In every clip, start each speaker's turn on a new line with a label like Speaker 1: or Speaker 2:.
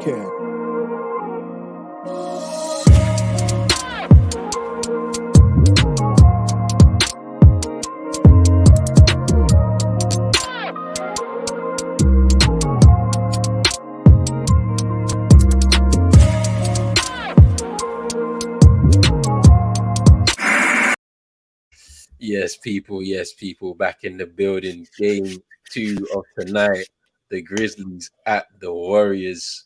Speaker 1: can.
Speaker 2: Yes, people, back in the building. Game 2 of tonight. The Grizzlies at the Warriors.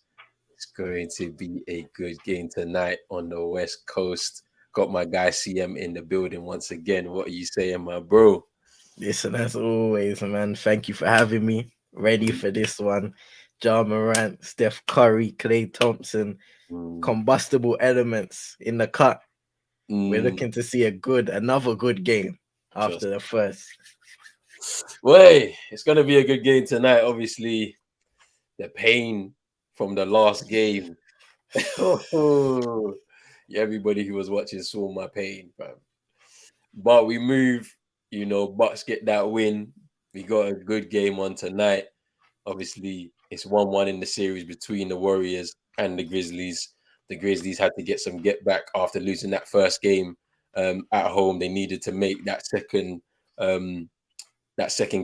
Speaker 2: It's going to be a good game tonight on the West Coast. Got my guy CM in the building once again. What are you saying, my bro?
Speaker 3: Listen, as always, man, thank you for having me. Ready for this one. Ja Morant, Steph Curry, Klay Thompson, combustible elements in the cut. We're looking to see another good game after the first.
Speaker 2: Well, it's going to be a good game tonight. Obviously, the pain from the last game. Everybody who was watching saw my pain, fam. But we move, Bucks get that win. We got a good game on tonight. Obviously, it's 1-1 in the series between the Warriors and the Grizzlies. The Grizzlies had to get some get back after losing that first game at home. They needed to make that second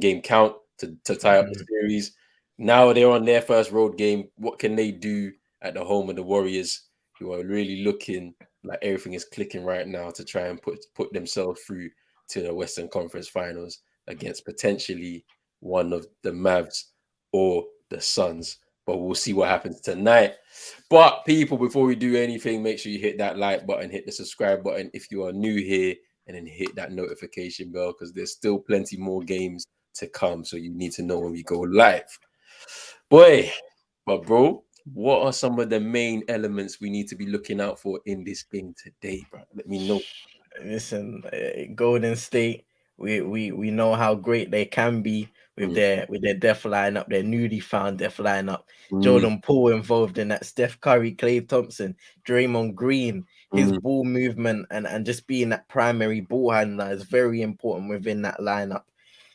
Speaker 2: game count to tie up the series. Now they're on their first road game. What can they do at the home of the Warriors, who are really looking like everything is clicking right now to try and put themselves through to the Western Conference Finals against potentially one of the Mavs or the Suns? But we'll see what happens tonight. But people, before we do anything, make sure you hit that like button, hit the subscribe button if you are new here, and then hit that notification bell because there's still plenty more games to come. So you need to know when we go live. But bro, what are some of the main elements we need to be looking out for in this game today, bro? Let me know.
Speaker 3: Listen, Golden State, we know how great they can be with their depth lineup, their newly found depth lineup. Jordan Poole involved in that, Steph Curry, Klay Thompson, Draymond Green, his ball movement and just being that primary ball handler is very important within that lineup.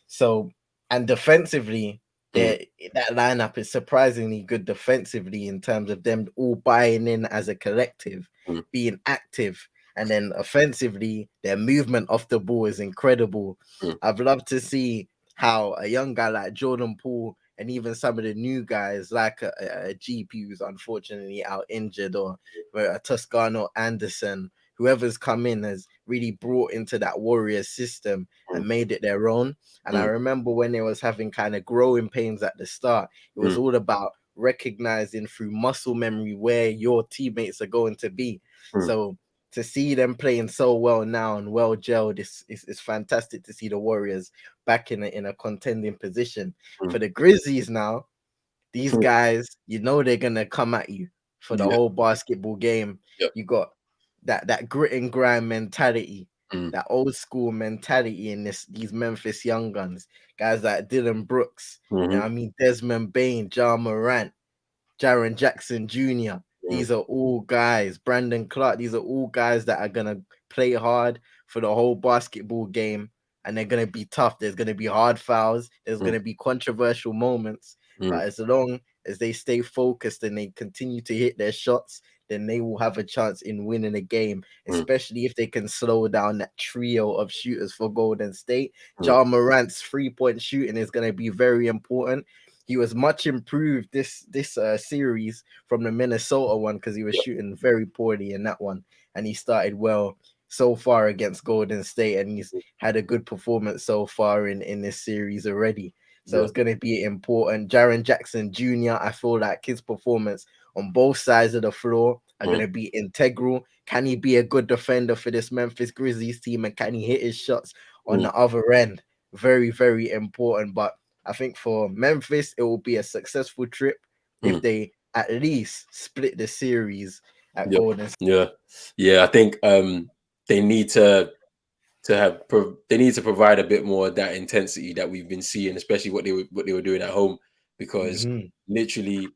Speaker 3: So, and defensively, that lineup is surprisingly good defensively in terms of them all buying in as a collective, being active. And then offensively, their movement off the ball is incredible. I've loved to see how a young guy like Jordan Poole and even some of the new guys like a GP who's unfortunately out injured, or a Toscano Anderson, whoever's come in has really brought into that Warriors system and made it their own. And I remember when they was having kind of growing pains at the start, it was all about recognizing through muscle memory where your teammates are going to be. So to see them playing so well now and well gelled, it's fantastic to see the Warriors back in a contending position. For the Grizzlies now, these guys, they're gonna come at you for the whole basketball game. You got that grit and grind mentality, that old school mentality in these Memphis young guns, guys like Dylan Brooks, Desmond Bain, Ja Morant, Jaren Jackson Jr. These are all guys, Brandon Clark, these are all guys that are going to play hard for the whole basketball game, and they're going to be tough. There's going to be hard fouls. There's going to be controversial moments. But as long as they stay focused and they continue to hit their shots, then they will have a chance in winning a game, especially if they can slow down that trio of shooters for Golden State. Ja Morant's three-point shooting is going to be very important. He was much improved this series from the Minnesota one because he was shooting very poorly in that one, and he started well so far against Golden State, and he's had a good performance so far in this series already. So it's going to be important. Jaren Jackson Jr., I feel like his performance on both sides of the floor are going to be integral. Can he be a good defender for this Memphis Grizzlies team, and can he hit his shots on the other end? Very, very important. But I think for Memphis, it will be a successful trip if they at least split the series at Golden State.
Speaker 2: Yeah. I think they need to provide a bit more of that intensity that we've been seeing, especially what they were doing at home, because literally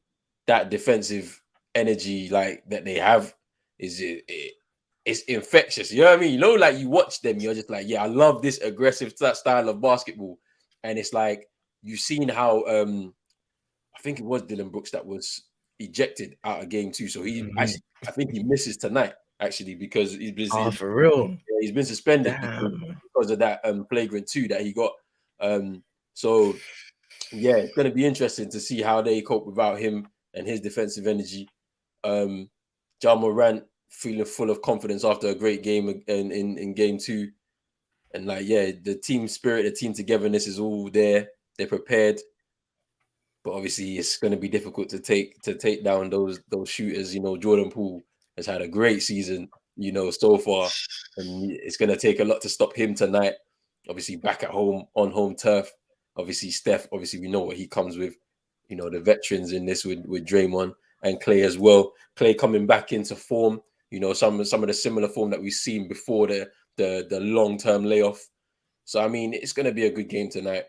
Speaker 2: that defensive energy like that they have it's infectious. You know what I mean? Like you watch them, you're just like, yeah, I love this aggressive style of basketball, and it's like you've seen how I think it was Dylan Brooks that was ejected out of game 2. So he
Speaker 3: Mhm.
Speaker 2: actually, I think he misses tonight actually because
Speaker 3: Oh, for real?
Speaker 2: he's been suspended
Speaker 3: Damn.
Speaker 2: because of that flagrant 2 that he got. So yeah, it's going to be interesting to see how they cope without him and his defensive energy. Ja Morant feeling full of confidence after a great game in game 2. And like, yeah, the team spirit, the team togetherness is all there. They're prepared. But obviously it's going to be difficult to take down those shooters. Jordan Poole has had a great season, so far. And it's going to take a lot to stop him tonight. Obviously back at home on home turf. Obviously Steph, obviously we know what he comes with. The veterans in this with Draymond and Clay as well. Clay coming back into form. Some of the similar form that we've seen before the long-term layoff. So I mean, it's going to be a good game tonight,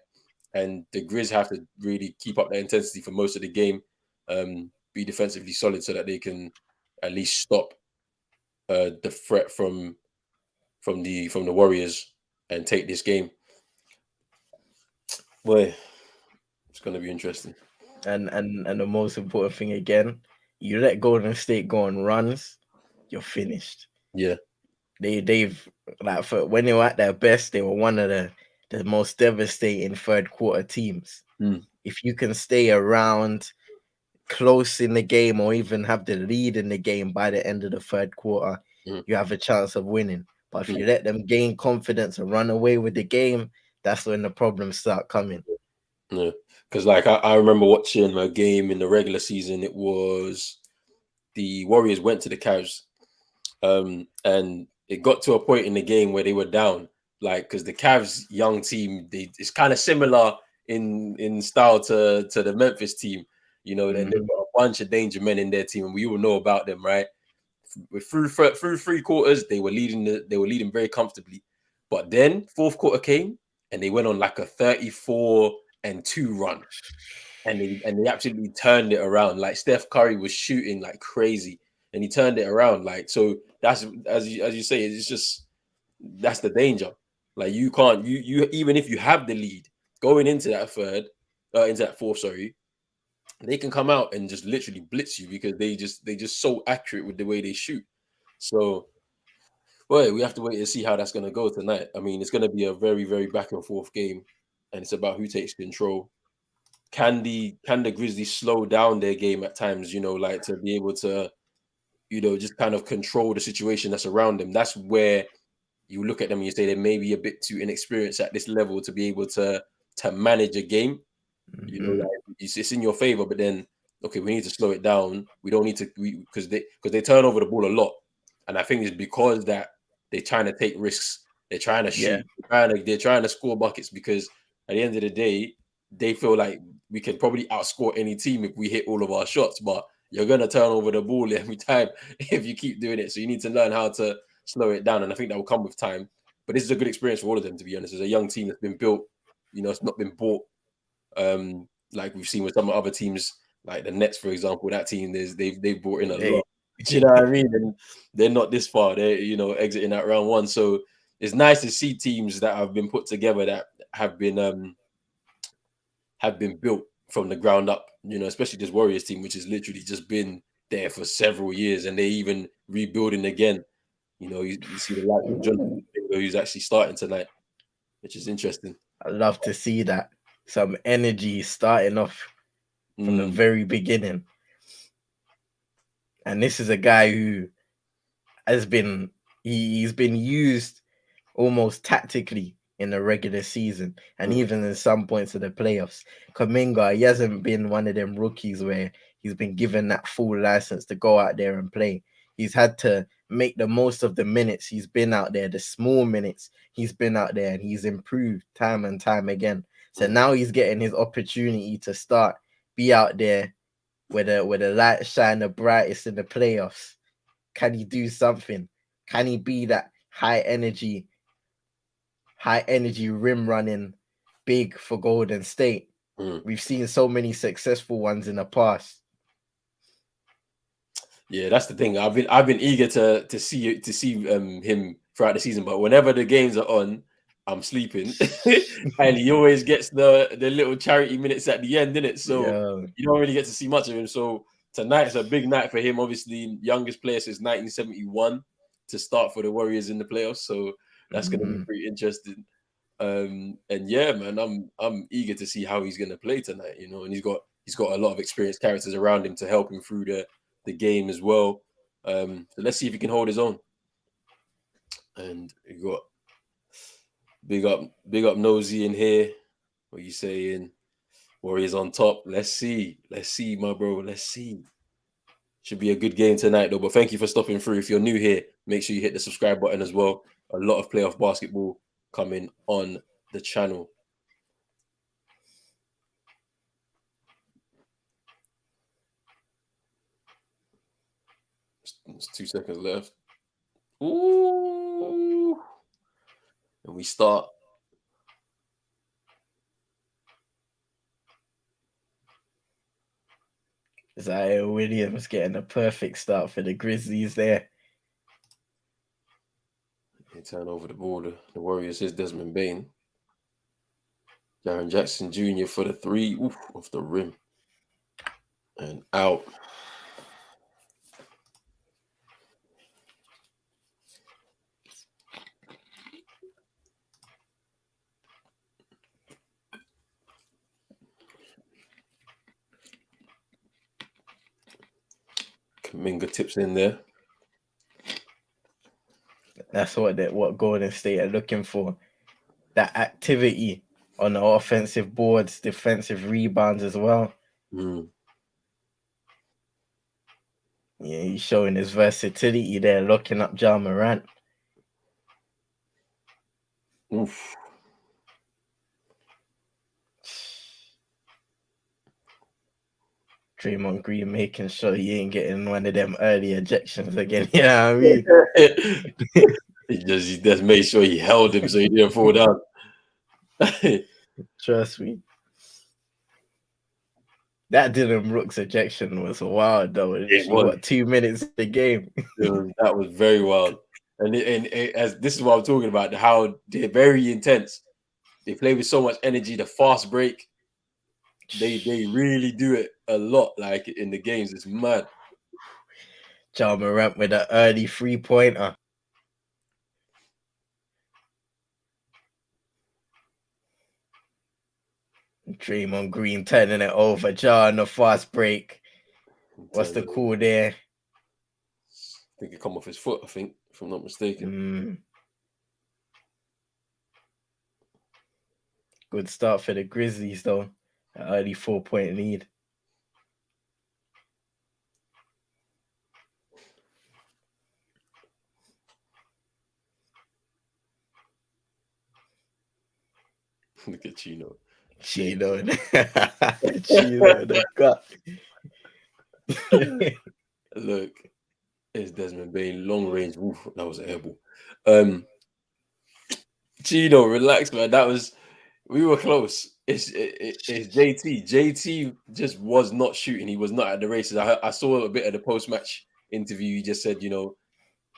Speaker 2: and the Grizz have to really keep up their intensity for most of the game, be defensively solid so that they can at least stop the threat from the Warriors and take this game. Boy, it's going to be interesting.
Speaker 3: And the most important thing again, you let Golden State go on runs, you're finished.
Speaker 2: Yeah.
Speaker 3: They've like for when they were at their best, they were one of the most devastating third quarter teams. If you can stay around close in the game or even have the lead in the game by the end of the third quarter, you have a chance of winning. But if you let them gain confidence and run away with the game, that's when the problems start coming.
Speaker 2: Yeah, because like I remember watching a game in the regular season. It was the Warriors went to the Cavs, and it got to a point in the game where they were down. Like, because the Cavs young team, it's kind of similar in style to the Memphis team. Then they've got a bunch of danger men in their team, and we all know about them, right? Through 3 quarters, they were leading very comfortably, but then fourth quarter came and they went on like a 34-2 run, and they absolutely turned it around. Like Steph Curry was shooting like crazy, and he turned it around. Like, so that's as you say, it's just that's the danger. Like you can't you even if you have the lead going into that fourth, sorry, they can come out and just literally blitz you because they just so accurate with the way they shoot. So, well, we have to wait and see how that's going to go tonight. I mean, it's going to be a very, very back and forth game, and it's about who takes control. Can the Grizzlies slow down their game at times? Like to be able to, just kind of control the situation that's around them. That's where you look at them and you say they may be a bit too inexperienced at this level to be able to manage a game. Like it's in your favor, but then okay, we need to slow it down. We don't need to because they turn over the ball a lot, and I think it's because that they're trying to take risks. They're trying to shoot. They're trying to score buckets because at the end of the day, they feel like we can probably outscore any team if we hit all of our shots. But you're gonna turn over the ball every time if you keep doing it. So you need to learn how to slow it down, and I think that will come with time. But this is a good experience for all of them, to be honest. It's a young team that's been built. It's not been bought. Like we've seen with some other teams, like the Nets, for example. That team, they've brought in a lot. Do you know what I mean? And they're not this far. They're exiting that round 1. So it's nice to see teams that have been put together that have been built from the ground up. Especially this Warriors team, which has literally just been there for several years, and they're even rebuilding again. You see the likes of John who's actually starting tonight, which is interesting.
Speaker 3: I love to see that. Some energy starting off from the very beginning. And this is a guy who has been he's been used almost tactically in the regular season and even in some points of the playoffs. Kuminga, he hasn't been one of them rookies where he's been given that full license to go out there and play. He's had to make the most of the minutes he's been out there, the small minutes he's been out there, and he's improved time and time again. So now he's getting his opportunity to start, be out there where the light shine the brightest in the playoffs. Can he do something? Can he be that high energy rim running big for Golden State? We've seen so many successful ones in the past.
Speaker 2: Yeah, that's the thing. I've been eager to see him throughout the season, but whenever the games are on, I'm sleeping, and he always gets the little charity minutes at the end, innit? So you don't really get to see much of him. So tonight's a big night for him. Obviously, youngest player since 1971 to start for the Warriors in the playoffs. So that's going to be pretty interesting. And yeah, man, I'm eager to see how he's going to play tonight. You know, and he's got a lot of experienced characters around him to help him through the game as well. So let's see if he can hold his own. And we got big up Nosy in here. What are you saying? Warriors on top. Let's see, my bro. Let's see. Should be a good game tonight, though. But thank you for stopping through. If you're new here, make sure you hit the subscribe button as well. A lot of playoff basketball coming on the channel. There's 2 seconds left. Ooh. And we start.
Speaker 3: Zion Williams getting a perfect start for the Grizzlies there.
Speaker 2: They turn over the ball. The Warriors is Desmond Bain. Jaren Jackson Jr. for the 3. Oof, off the rim. And out. Kaminga tips in there.
Speaker 3: That's what Golden State are looking for. That activity on the offensive boards, defensive rebounds as well. Yeah, he's showing his versatility there, locking up Ja Morant.
Speaker 2: Oof.
Speaker 3: Draymond Green making sure he ain't getting one of them early ejections again. You know what I
Speaker 2: mean? he just made sure he held him so he didn't fall down.
Speaker 3: Trust me. That Dylan Brooks ejection was wild, though. It was 2 minutes of the game.
Speaker 2: That was very wild. And as this is what I'm talking about, how they're very intense. They play with so much energy. The fast break, they really do it a lot. Like in the games, it's mad.
Speaker 3: Ja Morant with an early 3-pointer. Draymond Green turning it over. Ja on the fast break. What's the call there?
Speaker 2: I think it come off his foot, I think, if I'm not mistaken.
Speaker 3: Good start for the Grizzlies, though. An early 4-point lead.
Speaker 2: Look at Chino.
Speaker 3: Chino the gut.
Speaker 2: Look, it's Desmond Bain, long range. Oof, that was a airball. Chino, relax, man. We were close. It's JT. JT just was not shooting. He was not at the races. I saw a bit of the post-match interview. He just said,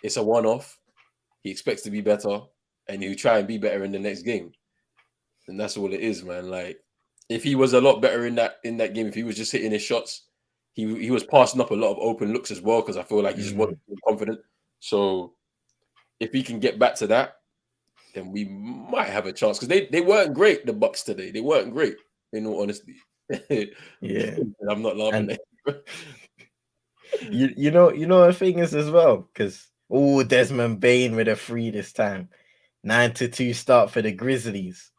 Speaker 2: it's a one-off. He expects to be better, and he'll try and be better in the next game. And that's all it is, man. Like, if he was a lot better in that game, if he was just hitting his shots, he was passing up a lot of open looks as well, because I feel like he just wasn't confident. So if he can get back to that, then we might have a chance, because they weren't great, the Bucks today. They weren't great, in all honesty.
Speaker 3: Yeah.
Speaker 2: I'm not laughing.
Speaker 3: You know the thing is as well, because Desmond Bain with a 3 this time. 9-2 start for the Grizzlies.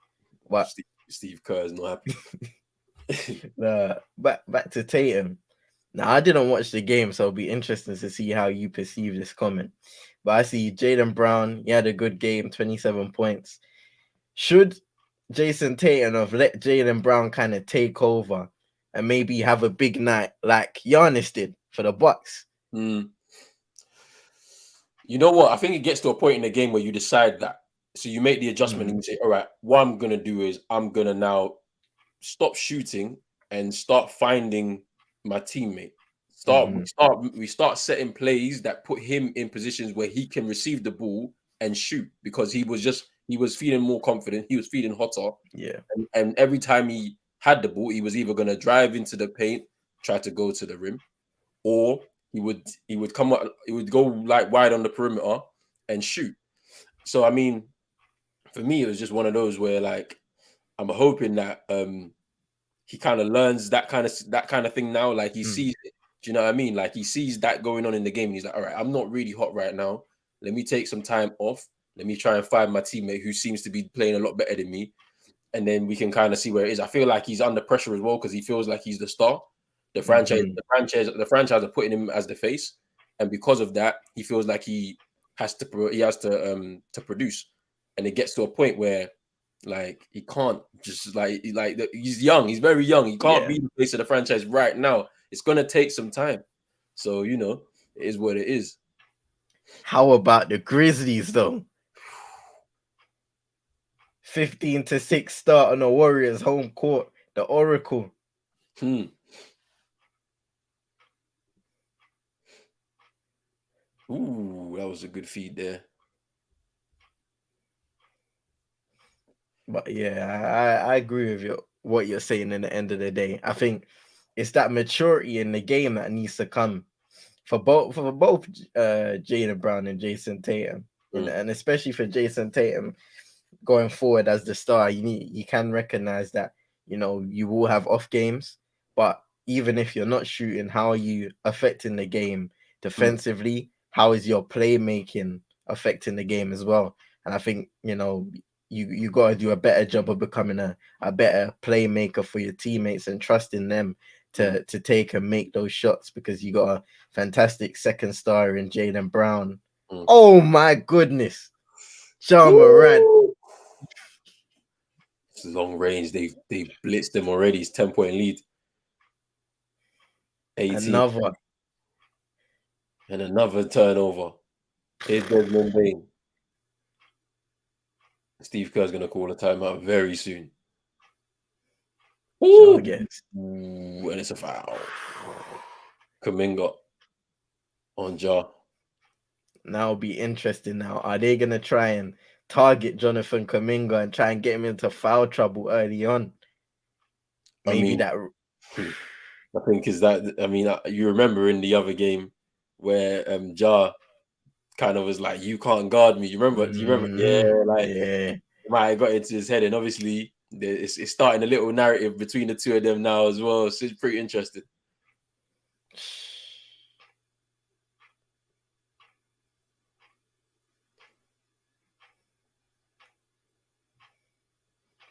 Speaker 3: What?
Speaker 2: Steve Kerr is not happy.
Speaker 3: Back to Tatum. Now, I didn't watch the game, so it'll be interesting to see how you perceive this comment. But I see Jaylen Brown, he had a good game, 27 points. Should Jason Tatum have let Jaylen Brown kind of take over and maybe have a big night like Giannis did for the Bucks?
Speaker 2: You know what? I think it gets to a point in the game where you decide that. So you make the adjustment and you say, all right, what I'm going to do is I'm going to now stop shooting and start finding my teammate. We start setting plays that put him in positions where he can receive the ball and shoot, because he was feeling more confident. He was feeling hotter.
Speaker 3: Yeah.
Speaker 2: And every time he had the ball, he was either going to drive into the paint, try to go to the rim, or he would come up, he would go like wide on the perimeter and shoot. So I mean, for me, it was just one of those where like I'm hoping that he kind of learns that kind of thing now. Like he sees it. Do you know what I mean? Like he sees that going on in the game, and he's like, all right, I'm not really hot right now. Let me take some time off. Let me try and find my teammate who seems to be playing a lot better than me, and then we can kind of see where it is. I feel like he's under pressure as well because he feels like he's the star. The franchise are putting him as the face, and because of that, he feels like he has to produce, and it gets to a point where like he can't just like he's young, he's very young. He can't be the face of the franchise right now. It's gonna take some time. So you know, it is what it is.
Speaker 3: How about the Grizzlies though? 15-6 start on the Warriors home court. The Oracle.
Speaker 2: Ooh, that was a good feed there.
Speaker 3: But yeah, I agree with you. What you're saying in the end of the day, I think it's that maturity in the game that needs to come for both Jaylen Brown and Jason Tatum, and especially for Jason Tatum going forward as the star. You can recognize that you will have off games, but even if you're not shooting, how are you affecting the game defensively? How is your playmaking affecting the game as well? And I think you got to do a better job of becoming a better playmaker for your teammates and trusting them to take and make those shots, because you got a fantastic second star in Jaylen Brown. Oh my goodness, Ja Morant.
Speaker 2: It's long range. They blitzed them already. It's 10-point lead. 18. Another turnover. Here's Desmond Bain. Steve Kerr's gonna call a timeout very soon. Ooh, and it's a foul. Kuminga on Ja.
Speaker 3: Now it'll be interesting. Now, are they gonna try and target Jonathan Kuminga and try and get him into foul trouble early on? Maybe
Speaker 2: I think is that. I mean, you remember in the other game where Ja kind of was like, "You can't guard me." You remember? Do you remember? Yeah, might have got into his head, and obviously it's starting a little narrative between the two of them now as well. So it's pretty interesting.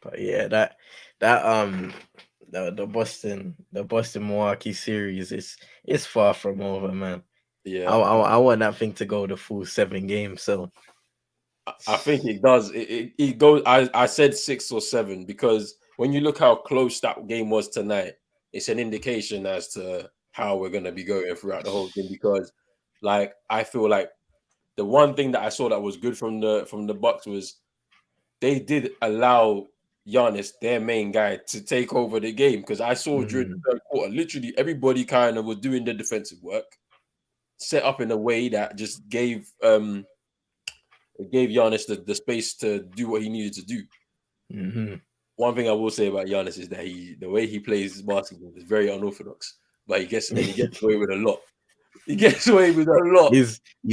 Speaker 3: But yeah, the Boston Milwaukee series is far from over, man.
Speaker 2: Yeah,
Speaker 3: I want that thing to go the full 7 games. So
Speaker 2: I think it does. It goes. I said 6 or 7 because when you look how close that game was tonight, it's an indication as to how we're gonna be going throughout the whole game. Because, like, I feel like the one thing that I saw that was good from the Bucks was they did allow Giannis, their main guy, to take over the game. Because I saw during the third quarter, literally everybody kind of was doing the defensive work, set up in a way that just gave Giannis the space to do what he needed to do. One thing I will say about Giannis is that the way he plays basketball is very unorthodox, but he gets away with a lot. He gets away with a lot.
Speaker 3: You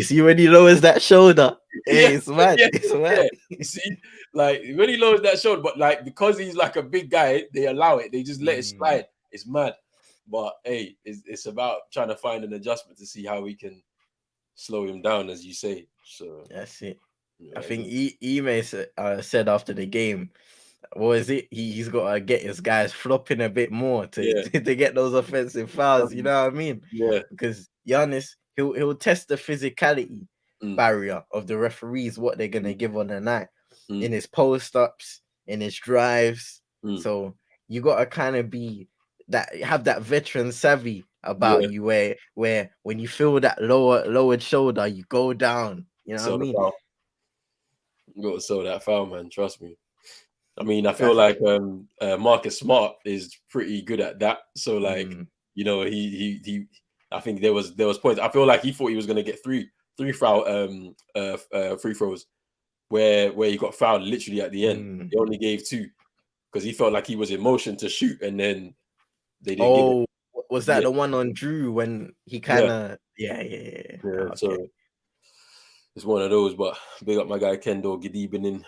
Speaker 3: see when he lowers that shoulder, it's mad. It's mad.
Speaker 2: You see, like when he lowers that shoulder, but like because he's like a big guy, they allow it. They just let it slide. It's mad. But hey, it's about trying to find an adjustment to see how we can slow him down, as you say. So
Speaker 3: that's it. I think Ime said after the game, what is it? He's got to get his guys flopping a bit more to get those offensive fouls. You know what I mean?
Speaker 2: Yeah.
Speaker 3: Because Giannis, he'll test the physicality barrier of the referees, what they're gonna give on the night in his post ups, in his drives. So you got to kind of have that veteran savvy about you, where when you feel that lowered shoulder, you go down. You know what I mean?
Speaker 2: You got to sell that foul, man. Trust me. I mean, I feel like Marcus Smart is pretty good at that. So, like, he I think there was points. I feel like he thought he was gonna get three foul free throws where he got fouled literally at the end. He only gave 2 because he felt like he was in motion to shoot, and then they didn't give it.
Speaker 3: Was that the one on Drew when he kind of yeah. Okay.
Speaker 2: So it's one of those. But big up my guy Kendall. Good evening.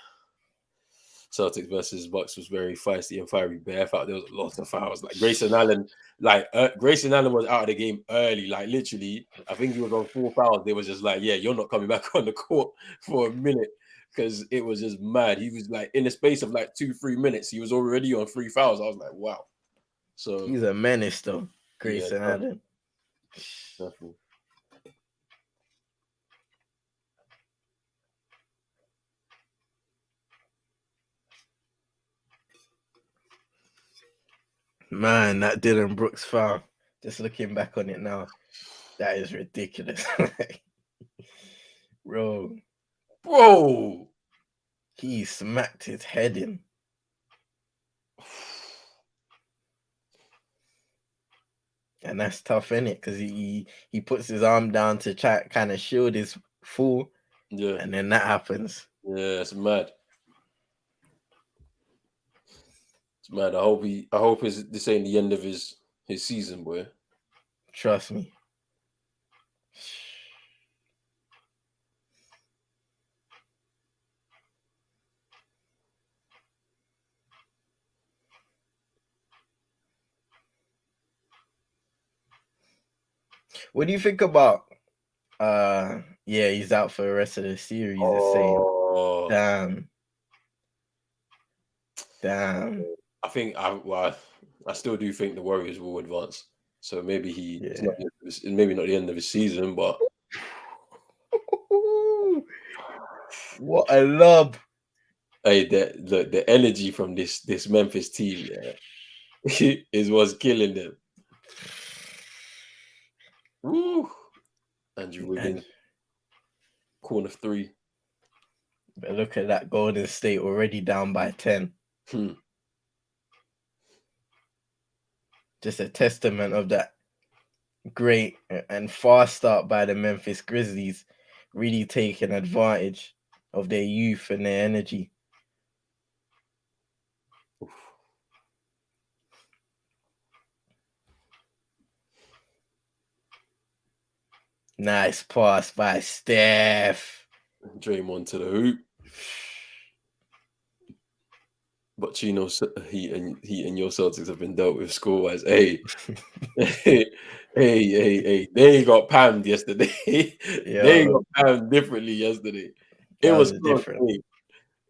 Speaker 2: Celtics versus Bucks was very feisty and fiery. But I thought there was a lot of fouls. Like Grayson Allen was out of the game early. Like literally, I think he was on 4 fouls. They was just like, yeah, you're not coming back on the court for a minute because it was just mad. He was like in the space of like 2-3 minutes, he was already on 3 fouls. I was like, wow. So
Speaker 3: he's a menace though, Grayson
Speaker 2: yeah,
Speaker 3: Allen.
Speaker 2: definitely.
Speaker 3: Man, that Dylan Brooks foul. Just looking back on it now, that is ridiculous. Bro, he smacked his head in. And that's tough, innit? Because he puts his arm down to try kind of shield his fall.
Speaker 2: Yeah.
Speaker 3: And then that happens.
Speaker 2: Yeah, it's mad. It's mad. I hope this ain't the end of his season, boy.
Speaker 3: Trust me. What do you think about yeah, he's out for the rest of the series. It's saying damn.
Speaker 2: I think I still do think the Warriors will advance. So maybe it's maybe not the end of his season, but
Speaker 3: what a love.
Speaker 2: Hey, the energy from this Memphis team, yeah, is what's killing them. Woo! Andrew Wiggins, corner 3.
Speaker 3: But look at that, Golden State already down by 10. Just a testament of that great and fast start by the Memphis Grizzlies, really taking advantage of their youth and their energy. Nice pass by Steph.
Speaker 2: Draymond to the hoop. But Chino's Heat and your Celtics have been dealt with score-wise. Hey, hey. They got panned yesterday. They got panned differently yesterday. It was different.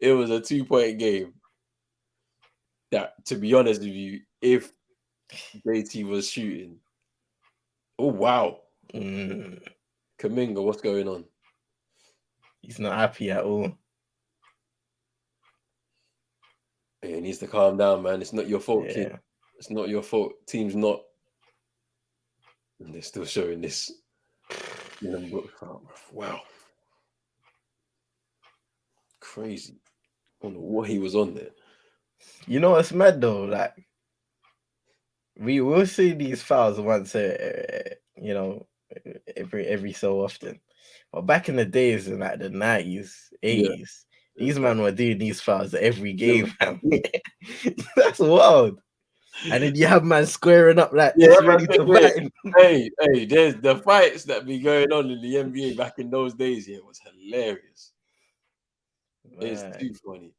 Speaker 2: It was a 2-point game. That, to be honest with you, if JT was shooting, oh wow, Kuminga, what's going on?
Speaker 3: He's not happy at all.
Speaker 2: He needs to calm down, man. It's not your fault, kid. It's not your fault. Team's not. And they're still showing this. Wow. Crazy. I don't know what he was on there.
Speaker 3: You know what's mad though? Like, we will see these fouls once, every so often. But back in the days in like the 90s, 80s, these men were doing these fouls every game. That's wild. And then you have man squaring up like ready to fight.
Speaker 2: Hey, there's the fights that be going on in the NBA back in those days. Yeah, it was hilarious. Man. It's too funny.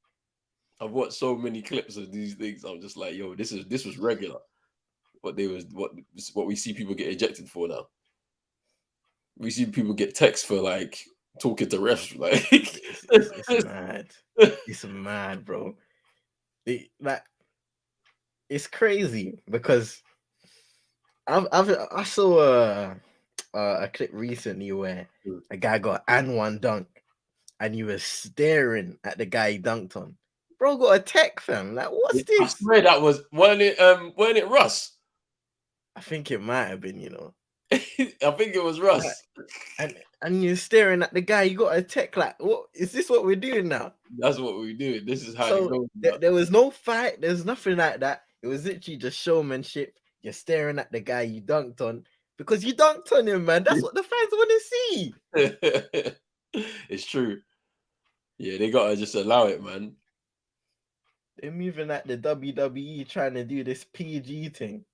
Speaker 2: I've watched so many clips of these things. I'm just like, yo, this was regular. What we see people get ejected for now. We see people get texts for like talking to refs. Like
Speaker 3: it's mad. It's mad, bro. It's crazy because I saw a clip recently where a guy got one dunk and he was staring at the guy he dunked on. Bro got a tech, fam. Like, what's this?
Speaker 2: I swear that weren't it Russ?
Speaker 3: I think it might have been,
Speaker 2: I think it was Russ.
Speaker 3: And you're staring at the guy, you got a tech. Like, what is this? What we're doing now?
Speaker 2: That's what we're doing. This is how it goes.
Speaker 3: There was no fight. There's nothing like that. It was literally just showmanship. You're staring at the guy you dunked on because you dunked on him, man. That's what the fans want to
Speaker 2: see. It's true. Yeah, they gotta just allow it, man.
Speaker 3: They're moving like the WWE trying to do this PG thing.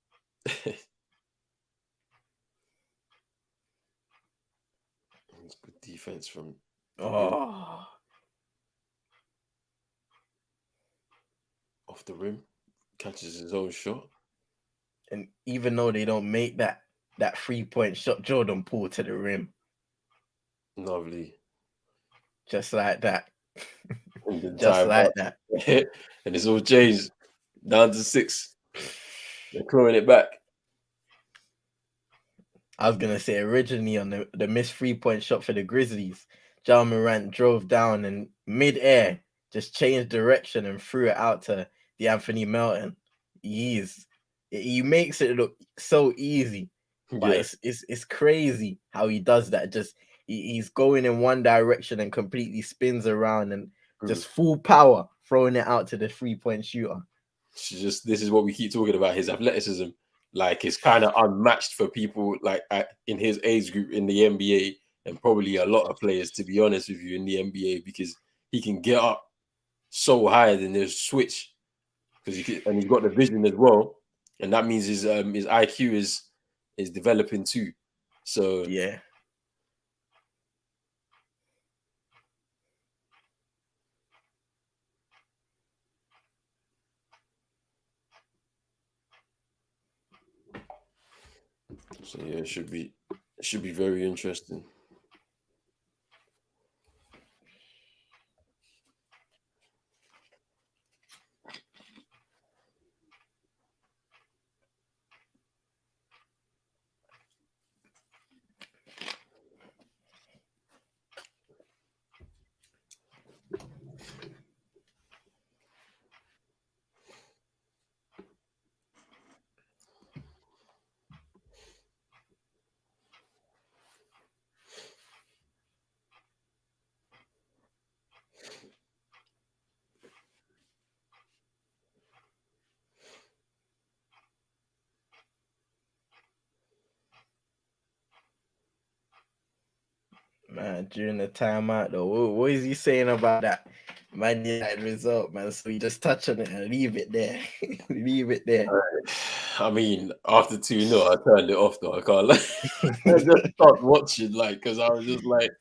Speaker 2: It's good defense from
Speaker 3: Oh,
Speaker 2: off the rim. Catches his own shot.
Speaker 3: and even though they don't make that 3-point shot, Jordan Poole to the rim,
Speaker 2: Lovely.
Speaker 3: just like that.
Speaker 2: And the
Speaker 3: Just
Speaker 2: time
Speaker 3: like
Speaker 2: up.
Speaker 3: that.
Speaker 2: And it's all changed. Down to 6. They're clawing it back.
Speaker 3: I was gonna say originally on the missed 3-point shot for the Grizzlies, Ja Morant drove down and mid-air just changed direction and threw it out to the Anthony Melton. He makes it look so easy, but
Speaker 2: Yeah.
Speaker 3: it's crazy how he does that. Just he's going in one direction and completely spins around and just full power throwing it out to the 3-point shooter.
Speaker 2: This is what we keep talking about, his athleticism. Like, it's kind of unmatched for people like in his age group in the NBA, and probably a lot of players, to be honest with you, in the NBA, because he can get up so high, then there's switch, because and he's got the vision as well, and that means his IQ is developing too. So
Speaker 3: yeah.
Speaker 2: So yeah, it should be very interesting.
Speaker 3: Man, during the timeout though, what is he saying about that Man United result, man? So you just touch on it and leave it there. Leave it there.
Speaker 2: I mean, after 2-0, I turned it off though. I can't lie. I just stopped watching, like, because I was just like,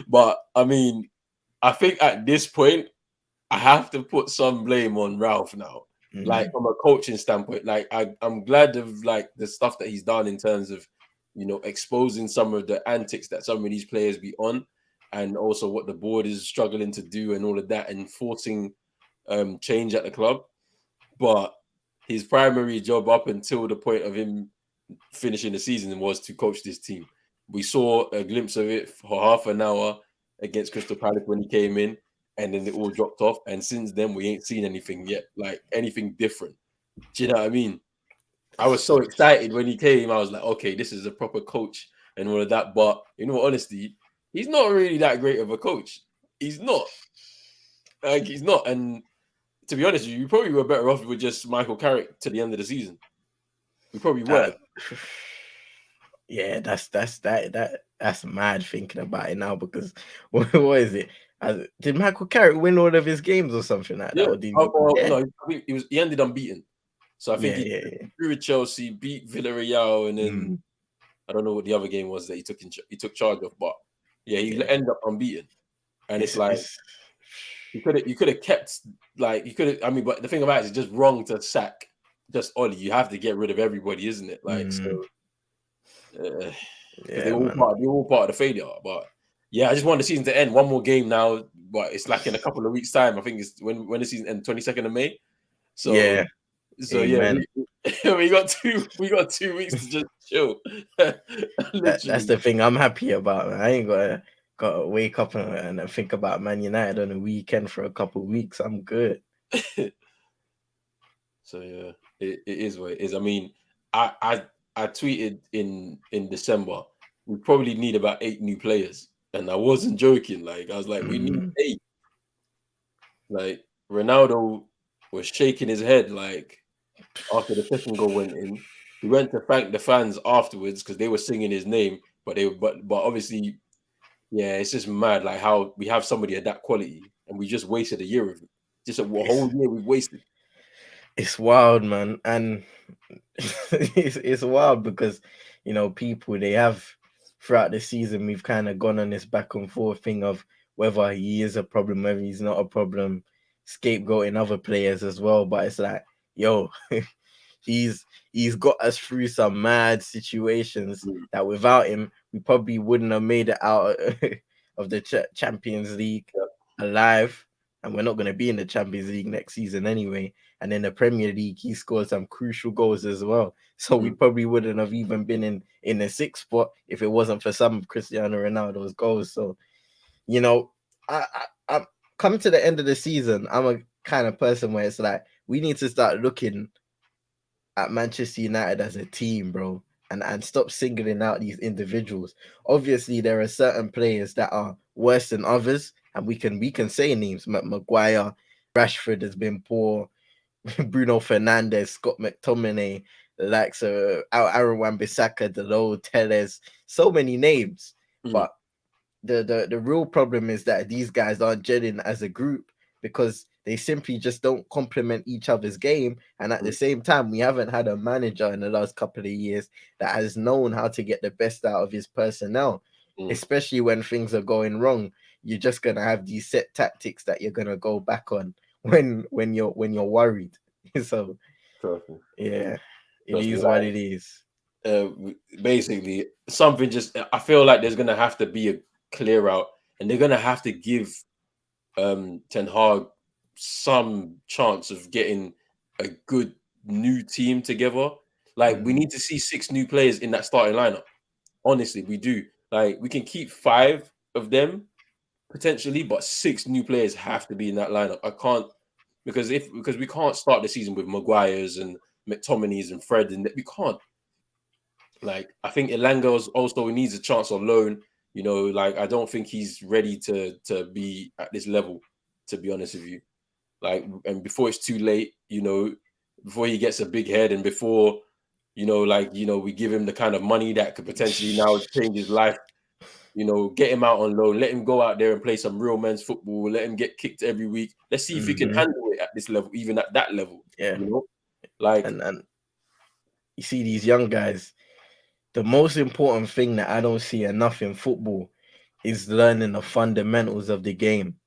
Speaker 2: but I mean, I think at this point, I have to put some blame on Ralph now. Like, from a coaching standpoint, like I'm glad of like the stuff that he's done in terms of, exposing some of the antics that some of these players be on, and also what the board is struggling to do and all of that, and forcing change at the club. But his primary job up until the point of him finishing the season was to coach this team. We saw a glimpse of it for half an hour against Crystal Palace when he came in, and then it all dropped off. And since then, we ain't seen anything yet, like anything different. Do you know what I mean? I was so excited when he came. I was like, okay, this is a proper coach and all of that. But in all honesty, he's not really that great of a coach. He's not. Like, he's not. And to be honest with you probably were better off with just Michael Carrick to the end of the season. We probably were.
Speaker 3: Yeah, that's mad thinking about it now, because what is it? Did Michael Carrick win all of his games or something like that?
Speaker 2: Yeah.
Speaker 3: Or did he,
Speaker 2: No, he ended unbeaten. So I think he
Speaker 3: yeah.
Speaker 2: drew with Chelsea, beat Villarreal, and then I don't know what the other game was that he took charge of. But yeah, he ended up unbeaten. And it's like you could have kept, like, you could have. I mean, but the thing about it is, it's just wrong to sack just Ollie. You have to get rid of everybody, isn't it? Like, so because they're all part of the failure. But yeah, I just want the season to end. One more game now, but it's like in a couple of weeks' time. I think it's when the season ends, 22nd of May. So
Speaker 3: yeah.
Speaker 2: yeah, we got 2 weeks to just chill.
Speaker 3: That's the thing I'm happy about, man. I ain't gotta wake up and think about Man United on the weekend for a couple of weeks. I'm good.
Speaker 2: So yeah, it is what it is. I mean, I tweeted in December, we probably need about 8 new players, and I wasn't joking. Like, I was like, we need 8. Like, Ronaldo was shaking his head, like, after the second goal went in. He went to thank the fans afterwards because they were singing his name, but obviously, yeah, it's just mad, like, how we have somebody of that quality and we just wasted a year of it. Just a whole year we've wasted.
Speaker 3: It's wild, man, and it's wild because people, they have throughout the season we've kind of gone on this back and forth thing of whether he is a problem, whether he's not a problem, scapegoating other players as well. But it's like, yo, he's got us through some mad situations that without him we probably wouldn't have made it out of the Champions League alive, and we're not going to be in the Champions League next season anyway. And in the Premier League, he scored some crucial goals as well. So we probably wouldn't have even been in the sixth spot if it wasn't for some of Cristiano Ronaldo's goals. So, you know, I'm coming to the end of the season. I'm a kind of person where it's like we need to start looking at Manchester United as a team, bro, and stop singling out these individuals. Obviously, there are certain players that are worse than others, and we can say names. Maguire, Rashford has been poor. Bruno Fernandes, Scott McTominay, the likes of Aaron Wan-Bissaka, Delo, Telles, so many names. But the real problem is that these guys aren't gelling as a group because they simply just don't complement each other's game. And at the same time, we haven't had a manager in the last couple of years that has known how to get the best out of his personnel, especially when things are going wrong. You're just gonna have these set tactics that you're gonna go back on when you're worried. So yeah, it is what it is.
Speaker 2: Basically, something just I feel like there's gonna have to be a clear out, and they're gonna have to give Ten Hag some chance of getting a good new team together. Like we need to see 6 new players in that starting lineup. Honestly, we do. Like we can keep 5 of them potentially, but 6 new players have to be in that lineup. I can't because we can't start the season with Maguire's and McTominay's and Fred, and we can't. Like I think Elanga's also needs a chance on loan. You know, like I don't think he's ready to be at this level, to be honest with you. Like, and before it's too late, you know, before he gets a big head and before, you know, like, you know, we give him the kind of money that could potentially now change his life, you know, get him out on loan, let him go out there and play some real men's football, let him get kicked every week. Let's see if he can handle it at this level, even at that level.
Speaker 3: Yeah.
Speaker 2: You know, like,
Speaker 3: and you see these young guys, the most important thing that I don't see enough in football is learning the fundamentals of the game.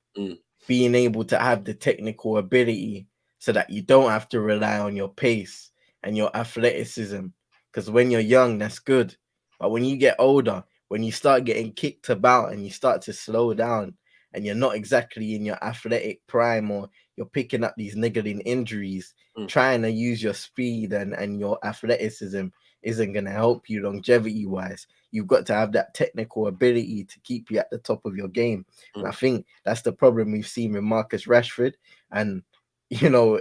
Speaker 3: Being able to have the technical ability so that you don't have to rely on your pace and your athleticism. Because when you're young, that's good. But when you get older, when you start getting kicked about and you start to slow down and you're not exactly in your athletic prime, or you're picking up these niggling injuries, trying to use your speed and your athleticism isn't going to help you longevity wise. You've got to have that technical ability to keep you at the top of your game. And I think that's the problem we've seen with Marcus Rashford. And, you know,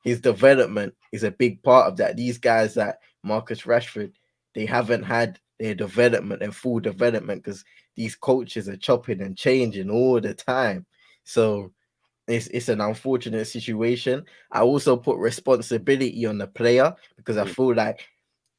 Speaker 3: his development is a big part of that. These guys that Marcus Rashford, they haven't had their development and full development because these coaches are chopping and changing all the time. So it's an unfortunate situation. I also put responsibility on the player because I feel like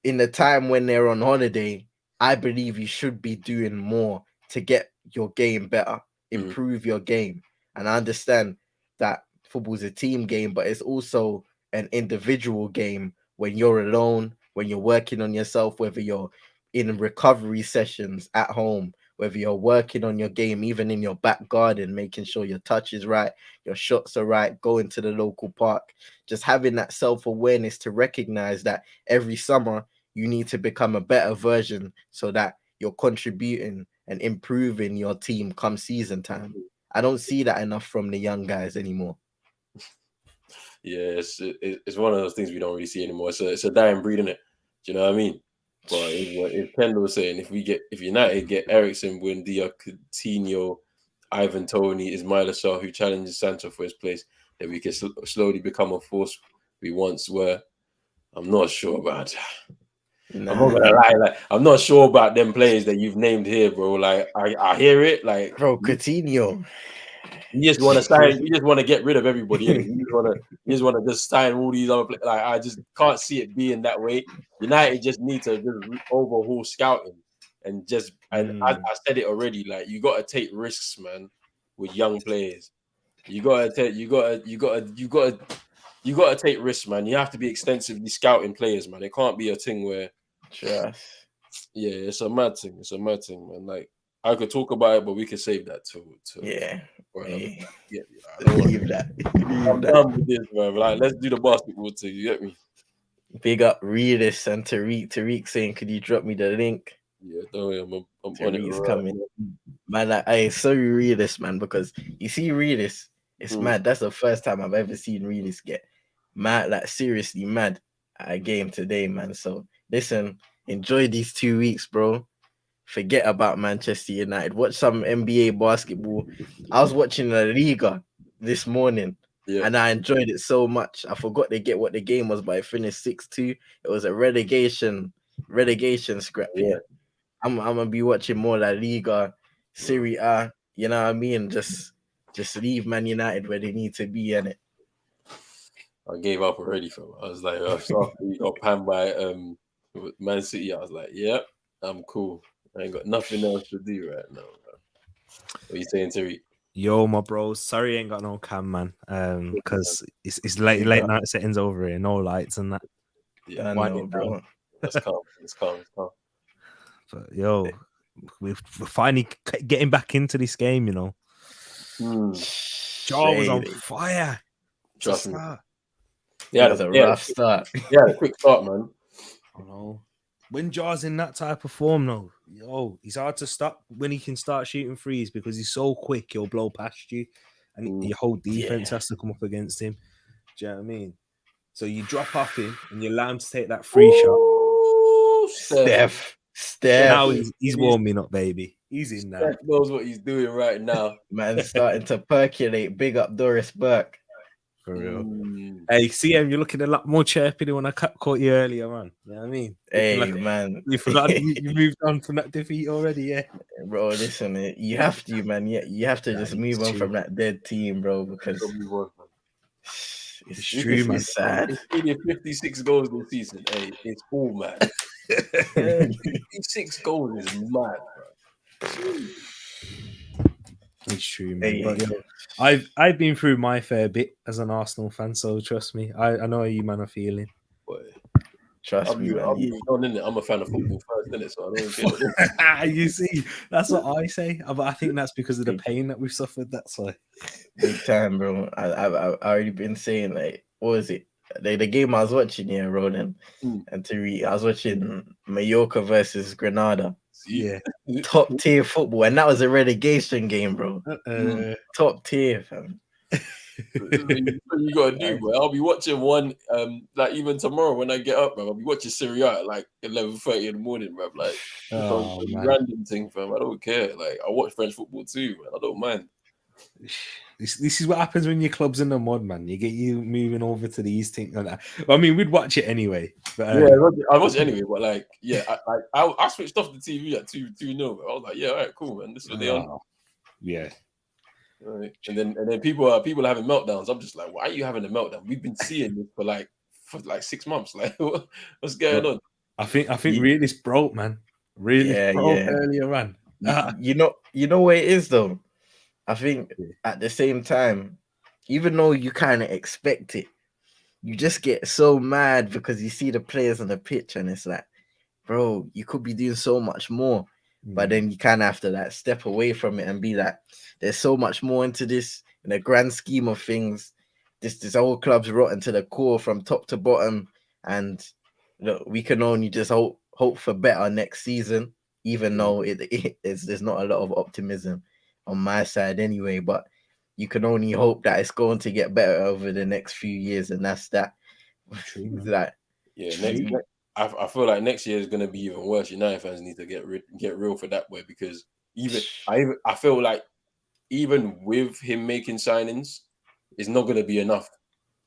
Speaker 3: in the time when they're on holiday, I believe you should be doing more to get your game better, improve your game. And I understand that football's a team game, but it's also an individual game when you're alone, when you're working on yourself, whether you're in recovery sessions at home, whether you're working on your game, even in your back garden, making sure your touch is right, your shots are right, going to the local park, just having that self-awareness to recognize that every summer you need to become a better version so that you're contributing and improving your team come season time. I don't see that enough from the young guys anymore.
Speaker 2: Yeah, it's one of those things we don't really see anymore. It's a dying breed, isn't it? Do you know what I mean? But if Kendall was saying, if United get Eriksen, Buendia, Coutinho, Ivan Toney, Ismail Assar, who challenges Sancho for his place, then we can slowly become a force we once were. I'm not sure about. I'm not gonna lie, like I'm not sure about them players that you've named here, bro. Like I hear it, like
Speaker 3: bro, Coutinho.
Speaker 2: You just want to sign. You just want to get rid of everybody. Innit? You just want to just sign all these other players. Like I just can't see it being that way. United just need to just overhaul scouting and just. And I said it already. Like you got to take risks, man, with young players. You gotta take risks, man. You have to be extensively scouting players, man. It can't be a thing where
Speaker 3: Trust.
Speaker 2: Yeah, it's a mad thing. It's a mad thing, man. Like I could talk about it, but we could save that to
Speaker 3: Yeah.
Speaker 2: for another
Speaker 3: Hey.
Speaker 2: time. Yeah, I don't want.
Speaker 3: Leave that.
Speaker 2: I'm
Speaker 3: Leave that.
Speaker 2: done with this, bro. Like, let's do the basketball thing. You get me?
Speaker 3: Big up Reedus and Tariq. Tariq saying, could you drop me the link?
Speaker 2: Yeah, don't worry. I'm on it
Speaker 3: Tariq's
Speaker 2: right
Speaker 3: coming.
Speaker 2: now.
Speaker 3: Man, I saw you read this, man, because you see Reedus, it's
Speaker 2: Mm.
Speaker 3: mad. That's the first time I've ever seen Reedus get mad, like seriously mad at a game today, man. So listen, enjoy these 2 weeks, bro. Forget about Manchester United. Watch some NBA basketball. I was watching La Liga this morning
Speaker 2: Yeah,
Speaker 3: and I enjoyed it so much. I forgot to get what the game was, but I finished 6-2. It was a relegation scrap
Speaker 2: yeah.
Speaker 3: here. I'm gonna be watching more La Liga, Serie A. You know what I mean? Just leave Man United where they need to be in it.
Speaker 2: I gave up already, fam. I was like, after we got panned by with Man City, I was like, yeah, I'm cool. I ain't got nothing else to do right now, bro. What you saying, Tariq?
Speaker 1: Yo, my bros. Sorry, I ain't got no cam, man. Because it's late night settings over here, no lights and that.
Speaker 2: Yeah,
Speaker 3: I know, bro.
Speaker 2: That's calm. It's calm. It's calm.
Speaker 1: But yo, we're finally getting back into this game, you know. Jaw was on fire.
Speaker 2: Trust me.
Speaker 3: Yeah, it was a rough start.
Speaker 2: Yeah, a quick start, man.
Speaker 1: I know. When Jaw's in that type of form, though, yo, he's hard to stop when he can start shooting threes because he's so quick, he'll blow past you, and your whole defense has to come up against him. Do you know what I mean? So you drop off him and you allow him to take that free shot.
Speaker 3: Steph.
Speaker 1: Now he's warming up, baby. He's in there.
Speaker 2: Steph knows what he's doing right now.
Speaker 3: Man, starting to percolate. Big up Doris Burke.
Speaker 1: For real. Hey, CM, you're looking a lot more chirpy than when I caught you earlier, man. You know what I mean?
Speaker 3: Hey, man.
Speaker 1: You forgot you moved on from that defeat already, yeah?
Speaker 3: Bro, listen, you have to, man. Yeah, you have to just move on from that dead team, bro, because
Speaker 1: it's true, man.
Speaker 3: It's sad.
Speaker 2: It's 56 goals this season. Hey, it's all mad. 56 goals is mad, bro.
Speaker 1: It's true, man. But you know, I've been through my fair bit as an Arsenal fan, so trust me, I know how you man are feeling.
Speaker 2: Boy.
Speaker 3: Trust me, man.
Speaker 2: I'm a fan of football first, innit? So I don't get it.
Speaker 1: You see, that's what I say. But I think that's because of the pain that we've suffered. That's why.
Speaker 3: Big time, bro. I've already been saying, like, what was it? The game I was watching here, Roland and Tariq. I was watching Mallorca versus Granada.
Speaker 1: Yeah,
Speaker 3: top tier football, and that was a relegation game, bro. Top tier, fam.
Speaker 2: You gotta do, bro. I'll be watching one, like even tomorrow when I get up, bro. I'll be watching Serie A at like 11:30 in the morning, bro. Like random thing, fam. I don't care. Like I watch French football too, man. I don't mind.
Speaker 1: This is what happens when your club's in the mud, man. You get you moving over to these things. I mean, we'd watch it anyway. But,
Speaker 2: yeah, I watch it anyway. But like, yeah, I switched off the TV at 2-0. I was like, yeah, all right, cool, man. This is what they on.
Speaker 1: Yeah.
Speaker 2: Right. And then people are having meltdowns. I'm just like, why are you having a meltdown? We've been seeing this for like 6 months. Like, what's going on?
Speaker 1: I think really this broke, man. Really broke earlier on.
Speaker 3: You know what it is though. I think at the same time, even though you kind of expect it, you just get so mad because you see the players on the pitch and it's like, bro, you could be doing so much more. But then you kind of have to like step away from it and be like, there's so much more into this in the grand scheme of things. This whole club's rotten to the core from top to bottom. And look, we can only just hope for better next season, even though there's not a lot of optimism on my side anyway, but you can only hope that it's going to get better over the next few years, and that's that.
Speaker 2: Like, I feel like next year is going to be even worse. United fans need to get real for that way, because I feel like even with him making signings, it's not going to be enough,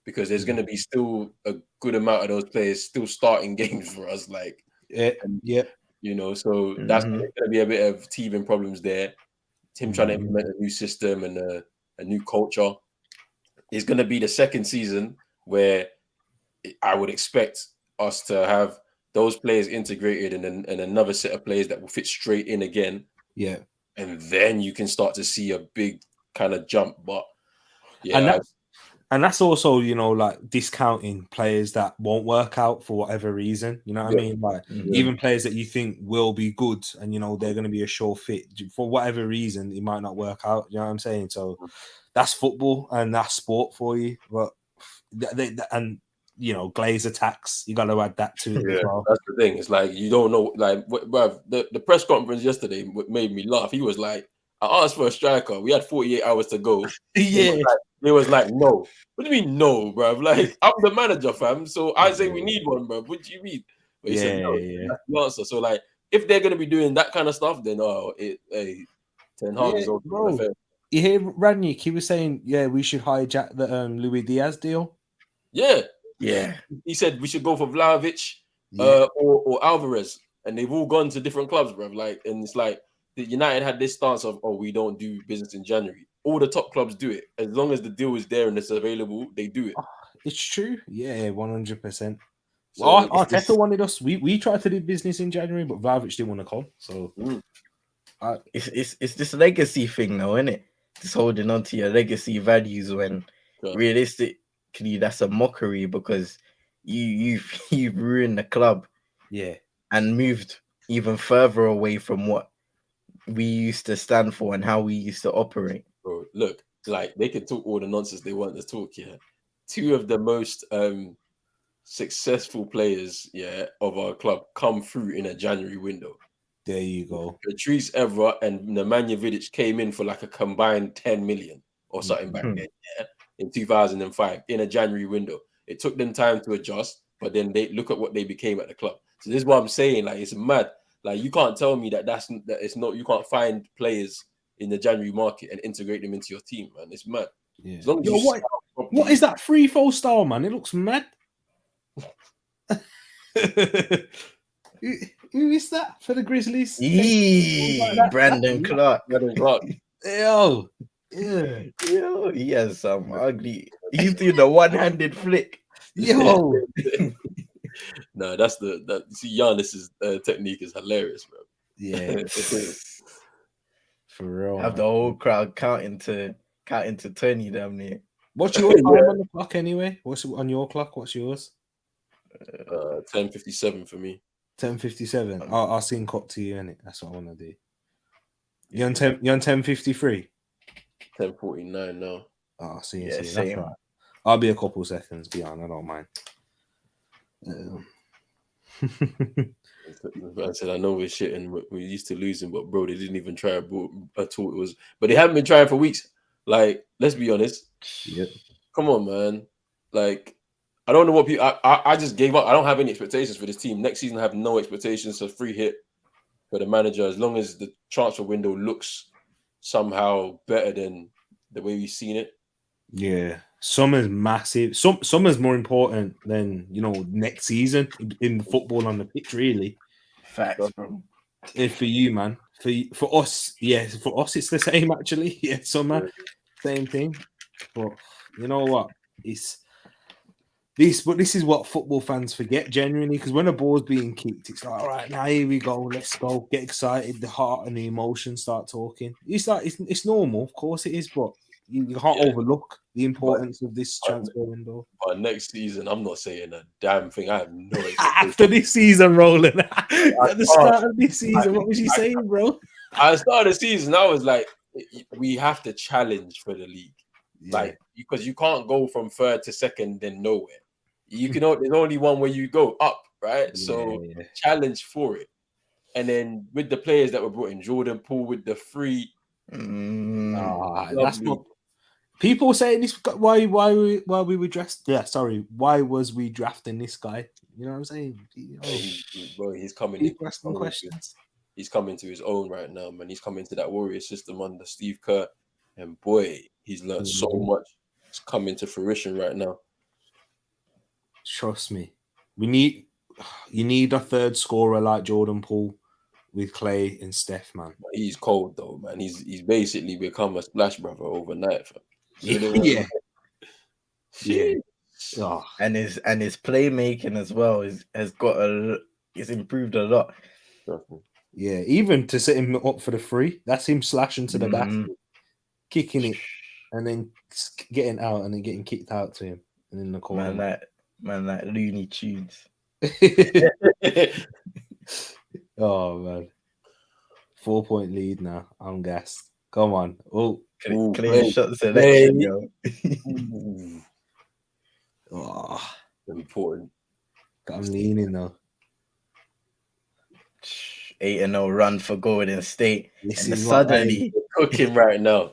Speaker 2: because there's going to be still a good amount of those players still starting games for us. Like, you know, so that's going to be a bit of teething problems there. Him trying to implement a new system and a new culture. It's going to be the second season where I would expect us to have those players integrated and another set of players that will fit straight in again.
Speaker 1: Yeah.
Speaker 2: And then you can start to see a big kind of jump. But yeah.
Speaker 1: And And that's also, like discounting players that won't work out for whatever reason. You know what I mean? Like even players that you think will be good and they're going to be a sure fit for whatever reason, it might not work out. You know what I'm saying? So that's football and that's sport for you. But Glazer tax, you got to add that to it as well.
Speaker 2: That's the thing. It's like you don't know. Like, bruv, the press conference yesterday made me laugh. He was like, "I asked for a striker. We had 48 hours to go."
Speaker 1: Yeah.
Speaker 2: It was like, no. What do you mean, no, bruv? Like, I'm the manager, fam. So I say we need one, bruv. What do you mean? But he said, no, that's the answer. So, like, if they're going to be doing that kind of stuff, then, Ten Hag is over the fence.
Speaker 1: You hear Ranić, he was saying, we should hijack the Luis Diaz deal.
Speaker 2: Yeah.
Speaker 3: Yeah.
Speaker 2: He said we should go for Vlahovic or Alvarez. And they've all gone to different clubs, bruv. Like, and it's like, the United had this stance of, we don't do business in January. All the top clubs do it. As long as the deal is there and it's available, they do it.
Speaker 1: It's true. Yeah, 100%. Well, Arteta wanted us. We tried to do business in January, but Vlahovic didn't want to come. So
Speaker 3: it's this legacy thing now, isn't it? Just holding on to your legacy values when realistically that's a mockery because you've ruined the club.
Speaker 1: Yeah.
Speaker 3: And moved even further away from what we used to stand for and how we used to operate.
Speaker 2: Bro, look, like they can talk all the nonsense they want to talk. Yeah, two of the most successful players, of our club come through in a January window.
Speaker 1: There you go.
Speaker 2: Patrice Evra and Nemanja Vidic came in for like a combined 10 million or something back then. Yeah, in 2005 in a January window. It took them time to adjust, but then they look at what they became at the club. So this is what I'm saying. Like it's mad. Like you can't tell me that it's not. You can't find players in the January market and integrate them into your team, man. It's mad.
Speaker 1: Yeah.
Speaker 2: As long as
Speaker 1: what is that 3-4 style, man? It looks mad. Who is that for the Grizzlies?
Speaker 3: Brandon Clark.
Speaker 1: Yo,
Speaker 3: he has some ugly. He's doing the one-handed flick.
Speaker 1: Yo.
Speaker 2: No, see, Giannis's technique is hilarious, bro.
Speaker 1: Yeah, for real.
Speaker 3: Have the whole crowd counting to 20 damn near.
Speaker 1: What's your time on the clock anyway? What's on your clock? What's yours?
Speaker 2: 10:57 for me.
Speaker 1: 10:57. I'll sync up to you, innit? That's what I want to do. You're on 10:53.
Speaker 2: 10:49 now.
Speaker 1: Oh, see you.
Speaker 3: That's
Speaker 1: right. I'll be a couple seconds behind. I don't mind.
Speaker 2: I said I know we're shit and we're used to losing, but bro, they didn't even try at all. But they haven't been trying for weeks. Like, let's be honest.
Speaker 1: Yep.
Speaker 2: Come on, man. Like, I don't know what people. I just gave up. I don't have any expectations for this team. Next season, I have no expectations. So free hit for the manager as long as the transfer window looks somehow better than the way we've seen it. Yeah.
Speaker 1: Summer's massive. Summer's more important than next season in football on the pitch, really.
Speaker 3: Facts, bro.
Speaker 1: For you, man. For us, for us it's the same actually. Yeah, summer, same thing. But you know what? This is what football fans forget genuinely, because when a ball's being kicked, it's like, all right, now here we go, let's go, get excited. The heart and the emotions start talking. It's normal, of course it is, but you can't overlook the importance of this transfer window.
Speaker 2: But next season, I'm not saying a damn thing. I have no idea.
Speaker 1: After this season, Roland, at the start of this season, what was you saying, bro?
Speaker 2: At the start of the season, I was like, we have to challenge for the league. Yeah. Like, because you can't go from third to second, then nowhere. You can. There's only one way you go up, right? Yeah, so challenge for it. And then with the players that were brought in, Jordan Poole with the free.
Speaker 1: That's not. People saying this. Why we were dressed? Yeah, sorry. Why was we drafting this guy? You know what I'm saying?
Speaker 2: He's coming.
Speaker 1: People asking questions.
Speaker 2: He's coming to his own right now, man. He's coming to that Warrior system under Steve Kerr, and boy, he's learned so much. It's coming to fruition right now.
Speaker 1: Trust me, you need a third scorer like Jordan Poole with Clay and Steph, man.
Speaker 2: He's cold though, man. He's basically become a splash brother overnight.
Speaker 1: Yeah.
Speaker 3: Oh. And his playmaking as well has improved a lot.
Speaker 1: Yeah, even to set him up for the free, that's him slashing to the basket, kicking it, and then getting out and then getting kicked out to him and in the corner.
Speaker 3: Man, like Looney Tunes.
Speaker 1: Oh man, 4-point lead now. I'm gassed. Come on. Oh,
Speaker 3: Clean shot selection, yo.
Speaker 1: Oh,
Speaker 2: important.
Speaker 1: I'm leaning though.
Speaker 3: 8-0 run for Golden State.
Speaker 1: This
Speaker 3: and
Speaker 1: is
Speaker 3: suddenly
Speaker 2: cooking right now.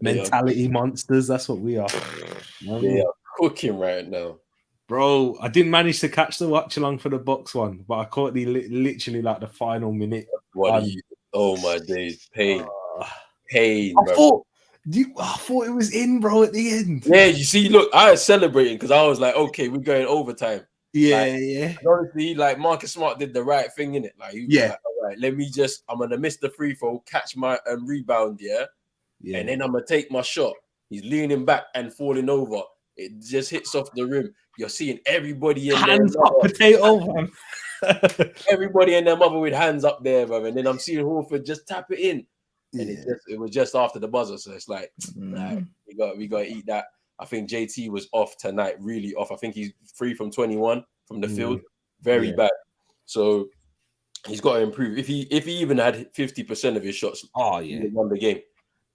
Speaker 1: Mentality monsters. That's what we are.
Speaker 2: They are cooking right now.
Speaker 1: Bro, I didn't manage to catch the watch-along for the Bucks one, but I caught the literally like the final minute.
Speaker 2: Oh my days, pain.
Speaker 1: I thought it was in, bro, at the end.
Speaker 2: Yeah, you see, look, I was celebrating because I was like, okay, we're going overtime.
Speaker 1: Yeah.
Speaker 2: Honestly, like Marcus Smart did the right thing in it. Like, he was like, all right, I'm gonna miss the free throw, catch my rebound, yeah, and then I'm gonna take my shot. He's leaning back and falling over. It just hits off the rim. You're seeing everybody in
Speaker 1: hands up, potato, man.
Speaker 2: Everybody and their mother with hands up there, bro. And then I'm seeing Horford just tap it in. And it was just after the buzzer. So it's like, we got to eat that. I think JT was off tonight, really off. I think he's 3 from 21 from the field. Very bad. So he's got to improve. If he even had 50% of his shots, he won the game.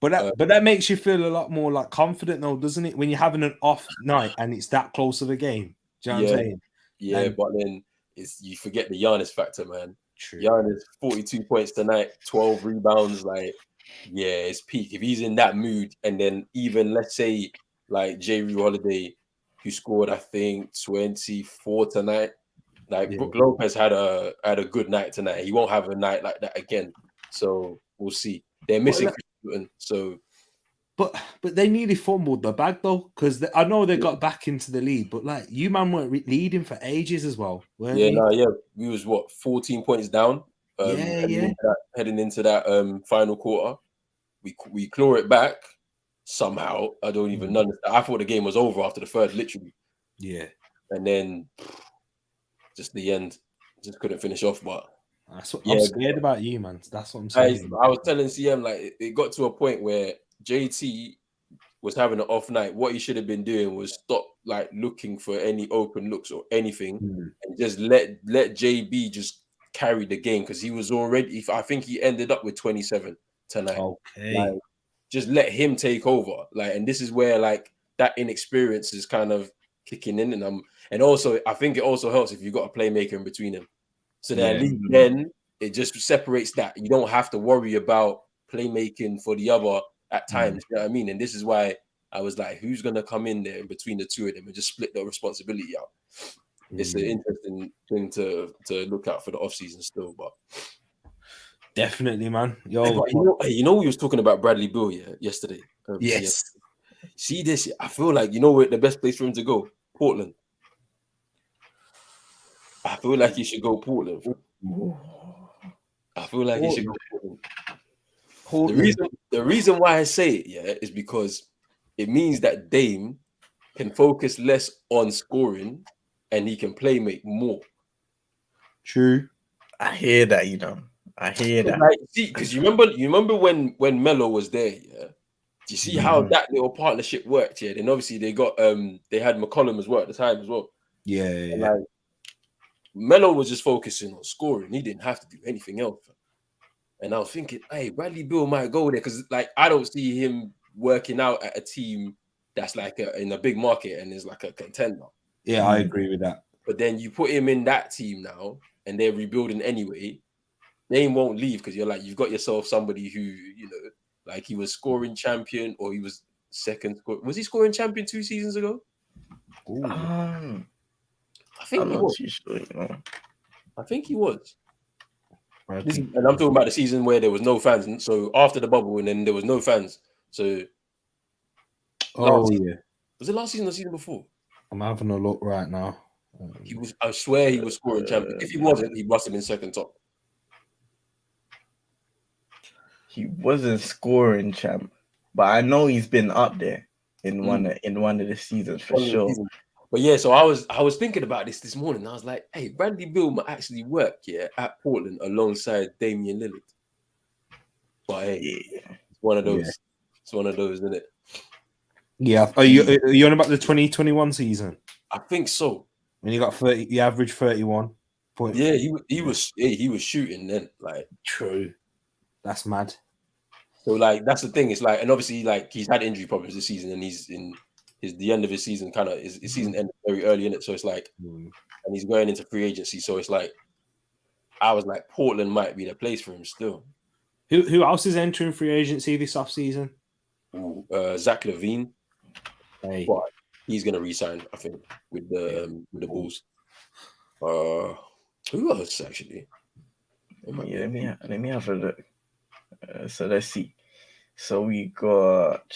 Speaker 1: But that makes you feel a lot more like confident though, doesn't it? When you're having an off night and it's that close of a game. Do you know what I'm saying?
Speaker 2: Yeah, but then you forget the Giannis factor, man. True. Giannis 42 points tonight, 12 rebounds. Like, it's peak. If he's in that mood, and then even let's say like J. Rue Holiday, who scored I think 24 tonight. Like Brook Lopez had a good night tonight. He won't have a night like that again. So we'll see. They're missing.
Speaker 1: But they nearly fumbled the bag though, because I know they got back into the lead, but like you man weren't leading for ages as well, weren't you?
Speaker 2: We was 14 points down. Heading into that final quarter, we claw it back somehow. I don't even understand. I thought the game was over after the third, literally.
Speaker 1: Yeah,
Speaker 2: and then just the end, just couldn't finish off. But
Speaker 1: that's what I'm scared about you, man. That's what I'm saying.
Speaker 2: I was telling CM like it got to a point where JT was having an off night. What he should have been doing was stop like looking for any open looks or anything, and just let JB just carry the game, because he was already. I think he ended up with 27 tonight.
Speaker 1: Okay,
Speaker 2: like, just let him take over. Like, and this is where like that inexperience is kind of kicking in, and also I think it also helps if you got a playmaker in between them, so that at least then it just separates that. You don't have to worry about playmaking for the other at times. You know what I mean? And this is why I was like, who's gonna come in there in between the two of them and just split the responsibility out? It's an interesting thing to look out for the offseason still, but
Speaker 1: definitely, man.
Speaker 2: You know we was talking about Bradley Beal yesterday.
Speaker 1: Yes.
Speaker 2: See this? I feel like where the best place for him to go? Portland. I feel like he should go Portland. I feel like he should go Portland. The reason why I say it, is because it means that Dame can focus less on scoring and he can make more.
Speaker 1: True.
Speaker 3: I hear that, I hear that.
Speaker 2: Like, see, because you remember when Melo was there, Do you see how that little partnership worked? Yeah, then obviously they got they had McCollum as well at the time as well.
Speaker 1: Yeah.
Speaker 2: Like, Melo was just focusing on scoring. He didn't have to do anything else. And I was thinking, hey, Bradley Beal might go there, because like I don't see him working out at a team that's like in a big market and is like a contender.
Speaker 1: Yeah, I agree with that.
Speaker 2: But then you put him in that team now, and they're rebuilding anyway. Dame won't leave, because you're like, you've got yourself somebody who, like he was scoring champion, or he was second. Was he scoring champion 2 seasons ago?
Speaker 3: I
Speaker 2: think
Speaker 3: I'm
Speaker 2: he
Speaker 3: not
Speaker 2: was.
Speaker 3: too sure.
Speaker 2: I think he was. And I'm talking about the season where there was no fans. And so after the bubble, and then there was no fans. So was it last season or the season before?
Speaker 1: I'm having a look right now.
Speaker 2: He was. I swear he was scoring champion. If he wasn't, he must have been second top.
Speaker 3: He wasn't scoring champ, but I know he's been up there in one of the seasons for sure.
Speaker 2: But yeah, so I was thinking about this morning. I was like, hey, Bradley Beal might actually work at Portland alongside Damian Lillard. But hey, it's one of those. It's one of those, isn't it?
Speaker 1: Yeah. Are you on about the 2021 season?
Speaker 2: I think so.
Speaker 1: When you got 30, you averaged 31 points.
Speaker 2: Yeah, he was shooting then. Like,
Speaker 1: true. That's mad.
Speaker 2: So like that's the thing. It's like, and obviously like he's had injury problems this season, and he's in the end of his season kind of his season ended very early in it. So it's like, and he's going into free agency. So it's like, I was like, Portland might be the place for him still.
Speaker 1: Who else is entering free agency this offseason?
Speaker 2: Zach LaVine.
Speaker 1: Hey.
Speaker 2: But he's gonna resign, I think, with the Bulls. Who else actually?
Speaker 3: Yeah, let me have a look. So let's see. So we got.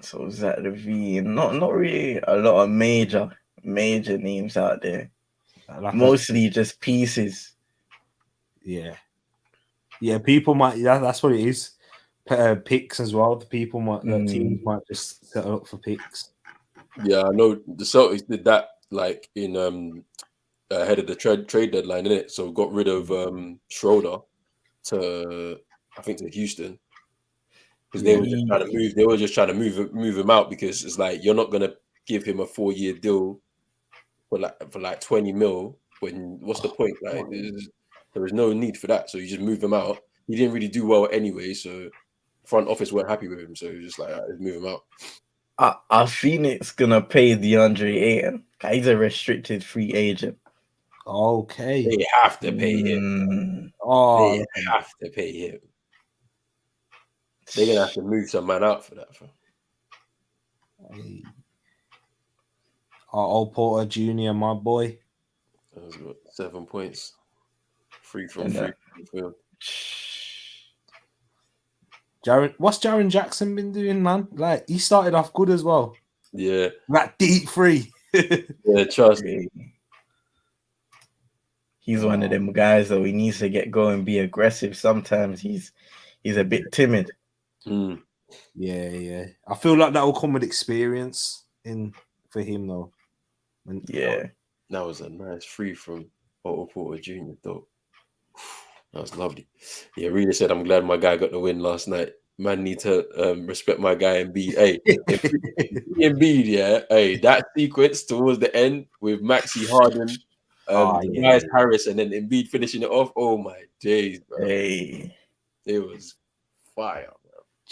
Speaker 3: So Zach LaVine, not really a lot of major names out there. Mostly just pieces.
Speaker 1: Yeah. People might. That's what it is. Picks as well. The teams might just set up for picks.
Speaker 2: Yeah, I know the Celtics did that like in ahead of the trade deadline, innit? So got rid of Schroeder to, I think, to Houston, because they were just trying to move. They were just trying to move him out, because it's like, you're not gonna give him a 4-year deal for like 20 mil. When what's the point? Like, there was no need for that. So you just move him out. He didn't really do well anyway, so front office weren't happy with him. So it was just like, let's move him out.
Speaker 3: Are Phoenix gonna pay DeAndre Ayton? He's a restricted free agent.
Speaker 1: Okay.
Speaker 2: They have to pay him. They have to pay him. They're gonna have to move some man out for that.
Speaker 1: Old Porter Jr., my boy.
Speaker 2: That was got 7 points. 3 from the field.
Speaker 1: What's Jaren Jackson been doing, man? Like, he started off good as well.
Speaker 2: Yeah.
Speaker 1: That deep free.
Speaker 2: Yeah, trust me.
Speaker 3: He's one of them guys though. He needs to get going, be aggressive. Sometimes he's a bit timid.
Speaker 1: Yeah. I feel like that will come with experience for him though.
Speaker 3: Yeah.
Speaker 2: That was a nice free from Otto Porter Jr. though. That was lovely. Yeah, really said, I'm glad my guy got the win last night. Man, need to respect my guy Embiid. Hey, Embiid, yeah. Hey, that sequence towards the end with Maxey Harden, Tobias Harris, and then Embiid finishing it off. Oh my days, bro.
Speaker 3: Hey,
Speaker 2: it was fire,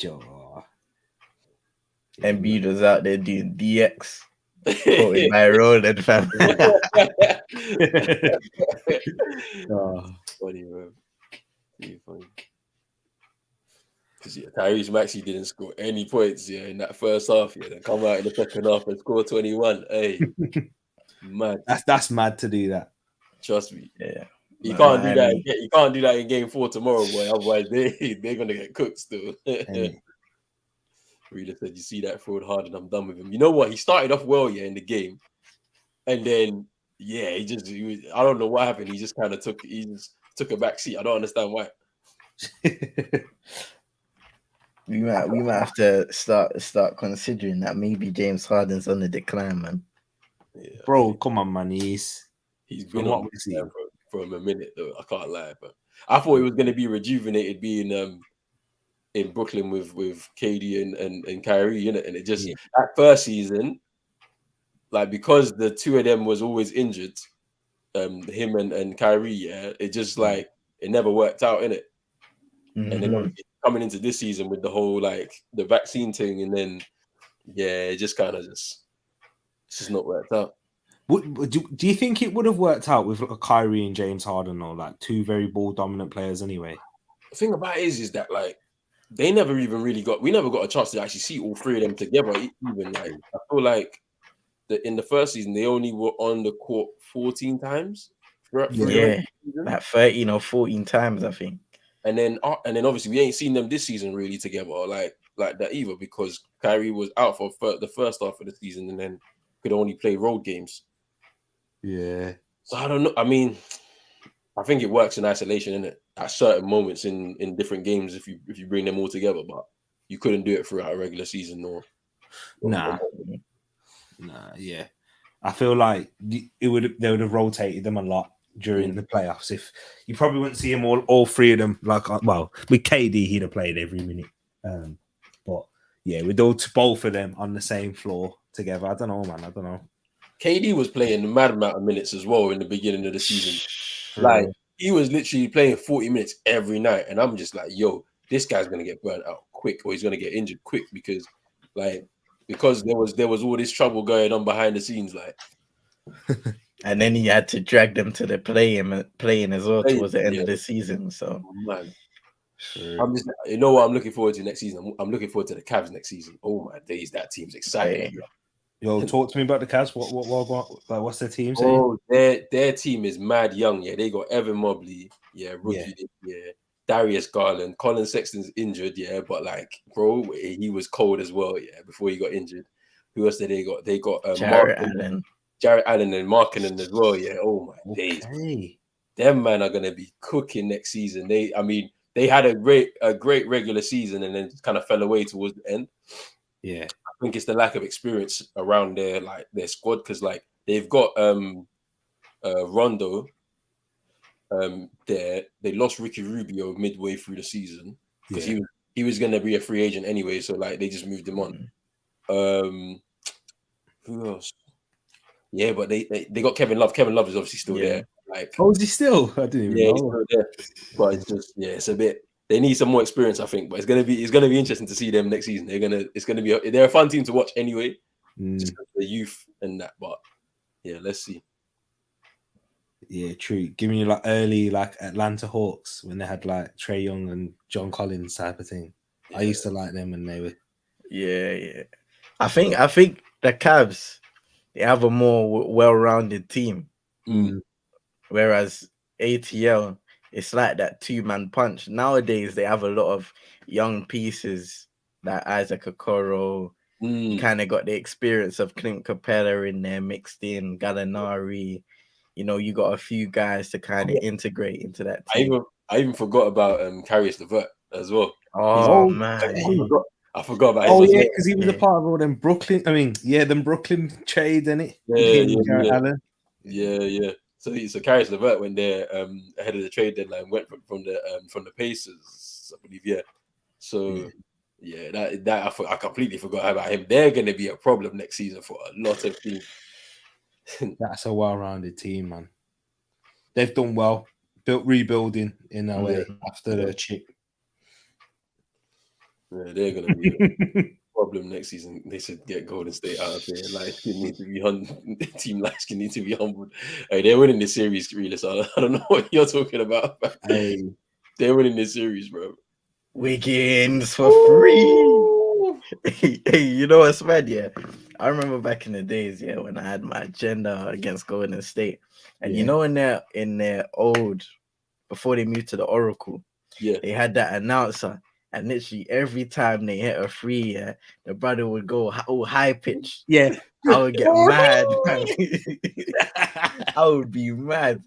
Speaker 3: bro. Embiid was out there doing DX. Quoted by Roland, fam.
Speaker 2: Funny, bro. Really funny. Because Tyrese Maxey didn't score any points in that first half. Then come out in the second half and score 21. Hey, mad.
Speaker 1: That's mad to do that.
Speaker 2: Trust me.
Speaker 3: Yeah.
Speaker 2: You can't do that. You can't do that in game 4 tomorrow, boy. Otherwise, they're gonna get cooked still. Reader said, "You see that fraud hard, and I'm done with him." You know what? He started off well, in the game, and then I don't know what happened. He just kind of took a back seat. I don't understand why.
Speaker 3: We might have to start considering that maybe James Harden's on the decline, man.
Speaker 2: Yeah,
Speaker 1: bro, come on, man. He's
Speaker 2: been on for a minute though. I can't lie, but I thought he was going to be rejuvenated being in Brooklyn with KD and Kyrie, innit? And it just that first season, like, because the two of them was always injured, him and Kyrie, it just like it never worked out, innit? And then coming into this season with the whole like the vaccine thing, and then it just kind of it's just not worked out.
Speaker 1: Do you think it would have worked out with Kyrie and James Harden, or like two very ball dominant players anyway?
Speaker 2: The thing about it is that like we never got a chance to actually see all three of them together. Even like I feel like in the first season they only were on the court 14 times.
Speaker 3: Like 13 or 14 times, I think.
Speaker 2: And then obviously we ain't seen them this season really together like that either, because Kyrie was out for the first half of the season and then could only play road games.
Speaker 1: Yeah.
Speaker 2: So I don't know. I mean, I think it works in isolation, innit? At certain moments in different games, if you bring them all together, but you couldn't do it throughout a regular season
Speaker 1: Nah. Yeah. I feel like they would have rotated them a lot during the playoffs. If you probably wouldn't see him all three of them. Like, well, with KD, he'd have played every minute. But yeah, with both of them on the same floor together, I don't know, man. I don't know.
Speaker 2: KD was playing a mad amount of minutes as well in the beginning of the season.
Speaker 1: Like,
Speaker 2: he was literally playing 40 minutes every night, and I'm just like, yo, this guy's gonna get burnt out quick, or he's gonna get injured quick because there was all this trouble going on behind the scenes, like.
Speaker 3: And then he had to drag them to the playing as well towards the end of the season. So,
Speaker 2: man, I'm just, you know what I'm looking forward to next season. I'm looking forward to the Cavs next season. Oh my days, that team's exciting.
Speaker 1: Hey. Yo, talk to me about the Cavs. What's their team saying?
Speaker 2: Oh, their team is mad young. Yeah, they got Evan Mobley. Yeah, rookie. Yeah, Darius Garland. Colin Sexton's injured. Yeah, but like, bro, he was cold as well. Yeah, before he got injured. Who else did they got? They got Jarrett Allen and Markkinen as well. Yeah. Oh my days. Them man are gonna be cooking next season. They had a great regular season and then kind of fell away towards the end.
Speaker 1: Yeah.
Speaker 2: I think it's the lack of experience around their squad, because like they've got Rondo. They lost Ricky Rubio midway through the season because he was gonna be a free agent anyway, so like they just moved him on. Who else? Yeah, but they got Kevin Love. Kevin Love is obviously still there. Like,
Speaker 1: oh, is he still? I didn't even know.
Speaker 2: He's still there. But it's just it's a bit. They need some more experience, I think. But it's gonna be interesting to see them next season. They're a fun team to watch anyway, just because of the youth and that. But yeah, let's see.
Speaker 1: Yeah, true. Giving you like early like Atlanta Hawks when they had like Trae Young and John Collins type of thing. Yeah. I used to like them when they were.
Speaker 3: Yeah. I think the Cavs, they have a more well-rounded team. Whereas ATL, it's like that two-man punch. Nowadays, they have a lot of young pieces like Isaac Okoro. You kind of got the experience of Clint Capella in there mixed in, Gallinari. You know, you got a few guys to kind of integrate into that team.
Speaker 2: I even forgot about Karius LeVert as well.
Speaker 3: Oh man,
Speaker 2: I forgot about him.
Speaker 1: Oh yeah, because he was a part of all them Brooklyn. I mean, them Brooklyn trade, didn't it?
Speaker 2: Yeah. So Karius LeVert went there ahead of the trade deadline. Went from the Pacers, I believe. Yeah. So that I completely forgot about him. They're going to be a problem next season for a lot of teams.
Speaker 1: That's a well-rounded team, man. They've done well, rebuilding in a way after the chip.
Speaker 2: Yeah, they're going to be a problem next season. They should get Golden State out of there. Team Lights need to be humbled. Hey, they're winning this series, really. So I don't know what you're talking about.
Speaker 1: Hey,
Speaker 2: they're winning this series, bro.
Speaker 3: Wiggins for free. Hey, you know what's mad? Yeah, I remember back in the days, when I had my agenda against Golden State, and you know, in their old, before they moved to the Oracle, they had that announcer. And literally every time they hit a free, the brother would go high pitch.
Speaker 1: Yeah,
Speaker 3: I would get mad. I would be mad.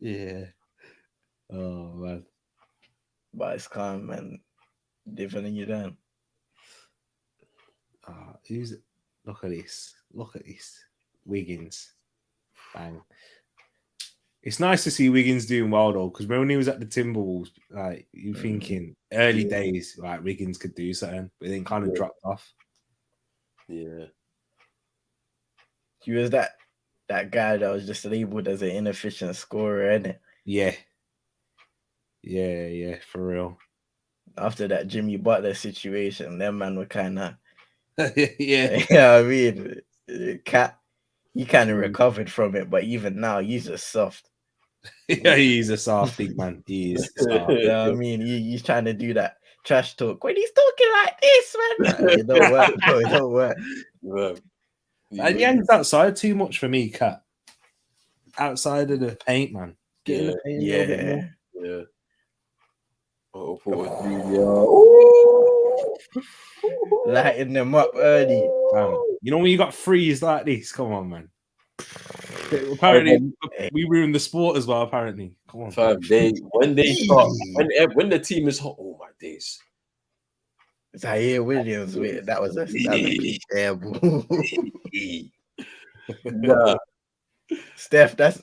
Speaker 1: Yeah. Oh man.
Speaker 3: But it's calm, man. Different you down.
Speaker 1: Look at this. Wiggins. Bang. It's nice to see Wiggins doing well though, because when he was at the Timberwolves, like you thinking early days, like Wiggins could do something, but then kind of dropped off.
Speaker 2: Yeah,
Speaker 3: he was that guy that was just labeled as an inefficient scorer, isn't it?
Speaker 1: Yeah, for real.
Speaker 3: After that Jimmy Butler situation, them man were kind of
Speaker 1: yeah.
Speaker 3: I mean, Cat. He kind of recovered from it, but even now, he's just soft.
Speaker 1: Yeah, he's a soft big man. He is soft.
Speaker 3: I mean, he's trying to do that trash talk when he's talking like this, man. It don't work. No, it don't work.
Speaker 1: And Yang's outside too much for me, Cat. Outside of the paint, man. Get in the paint a little bit more.
Speaker 2: Yeah.
Speaker 3: Lighting them up early.
Speaker 1: You know when you got threes like this? Come on, man. Apparently, we ruined the sport as well. Apparently, come on.
Speaker 2: Fam, when the team is hot, oh my days.
Speaker 3: Zaire Williams, that was a big terrible.
Speaker 2: Nah,
Speaker 3: Steph, that's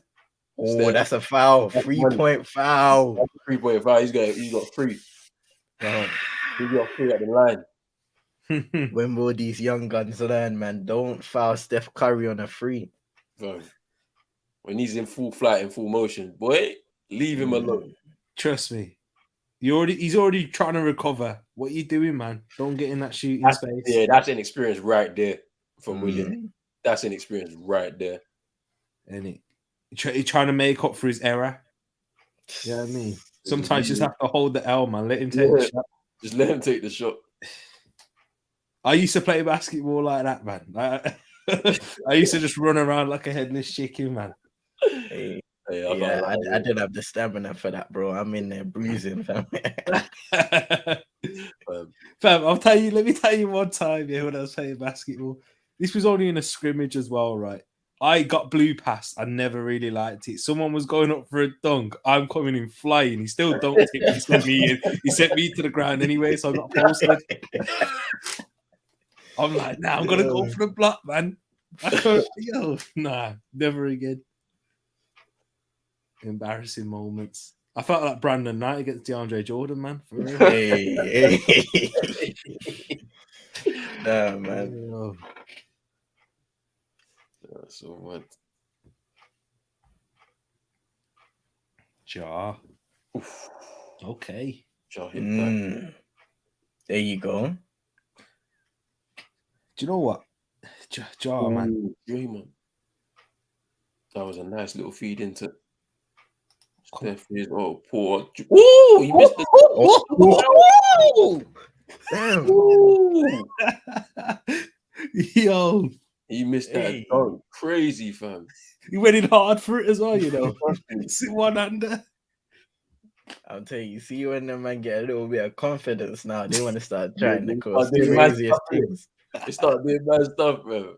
Speaker 3: a foul.
Speaker 2: That's
Speaker 3: 3-point foul.
Speaker 2: That's 3.5. He's got 3. He's got 3 at the line.
Speaker 3: When will these young guns learn, man? Don't foul Steph Curry on a free.
Speaker 2: Bro. When he's in full flight, in full motion, boy, leave him alone.
Speaker 1: Trust me. He's already trying to recover. What are you doing, man? Don't get in that shooting space.
Speaker 2: Yeah, that's an experience right there from William. That's an experience right there.
Speaker 1: And he's trying to make up for his error. You know what I mean? Sometimes you just have to hold the L, man. Let him take the shot.
Speaker 2: Just let him take the shot.
Speaker 1: I used to play basketball like that, man. I used to just run around like a headless chicken, man.
Speaker 3: Hey, I didn't have the stamina for that, bro. I'm in there bruising, fam.
Speaker 1: Fam, let me tell you one time, when I was playing basketball. This was only in a scrimmage as well, right? I got blue passed. I never really liked it. Someone was going up for a dunk. I'm coming in flying. He still dunked it. He sent me in. He sent me to the ground anyway, so I got posted. I'm like, nah, I'm going to go for the block, man. Nah, never again. Embarrassing moments. I felt like Brandon Knight against DeAndre Jordan, man. For real.
Speaker 3: Hey. Nah, man.
Speaker 2: So what?
Speaker 1: Ja. Okay.
Speaker 2: Ja hit that.
Speaker 3: There you go.
Speaker 1: Do you know what? Ja, man.
Speaker 2: Draymond. That was a nice little feed into Steph. Poor. Oh, he missed it.
Speaker 3: Damn.
Speaker 1: Yo.
Speaker 2: He missed that dunk. Crazy, fam.
Speaker 1: He went in hard for it as well, you know. See one under.
Speaker 3: I'll tell you, see when the man get a little bit of confidence now, they want to start trying the
Speaker 2: craziest
Speaker 3: things.
Speaker 2: They start doing bad stuff, bro.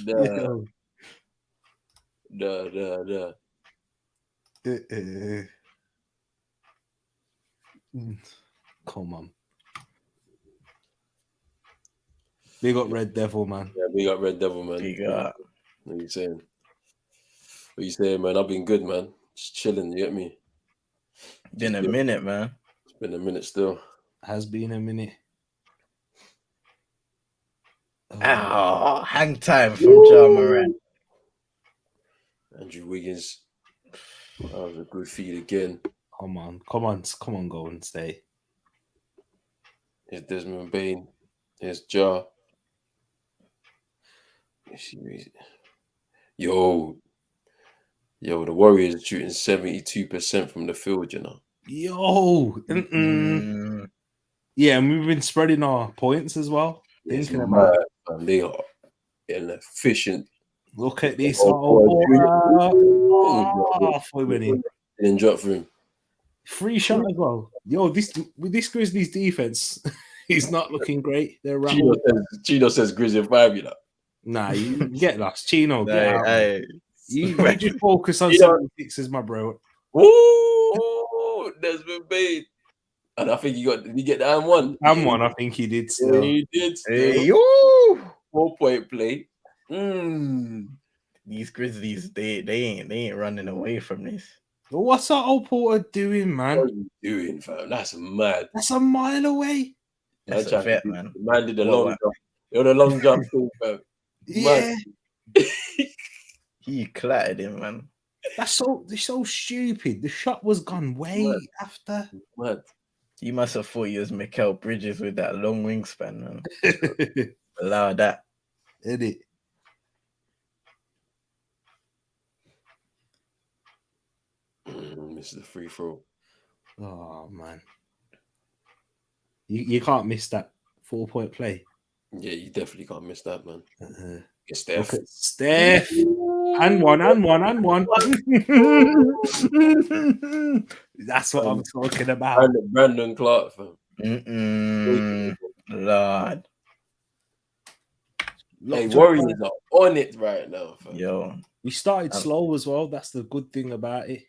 Speaker 2: The.
Speaker 1: Come on. Big up Red Devil, man.
Speaker 2: Yeah, big up Red Devil, man.
Speaker 3: Big up.
Speaker 2: What are you saying? What are you saying, man? I've been good, man. Just chilling, you get me?
Speaker 3: Been a minute, man.
Speaker 2: It's been a minute still.
Speaker 1: Has been a minute.
Speaker 3: Hang time from Ja Morant.
Speaker 2: Andrew Wiggins. That was a good feed again.
Speaker 1: Come on, Golden State.
Speaker 2: Here's Desmond Bain. Here's Ja. Yo, the Warriors are shooting 72% from the field, you know.
Speaker 1: Yo. Yeah, and we've been spreading our points as well. Thinking about it.
Speaker 2: They are inefficient.
Speaker 1: Look at this.
Speaker 2: Didn't drop for him.
Speaker 1: Free shot as well. Yo, this Grizzlies defense is not looking great. They're
Speaker 2: Chino says Grizzlies 5, you know.
Speaker 1: Nah, you get lost. Chino, get out. You just focus on 76ers, my bro.
Speaker 2: Ooh, Desmond Bain. And I think did he get the M1?
Speaker 1: M1, I think he did still.
Speaker 2: Yeah, he did still.
Speaker 3: Hey,
Speaker 2: 4-point play.
Speaker 3: These Grizzlies, they ain't running away from this.
Speaker 1: What's that old Porter doing, man?
Speaker 2: What are you doing, fam? That's mad.
Speaker 1: That's a mile away.
Speaker 3: That's a vet, man.
Speaker 2: The man did the long jump. The long jump thing, fam.
Speaker 1: Yeah.
Speaker 3: He clattered him, man.
Speaker 1: They're so stupid. The shot was gone way after.
Speaker 2: What?
Speaker 3: He must have thought he was Mikal Bridges with that long wingspan, man. Allow that.
Speaker 1: Did it?
Speaker 2: This is the free throw.
Speaker 1: Oh man, you can't miss that 4-point play.
Speaker 2: Yeah, you definitely can't miss that, man. It's
Speaker 1: Steph.
Speaker 2: Steph.
Speaker 1: Steph. And one. That's what I'm talking about.
Speaker 2: Brandon Clark, fam.
Speaker 3: Lord.
Speaker 2: Hey, Warriors are on it right now, fam.
Speaker 3: Yo.
Speaker 1: We started slow as well. That's the good thing about it.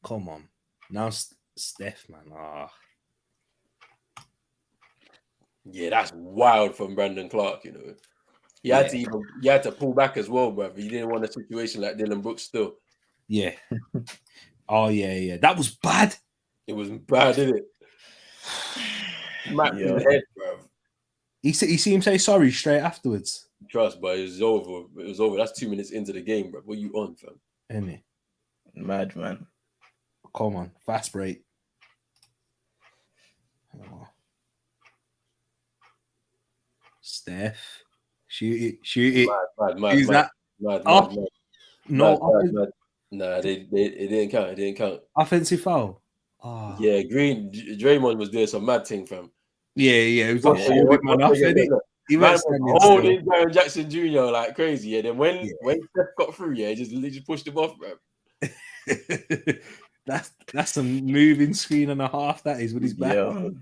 Speaker 1: Come on. Now Steph, man.
Speaker 2: Yeah, that's wild from Brandon Clark, you know. You had to pull back as well, bro. You didn't want a situation like Dylan Brooks still.
Speaker 1: Yeah. Oh, yeah. That was bad.
Speaker 2: It was bad, didn't it? Smacked his head, bro.
Speaker 1: He see him say sorry straight afterwards.
Speaker 2: Trust, but it was over. It was over. That's 2 minutes into the game, bro. What you on, fam?
Speaker 1: Isn't it?
Speaker 3: Mad, man.
Speaker 1: Come on. Fast break. Oh. Steph. Shoot it.
Speaker 2: Mad.
Speaker 1: Who's that?
Speaker 2: Mad.
Speaker 1: No.
Speaker 2: Nah, it didn't count. It didn't count.
Speaker 1: Offensive foul. Oh.
Speaker 2: Yeah, Draymond was doing some mad thing, fam.
Speaker 1: Yeah. He was like holding man off, he was
Speaker 2: holding Darren Jackson Jr. like crazy. Yeah, then when Steph got through, he just pushed him off, bro.
Speaker 1: That's a moving screen and a half. That is with his back.
Speaker 3: Yo,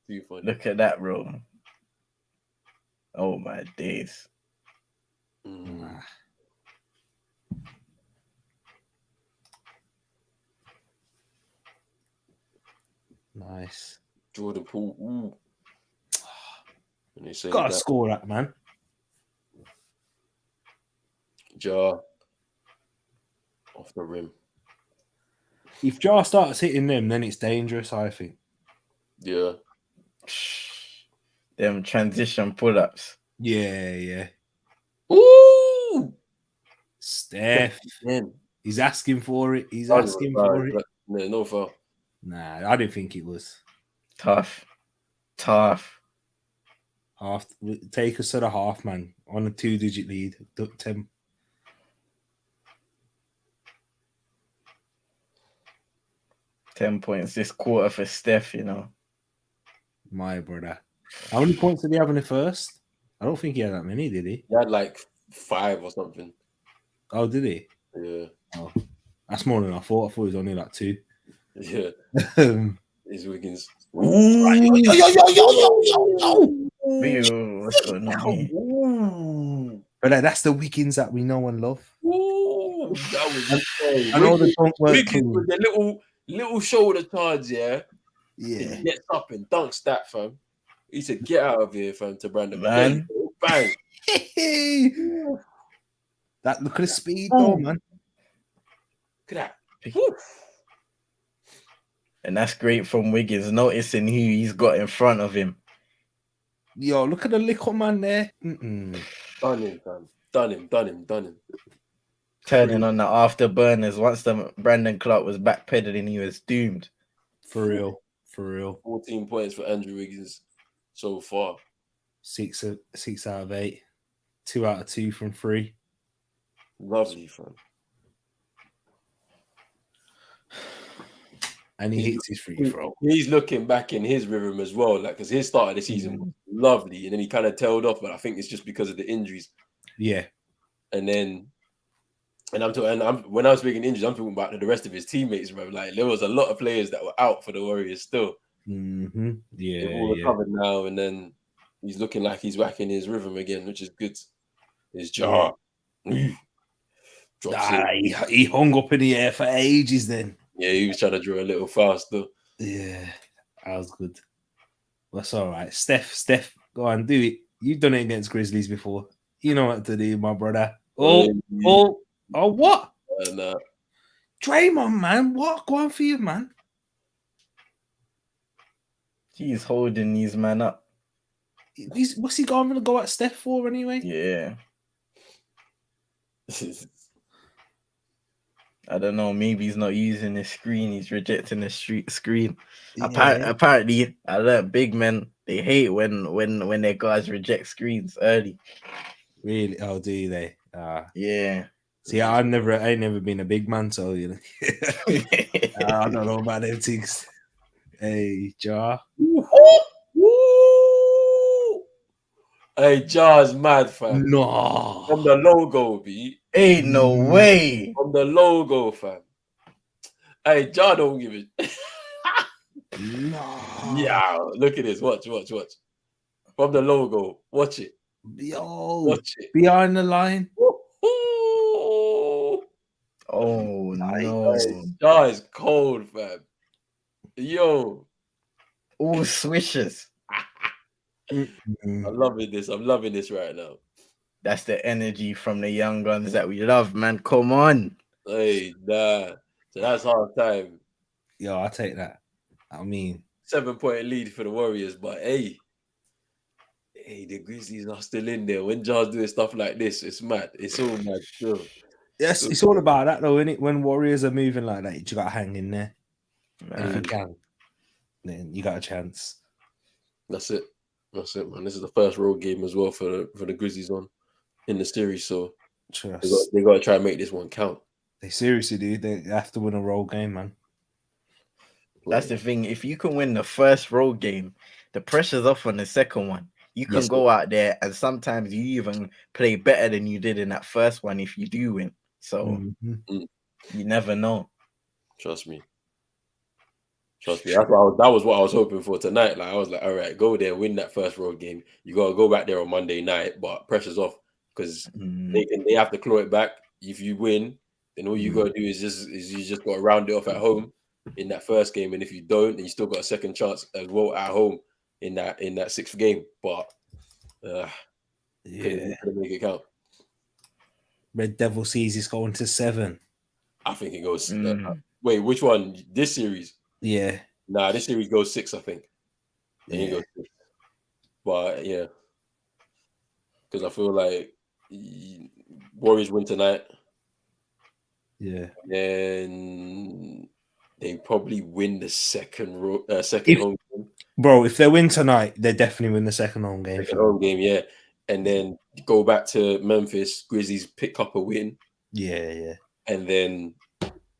Speaker 2: too funny.
Speaker 3: Look at that, bro. Oh my days.
Speaker 1: Nice.
Speaker 2: Jordan Poole. Ooh.
Speaker 1: Gotta score that, man.
Speaker 2: Ja off the rim.
Speaker 1: If Ja starts hitting them, then it's dangerous, I think.
Speaker 2: Yeah.
Speaker 3: Them transition pull-ups.
Speaker 1: Yeah.
Speaker 2: Ooh!
Speaker 1: Steph. He's asking for it. He's asking for it.
Speaker 2: No foul.
Speaker 1: Nah, I didn't think it was.
Speaker 3: Tough.
Speaker 1: Half. Take us to the half, man. On a 2-digit lead. 10.
Speaker 3: £10 this quarter for Steph, you know.
Speaker 1: My brother. How many points did he have in the first? I don't think he had that many, did he?
Speaker 2: He had like 5 or something.
Speaker 1: Oh, did he?
Speaker 2: Yeah.
Speaker 1: Oh, that's more than I thought. I thought it was only like 2.
Speaker 2: Yeah. These Wiggins.
Speaker 3: Yo. What's going on?
Speaker 1: But that's the Wiggins that we know and love.
Speaker 2: Ooh, that was
Speaker 1: I know the dunk work
Speaker 2: Wiggins with the little shoulder charge, yeah.
Speaker 1: Yeah.
Speaker 2: He gets up and dunks that, fam. He said, "Get out of here, fam." To Brandon,
Speaker 3: man.
Speaker 2: Bang.
Speaker 1: That look at the speed, though, man.
Speaker 2: Look at that.
Speaker 3: And that's great from Wiggins, noticing who he's got in front of him.
Speaker 1: Yo, look at the little man there.
Speaker 2: Done him, fam. Done him.
Speaker 3: Turning on the afterburners. Once the Brandon Clark was backpedaling, he was doomed.
Speaker 1: For real.
Speaker 2: 14 points for Andrew Wiggins so far.
Speaker 1: 6 out of 8. 2 out of 2 from 3.
Speaker 2: Lovely, fam.
Speaker 1: And he hits his free throw.
Speaker 2: He's looking back in his rhythm as well, like because his start of the season was lovely, and then he kind of tailed off. But I think it's just because of the injuries.
Speaker 1: Yeah.
Speaker 2: And when I was speaking injuries, I'm talking about the rest of his teammates, bro. Like there was a lot of players that were out for the Warriors still.
Speaker 1: Mm-hmm. Yeah.
Speaker 2: They've all recovered now, and then he's looking like he's back in his rhythm again, which is good. His jaw.
Speaker 1: He hung up in the air for ages then.
Speaker 2: Yeah, he was trying to draw a little faster.
Speaker 1: Yeah, that was good. That's all right. Steph, go on, do it. You've done it against Grizzlies before. You know what to do, my brother. Oh, what? Draymond, man. What? Go on for you, man.
Speaker 3: He's holding these man up.
Speaker 1: What's he going to go at Steph for anyway?
Speaker 3: Yeah. I don't know. Maybe he's not using the screen. He's rejecting the screen. Yeah. Apparently, I learned big men, they hate when their guys reject screens early.
Speaker 1: Really? Oh, do they?
Speaker 3: Yeah.
Speaker 1: See, I ain't never been a big man, so you know. I don't know about them things. Hey, Ja.
Speaker 2: Hey, Ja's mad, fam.
Speaker 1: No.
Speaker 2: From the logo, B.
Speaker 3: Ain't no way.
Speaker 2: From the logo, fam. Hey, Ja don't give it.
Speaker 1: No.
Speaker 2: Yeah, look at this. Watch. From the logo. Watch it.
Speaker 1: Yo.
Speaker 2: Watch it.
Speaker 1: Behind the line.
Speaker 3: Oh, no.
Speaker 2: Ja is cold, fam. Yo.
Speaker 3: All swishes.
Speaker 2: I'm loving this right now.
Speaker 3: That's the energy from the young guns that we love, man. Come on.
Speaker 2: Hey, nah. So that's half time.
Speaker 1: Yo, I'll take that. I mean,
Speaker 2: 7-point lead for the Warriors, but hey, the Grizzlies are still in there. When Jar's doing stuff like this, it's mad. It's all mad still.
Speaker 1: yes, it's all about that though, isn't it? When Warriors are moving like that, you got to hang in there. And if you can, then you got a chance.
Speaker 2: That's it. That's it, man. This is the first road game as well for the Grizzlies in the series, so they got to try and make this one count.
Speaker 1: They seriously do. They have to win a road game, man.
Speaker 3: That's the thing. If you can win the first road game, the pressure's off on the second one. You can go out there and sometimes you even play better than you did in that first one if you do win. So you never know.
Speaker 2: Trust me. That was what I was hoping for tonight. Like I was like, all right, go there, win that first road game. You gotta go back there on Monday night, but pressure's off because they have to claw it back. If you win, then all you gotta do is you just gotta round it off at home in that first game. And if you don't, then you still got a second chance as well at home in that sixth game. But couldn't make it count.
Speaker 1: Red Devil sees it's going to 7.
Speaker 2: I think it goes. Wait, which one? This series?
Speaker 1: Yeah.
Speaker 2: Nah, this series goes 6, I think.
Speaker 1: Yeah.
Speaker 2: Goes 6. But yeah, because I feel like Warriors win tonight.
Speaker 1: Yeah.
Speaker 2: Then they probably win the second home game.
Speaker 1: Bro, if they win tonight, they definitely win the second home game.
Speaker 2: Home game, yeah. And then go back to Memphis. Grizzlies pick up a win.
Speaker 1: Yeah.
Speaker 2: And then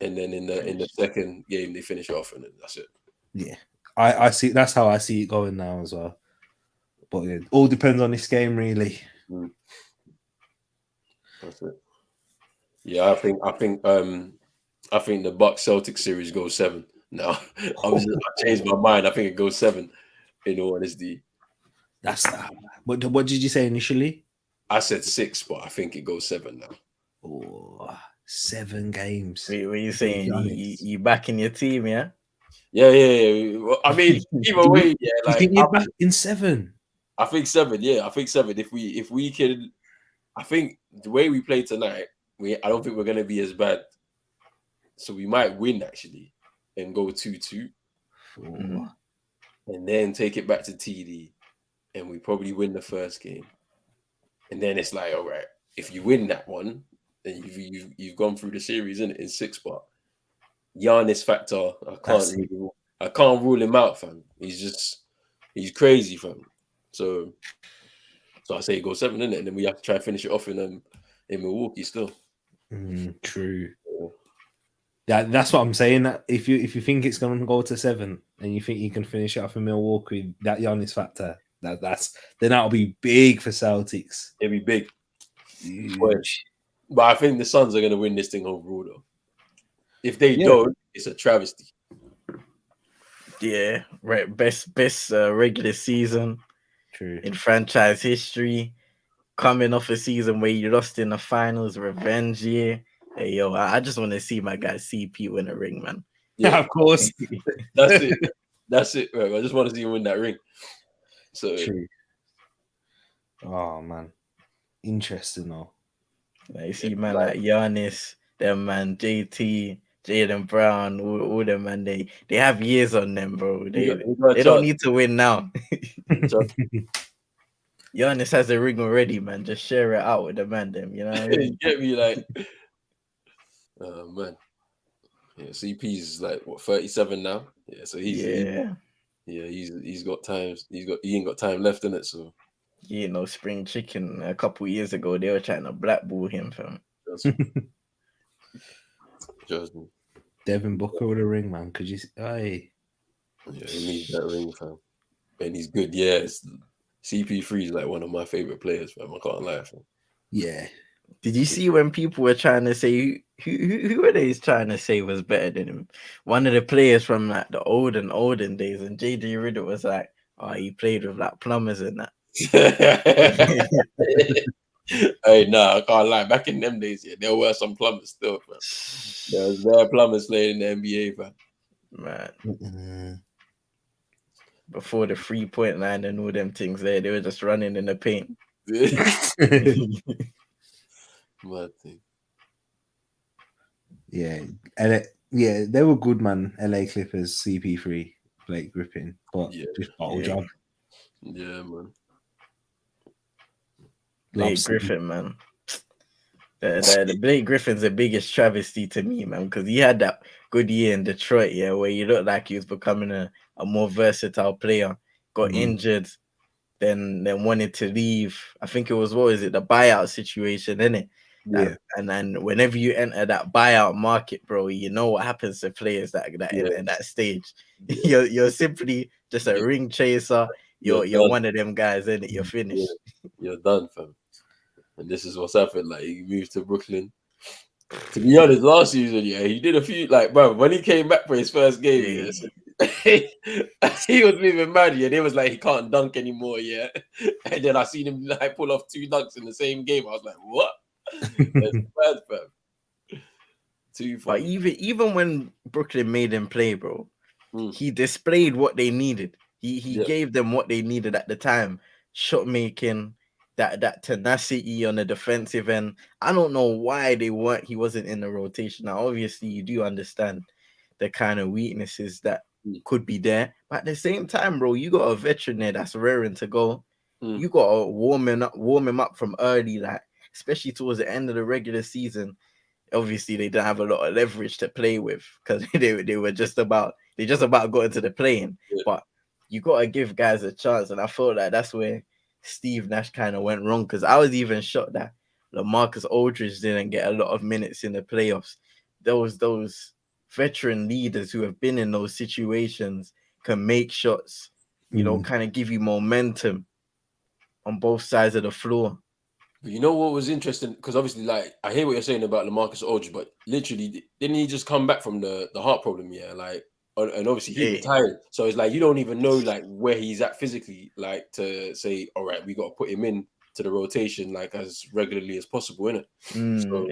Speaker 2: in the second game they finish off, and then that's it.
Speaker 1: Yeah, I see. That's how I see it going now as well. But it all depends on this game, really.
Speaker 2: That's it. Yeah, I think the Bucks Celtics series goes 7. No, I changed my mind. I think it goes 7. In all honesty,
Speaker 1: that's what did you say initially?
Speaker 2: I said 6, but I think it goes 7 now.
Speaker 1: Oh, 7 games.
Speaker 3: Wait, what are you saying? You backing your team, yeah?
Speaker 2: Yeah. Well, I mean, either way, yeah. Like,
Speaker 1: you think you're back in 7?
Speaker 2: I think 7. Yeah, I think 7. If we can, I think the way we play tonight, I don't think we're gonna be as bad. So we might win actually, and go 2-2, and then take it back to TD, and we probably win the first game, and then it's like, all right, if you win that one, then you've gone through the series in 6 spot. Giannis factor, I can't rule him out, fam. He's crazy, fam. So I say go 7, innit? And then we have to try and finish it off in Milwaukee still.
Speaker 1: True. Yeah, that's what I'm saying. That if you think it's going to go to 7 and you think you can finish it off in Milwaukee, that Giannis factor, then that'll be big for Celtics.
Speaker 2: It'll be big. But I think the Suns are going to win this thing overall, though. If they don't, it's a travesty.
Speaker 3: Yeah, right. Best regular season,
Speaker 1: true,
Speaker 3: in franchise history. Coming off a season where you lost in the finals, revenge year. Hey, yo, I just want to see my guy CP win a ring, man.
Speaker 1: Yeah, of course.
Speaker 2: That's it. Right? I just want to see him win that ring. So,
Speaker 1: true. Oh man, interesting though.
Speaker 3: Like, you see, man, like Giannis, them man, JT, Jaylen Brown, all them man, they have years on them, bro. They don't need to win now. Giannis has a ring already, man. Just share it out with the man, them. You know what I mean?
Speaker 2: You get me, like, oh man. Yeah, CP is like what 37 now. Yeah, so he's got time. He ain't got time left in it. So
Speaker 3: he ain't no spring chicken. A couple years ago, they were trying to blackball him, fam.
Speaker 2: Just me.
Speaker 1: Devin Booker with a ring, man. Could you? Hey.
Speaker 2: Yeah, he needs that ring, fam. And he's good. Yeah, CP3 is like one of my favorite players, fam. I can't lie, fam.
Speaker 1: Yeah.
Speaker 3: Did you see when people were trying to say who were they trying to say was better than him? One of the players from like the olden days, and JD Riddle was like, "Oh, he played with like plumbers and that."
Speaker 2: Hey, nah, I can't lie. Back in them days, yeah, there were some plumbers still, fam. There were plumbers playing in the NBA, fam.
Speaker 3: Man. Before the 3-point line and all them things there, they were just running in the paint.
Speaker 2: Mad thing.
Speaker 1: Yeah, yeah, they were good, man. LA Clippers, CP3, Blake Griffin, but just bottle job.
Speaker 2: Yeah, man.
Speaker 3: Blake Griffin, man. The Blake Griffin's the biggest travesty to me, man, because he had that good year in Detroit, yeah, where he looked like he was becoming a more versatile player. Got injured, then wanted to leave. I think it was the buyout situation, innit?
Speaker 1: Yeah.
Speaker 3: And then whenever you enter that buyout market, bro, you know what happens to players that in that stage.
Speaker 2: Yeah.
Speaker 3: You're simply just a ring chaser. You're one of them guys, innit? You're finished.
Speaker 2: You're done, fam. And this is what's happened. Like, he moved to Brooklyn. To be honest, last season, yeah, he did a few, like, bro, when he came back for his first game, he was moving mad, yeah. They was like, he can't dunk anymore, yeah. And then I seen him like pull off 2 dunks in the same game. I was like, what? That's bad, fam. Too funny.
Speaker 3: But even when Brooklyn made him play, bro, he displayed what they needed. He gave them what they needed at the time. Shot making, that tenacity on the defensive end. I don't know why he wasn't in the rotation. Now, obviously, you do understand the kind of weaknesses that could be there. But at the same time, bro, you got a veteran there that's raring to go. You got to warm him up from early, like especially towards the end of the regular season. Obviously, they didn't have a lot of leverage to play with because they were just about got into the playing. But you got to give guys a chance, and I felt like that's where Steve Nash kind of went wrong, because I was even shocked that LaMarcus Aldridge didn't get a lot of minutes in the playoffs. Those veteran leaders who have been in those situations can make shots, kind of give you momentum on both sides of the floor.
Speaker 2: You know what was interesting? Because obviously, like, I hear what you're saying about LaMarcus Aldridge, but literally, didn't he just come back from the heart problem? Yeah, like, and obviously he retired, so it's like you don't even know like where he's at physically, like to say, all right, we got to put him in to the rotation like as regularly as possible, innit?
Speaker 3: So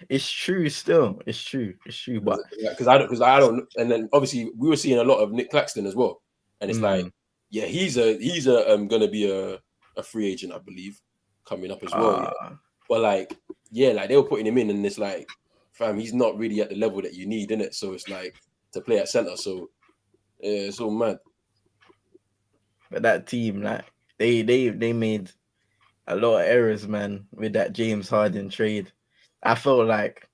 Speaker 3: it's true. Still, it's true. But
Speaker 2: because I don't, and then obviously we were seeing a lot of Nick Claxton as well, and it's like, yeah, he's gonna be a free agent, I believe, coming up as well. Yeah. But like, yeah, like they were putting him in, and it's like, fam, he's not really at the level that you need, innit? So it's like to play at center. So it's all mad.
Speaker 3: But that team, like, they made a lot of errors, man, with that James Harden trade. I felt like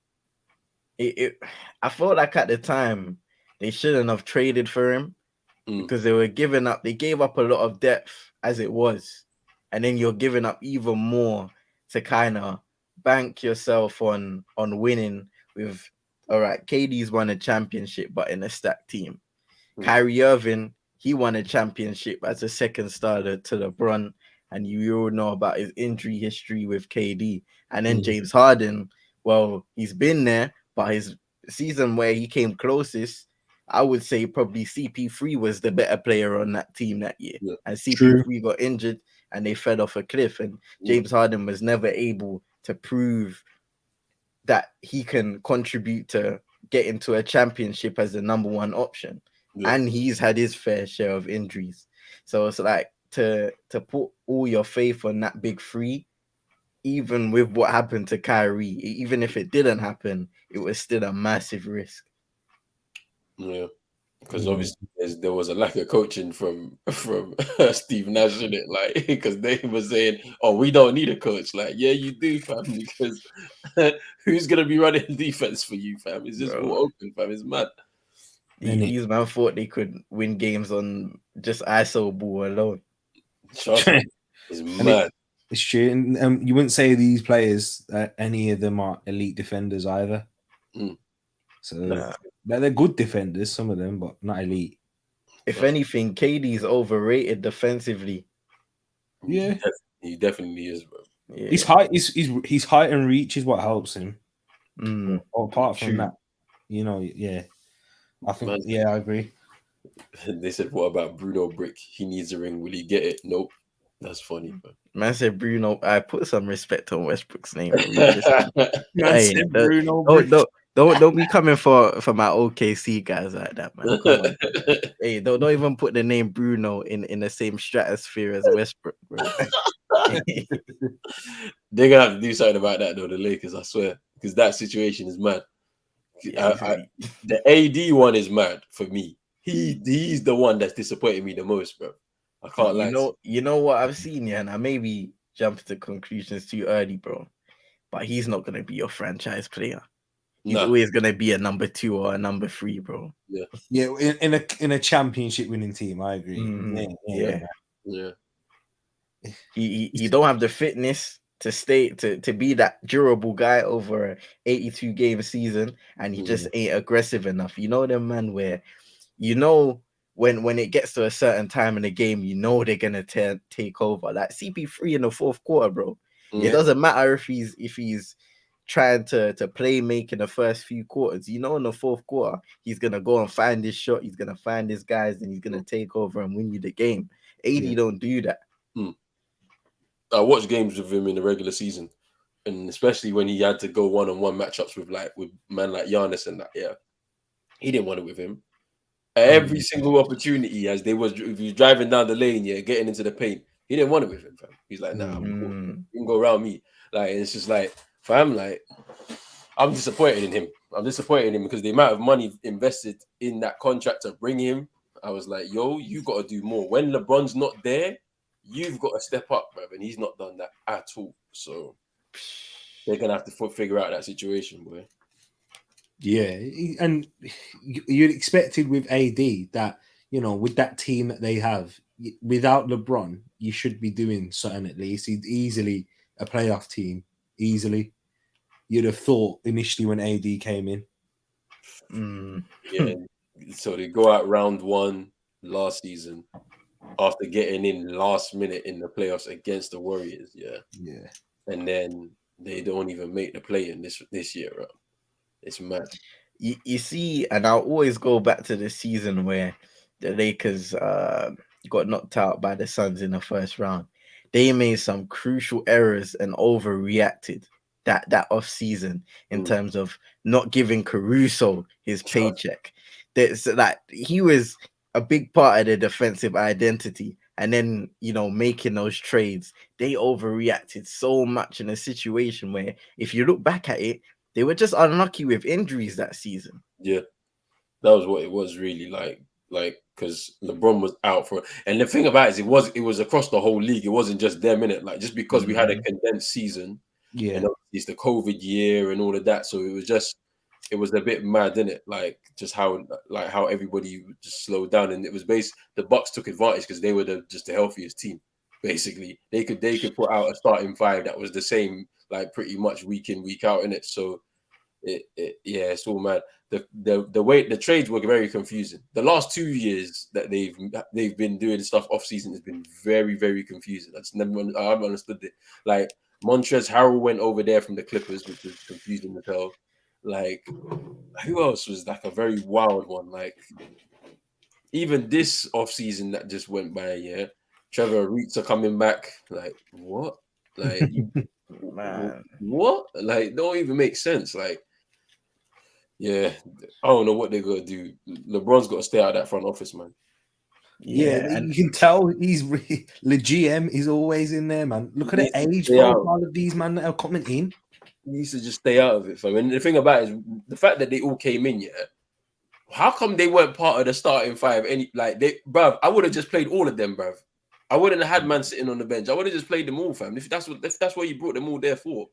Speaker 3: I felt like at the time they shouldn't have traded for him because they gave up a lot of depth as it was. And then you're giving up even more to kind of bank yourself on winning with, all right, KD's won a championship, but in a stacked team. Kyrie Irving, he won a championship as a second starter to LeBron, and you all know about his injury history with KD. And then James Harden, well, he's been there, but his season where he came closest, I would say probably CP3 was the better player on that team that year. Yeah. And CP3 got injured and they fell off a cliff. And James Harden was never able to prove that he can contribute to get into a championship as the number one option. Yeah. And he's had his fair share of injuries. So it's like to put all your faith on that big three, even with what happened to Kyrie, even if it didn't happen, it was still a massive risk.
Speaker 2: Yeah, because obviously there was a lack of coaching from Steve Nash in it, like, because they were saying, "Oh, we don't need a coach." Like, yeah, you do, fam, because who's gonna be running defense for you, fam? It's just all open, fam. It's mad.
Speaker 3: These man thought they could win games on just ISO ball alone.
Speaker 2: Trust me, it's mad.
Speaker 1: It's true, and you wouldn't say these players, any of them are elite defenders either. So they're good defenders, some of them, but not elite.
Speaker 3: If anything, KD's overrated defensively.
Speaker 1: Yeah,
Speaker 2: he definitely is, bro.
Speaker 3: Yeah.
Speaker 1: His height and reach is what helps him. Apart from that, I think, I agree.
Speaker 2: They said, "What about Bruno Brick? He needs a ring. Will he get it?" Nope. That's funny, bro.
Speaker 3: Man said Bruno. I put some respect on Westbrook's name.
Speaker 1: Bruno.
Speaker 3: Don't be coming for my OKC guys like that, man. Come on. Hey, don't even put the name Bruno in the same stratosphere as Westbrook, bro.
Speaker 2: They're gonna have to do something about that though, the Lakers, I swear. Because that situation is mad. The AD one is mad for me. He's the one that's disappointing me the most, bro. I can't lie.
Speaker 3: You know what I've seen, yeah, and I maybe jumped to conclusions too early, bro. But he's not gonna be your franchise player. He's always gonna be a number 2 or a number 3, bro.
Speaker 1: Yeah. In a championship winning team, I agree.
Speaker 3: Mm-hmm.
Speaker 2: Yeah.
Speaker 3: He don't have the fitness to stay to be that durable guy over an 82 game season, and he just ain't aggressive enough. You know them man where when it gets to a certain time in the game, they're gonna take over. Like CP3 in the fourth quarter, bro. It doesn't matter if he's trying to play make in the first few quarters. In the fourth quarter, he's gonna go and find his shot. He's gonna find his guys, and he's gonna take over and win you the game. AD don't do that.
Speaker 2: I watched games with him in the regular season, and especially when he had to go one-on-one matchups with man like Giannis and that. Yeah, he didn't want it with him. Every single opportunity, if he was driving down the lane, getting into the paint, he didn't want it with him, fam. He's like, nah, you can go around me. Like, it's just like, fam, like, I'm disappointed in him. I'm disappointed in him because the amount of money invested in that contract to bring him, I was like, yo, you got to do more. When LeBron's not there, you've got to step up, bruv, and he's not done that at all. So they're gonna have to figure out that situation, boy.
Speaker 1: Yeah, and you'd expected with AD that with that team that they have, without LeBron, you should be doing something at least. He's easily a playoff team. Easily, you'd have thought initially when AD came in.
Speaker 2: Yeah, so they go out round 1 last season after getting in last minute in the playoffs against the Warriors. Yeah, and then they don't even make the play in this year. Right? It's mad.
Speaker 3: You see, and I'll always go back to the season where the Lakers got knocked out by the Suns in the first round. They made some crucial errors and overreacted that off season in terms of not giving Caruso his paycheck. That's like he was a big part of the defensive identity, and then making those trades, they overreacted so much in a situation where, if you look back at it, they were just unlucky with injuries that season.
Speaker 2: Yeah, that was what it was really like because LeBron was out for it. And the thing about it is it was across the whole league. It wasn't just them, in it. Like, just because we had a condensed season, and it's the COVID year and all of that, so it was a bit mad, in it. Like, just how everybody just slowed down, and it was the Bucks took advantage because they were just the healthiest team. Basically, they could put out a starting 5 that was the same, like, pretty much week in, week out, in it. So it's all mad. The way the trades were very confusing. The last 2 years that they've been doing stuff off season has been very, very confusing. I haven't understood it. Like, Montrezl Harrell went over there from the Clippers, which was confusing as hell. Like, who else was like a very wild one? Like, even this off season that just went by, Trevor Ariza coming back. Like, what? Like,
Speaker 3: man,
Speaker 2: what? Like, don't even make sense. Like, yeah, I don't know what they're gonna do. LeBron's got to stay out of that front office, man.
Speaker 1: Yeah, and you can tell he's the GM is always in there, man. Look at the age profile of these man that are coming in.
Speaker 2: He needs to just stay out of it, fam. And the thing about it is the fact that they all came in, how come they weren't part of the starting 5? Bruv, I would have just played all of them, bruv. I wouldn't have had man sitting on the bench. I would have just played them all, fam. If that's what you brought them all there for.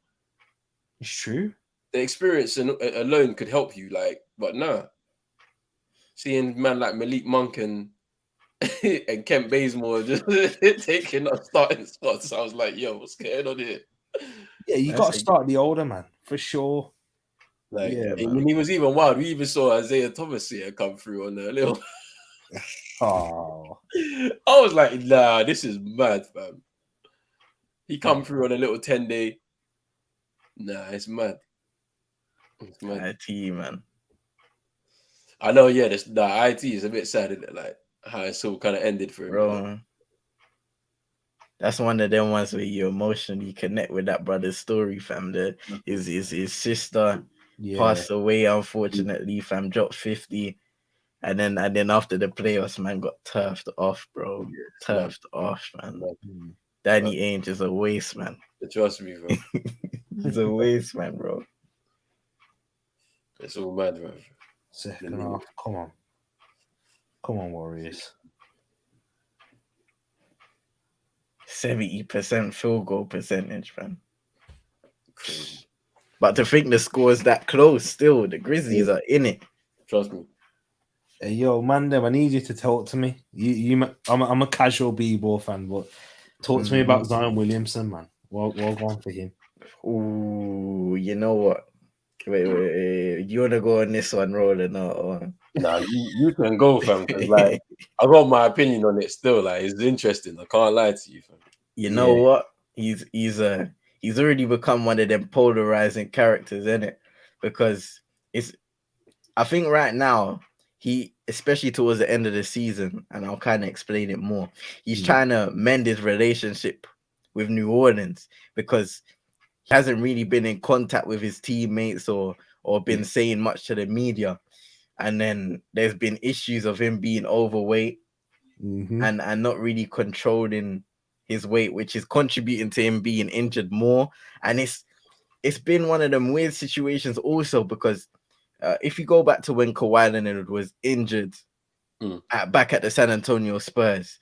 Speaker 1: It's true.
Speaker 2: The experience alone could help you, but nah. Seeing man like Malik Monk and Kent Bazemore just taking up starting spots, I was like, yo, what's going on here?
Speaker 1: Yeah, you got to start the older man for sure.
Speaker 2: He was even wild. We even saw Isaiah Thomas here come through on a little.
Speaker 1: Oh,
Speaker 2: I was like, nah, this is mad, fam. He come through on a little 10-day. Nah, it's mad. It's mad.
Speaker 3: IT, man.
Speaker 2: I know, the IT is a bit sad, isn't it? Like, how it's all kind of ended for him.
Speaker 3: Bro, that's one of them ones where you emotionally connect with that brother's story, fam. His sister passed away, unfortunately, fam. Dropped 50, and then after the playoffs, man, got turfed off, bro. Turfed off, man. Danny Ainge is a waste, man.
Speaker 2: Trust me, bro.
Speaker 3: He's a waste, man, bro.
Speaker 2: It's all mad, bro.
Speaker 1: Second half, come on, Warriors.
Speaker 3: 70% field goal percentage, man.
Speaker 2: Crazy.
Speaker 3: But to think the score is that close, still the Grizzlies are in it.
Speaker 2: Trust me.
Speaker 1: Hey, yo, Mandem, I need you to talk to me. I'm a casual b-ball fan, but talk to me about Zion Williamson, man. What going for him?
Speaker 3: Ooh, you know what? Wait. You want to go on this one, Roland? Or...
Speaker 2: Nah, you can go, fam. Because like I got my opinion on it still. Like it's interesting. I can't lie to you, fam.
Speaker 3: You know what? He's already become one of them polarizing characters, isn't it? Because I think right now he, especially towards the end of the season, and I'll kind of explain it more. He's trying to mend his relationship with New Orleans because he hasn't really been in contact with his teammates or been saying much to the media. And then there's been issues of him being overweight and not really controlling his weight, which is contributing to him being injured more. And it's been one of them weird situations also because if you go back to when Kawhi Leonard was injured back at the San Antonio Spurs,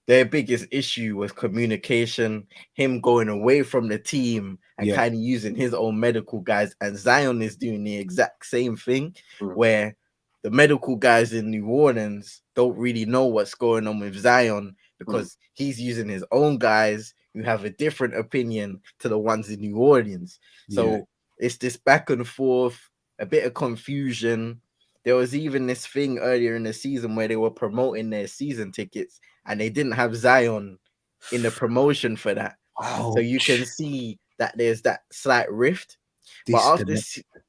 Speaker 3: their biggest issue was communication, him going away from the team and kind of using his own medical guys. And Zion is doing the exact same thing where the medical guys in New Orleans don't really know what's going on with Zion because he's using his own guys who have a different opinion to the ones in New Orleans. So it's this back and forth, a bit of confusion. There was even this thing earlier in the season where they were promoting their season tickets and they didn't have Zion in the promotion for that. Ouch. So you can see that there's that slight rift. But after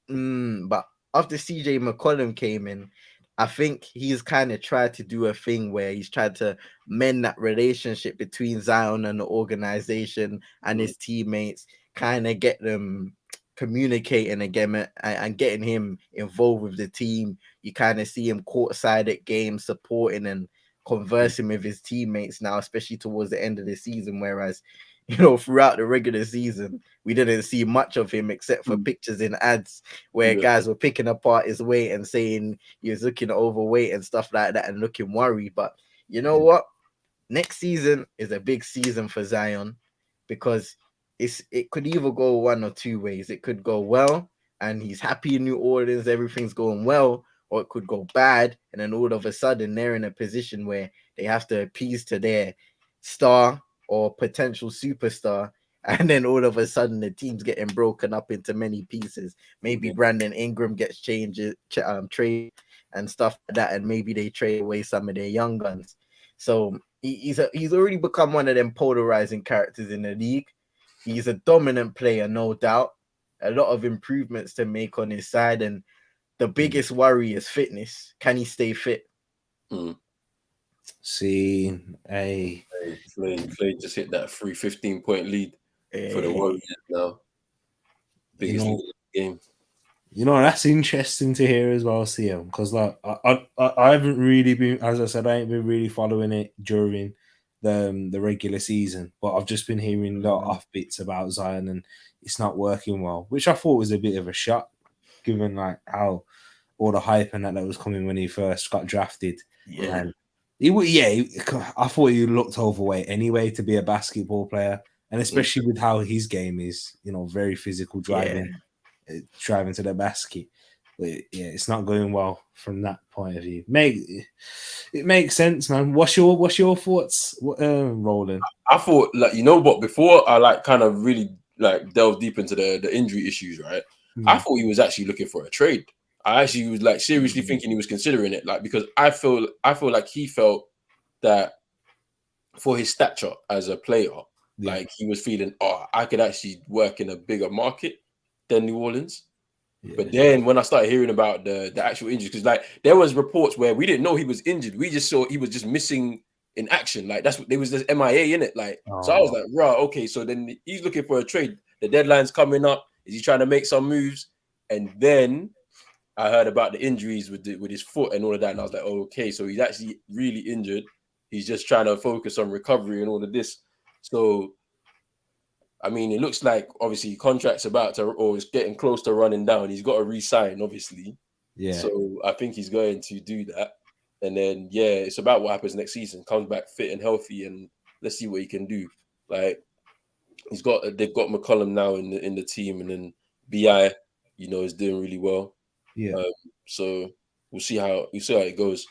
Speaker 3: CJ McCollum came in, I think he's kind of tried to do a thing where he's tried to mend that relationship between Zion and the organization and his teammates, kind of get them communicating again and getting him involved with the team. You kind of see him courtside at games, supporting and conversing with his teammates now, especially towards the end of the season. Whereas, throughout the regular season, we didn't see much of him except for pictures in ads where guys were picking apart his weight and saying he was looking overweight and stuff like that and looking worried. But you know what? Next season is a big season for Zion because it could either go one or two ways. It could go well and he's happy in New Orleans, everything's going well, or it could go bad and then all of a sudden they're in a position where they have to appease to their star or potential superstar, and then all of a sudden the team's getting broken up into many pieces. Maybe Brandon Ingram gets traded and stuff like that, and maybe they trade away some of their young guns. So he's already become one of them polarizing characters in the league. He's a dominant player, no doubt. A lot of improvements to make on his side, and the biggest worry is fitness. Can he stay fit?
Speaker 1: See,
Speaker 2: Clay just hit that 15-point lead for the Warriors now. Biggest lead in the game.
Speaker 1: That's interesting to hear as well, CM, because like I haven't really been, as I said, I ain't been really following it during the regular season, but I've just been hearing a lot of bits about Zion and it's not working well, which I thought was a bit of a shock, given like how all the hype and that was coming when he first got drafted. And I thought he looked overweight anyway to be a basketball player, and especially with how his game is, very physical, driving to the basket. But it's not going well from that point of view. It makes sense, man. What's your thoughts, Roland?
Speaker 2: I thought, like, what, before I like kind of really like delve deep into the injury issues, right? I thought he was actually looking for a trade. I actually was like seriously thinking he was considering it, like, because I feel like he felt that for his stature as a player, like he was feeling, I could actually work in a bigger market than New Orleans. But then when I started hearing about the actual injuries, because like there was reports where we didn't know he was injured, we just saw he was just missing in action. Like that's what there was this MIA in it. Like so I was like, right, okay, so then he's looking for a trade. The deadline's coming up. Is he trying to make some moves? And then I heard about the injuries with his foot and all of that, and I was like, okay, so he's actually really injured. He's just trying to focus on recovery and all of this. So, I mean, it looks like obviously contract's about to, or it's getting close to running down. He's got to re-sign, obviously.
Speaker 1: Yeah.
Speaker 2: So I think he's going to do that. And then, yeah, it's about what happens next season. Comes back fit and healthy, and let's see what he can do. Like they've got McCollum now in the team, and then BI, is doing really well.
Speaker 1: Yeah.
Speaker 2: So we'll see how it goes.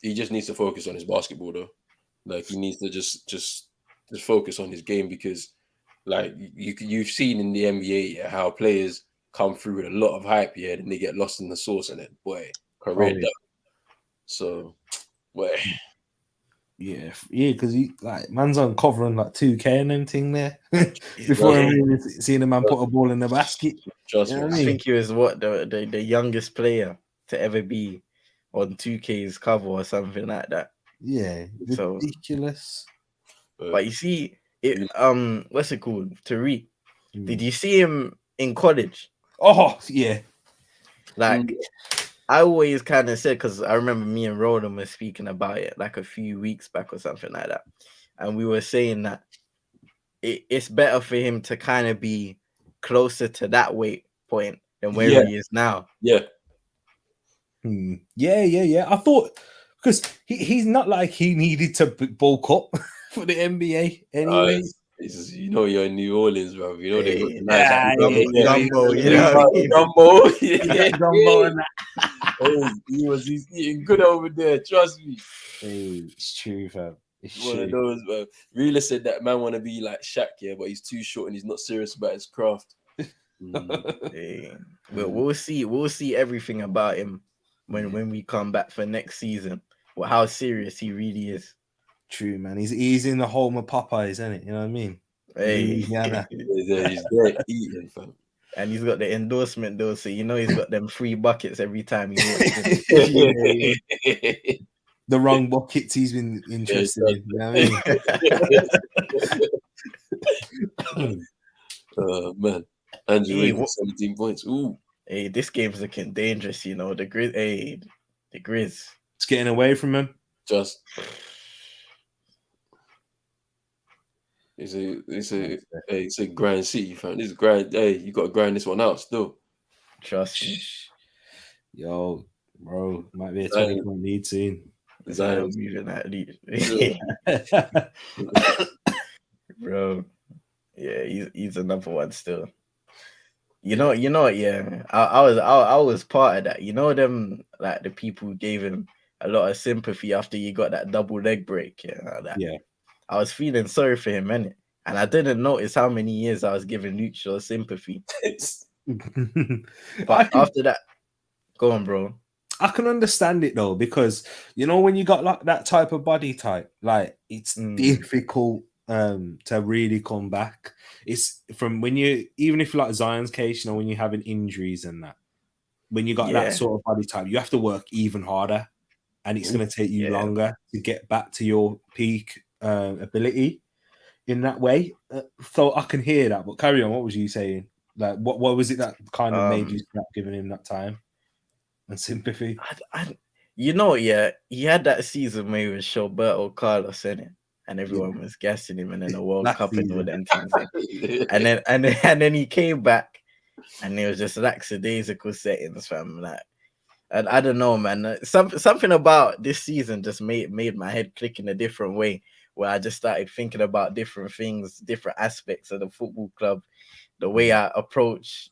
Speaker 2: He just needs to focus on his basketball though. Like he needs to just focus on his game, because like you've seen in the NBA how players come through with a lot of hype, and they get lost in the sauce, and then career done. So,
Speaker 1: yeah, because he man's uncovering like 2K and them thing there before I really seen a man put a ball in the basket.
Speaker 2: Trust me.
Speaker 3: I think he was the youngest player to ever be on 2K's cover or something like that.
Speaker 1: Yeah, ridiculous.
Speaker 3: But you see, what's it called? Tariq. Did you see him in college?
Speaker 1: Oh yeah.
Speaker 3: Like I always kind of said, because I remember me and Roland were speaking about it like a few weeks back or something like that, and we were saying that it's better for him to kind of be closer to that weight point than where he is now.
Speaker 2: Yeah.
Speaker 1: Yeah. I thought because he's not like he needed to bulk up for the NBA anyway.
Speaker 2: You're in New Orleans, bro. They got the
Speaker 3: gumbo,
Speaker 2: gumbo.
Speaker 1: Gumbo and that.
Speaker 2: He's eating good over there. Trust me.
Speaker 1: Hey, it's true, fam. It's
Speaker 2: one of those. Reela said that man want to be like Shaq, but he's too short and he's not serious about his craft.
Speaker 3: We'll see everything about him when we come back for next season. Well, how serious he really is.
Speaker 1: True, man. He's in the home of Popeyes, isn't it? You know what I mean?
Speaker 3: Hey,
Speaker 2: he's there eating, fam.
Speaker 3: And he's got the endorsement though, so he's got them free buckets every time he walks
Speaker 1: in. The wrong buckets he's been interested in. You know what I
Speaker 2: mean? Man, Andrew 17 points. Ooh.
Speaker 3: Hey, this game's looking dangerous. The Grizz.
Speaker 1: It's getting away from him.
Speaker 2: It's a grind city, fam. This is grind. Hey, you got to grind this one out still.
Speaker 3: Trust me.
Speaker 1: Yo, bro, might be a 20-point lead soon.
Speaker 3: Zion's moving that lead. Bro. Yeah, he's another one still. Yeah. I was part of that. Them like the people who gave him a lot of sympathy after he got that double leg break.
Speaker 1: Yeah.
Speaker 3: I was feeling sorry for him, innit? And I didn't notice how many years I was giving neutral sympathy. But after that, go on, bro.
Speaker 1: I can understand it though, because when you got like that type of body type, like it's difficult to really come back. It's from when even if like Zion's case, when you're having injuries and that, when you got that sort of body type, you have to work even harder, and it's going to take you longer to get back to your peak ability in that way. So I can hear that, but carry on. What was you saying? Like, what was it that kind of made you stop giving him that time and sympathy?
Speaker 3: He had that season where he was Gilberto Carlos in it, and everyone was guessing him, and then the World Cup and all them things. and then he came back, and it was just lackadaisical settings, fam. Like, and I don't know, man. Something about this season just made my head click in a different way, where I just started thinking about different things, different aspects of the football club, the way I approach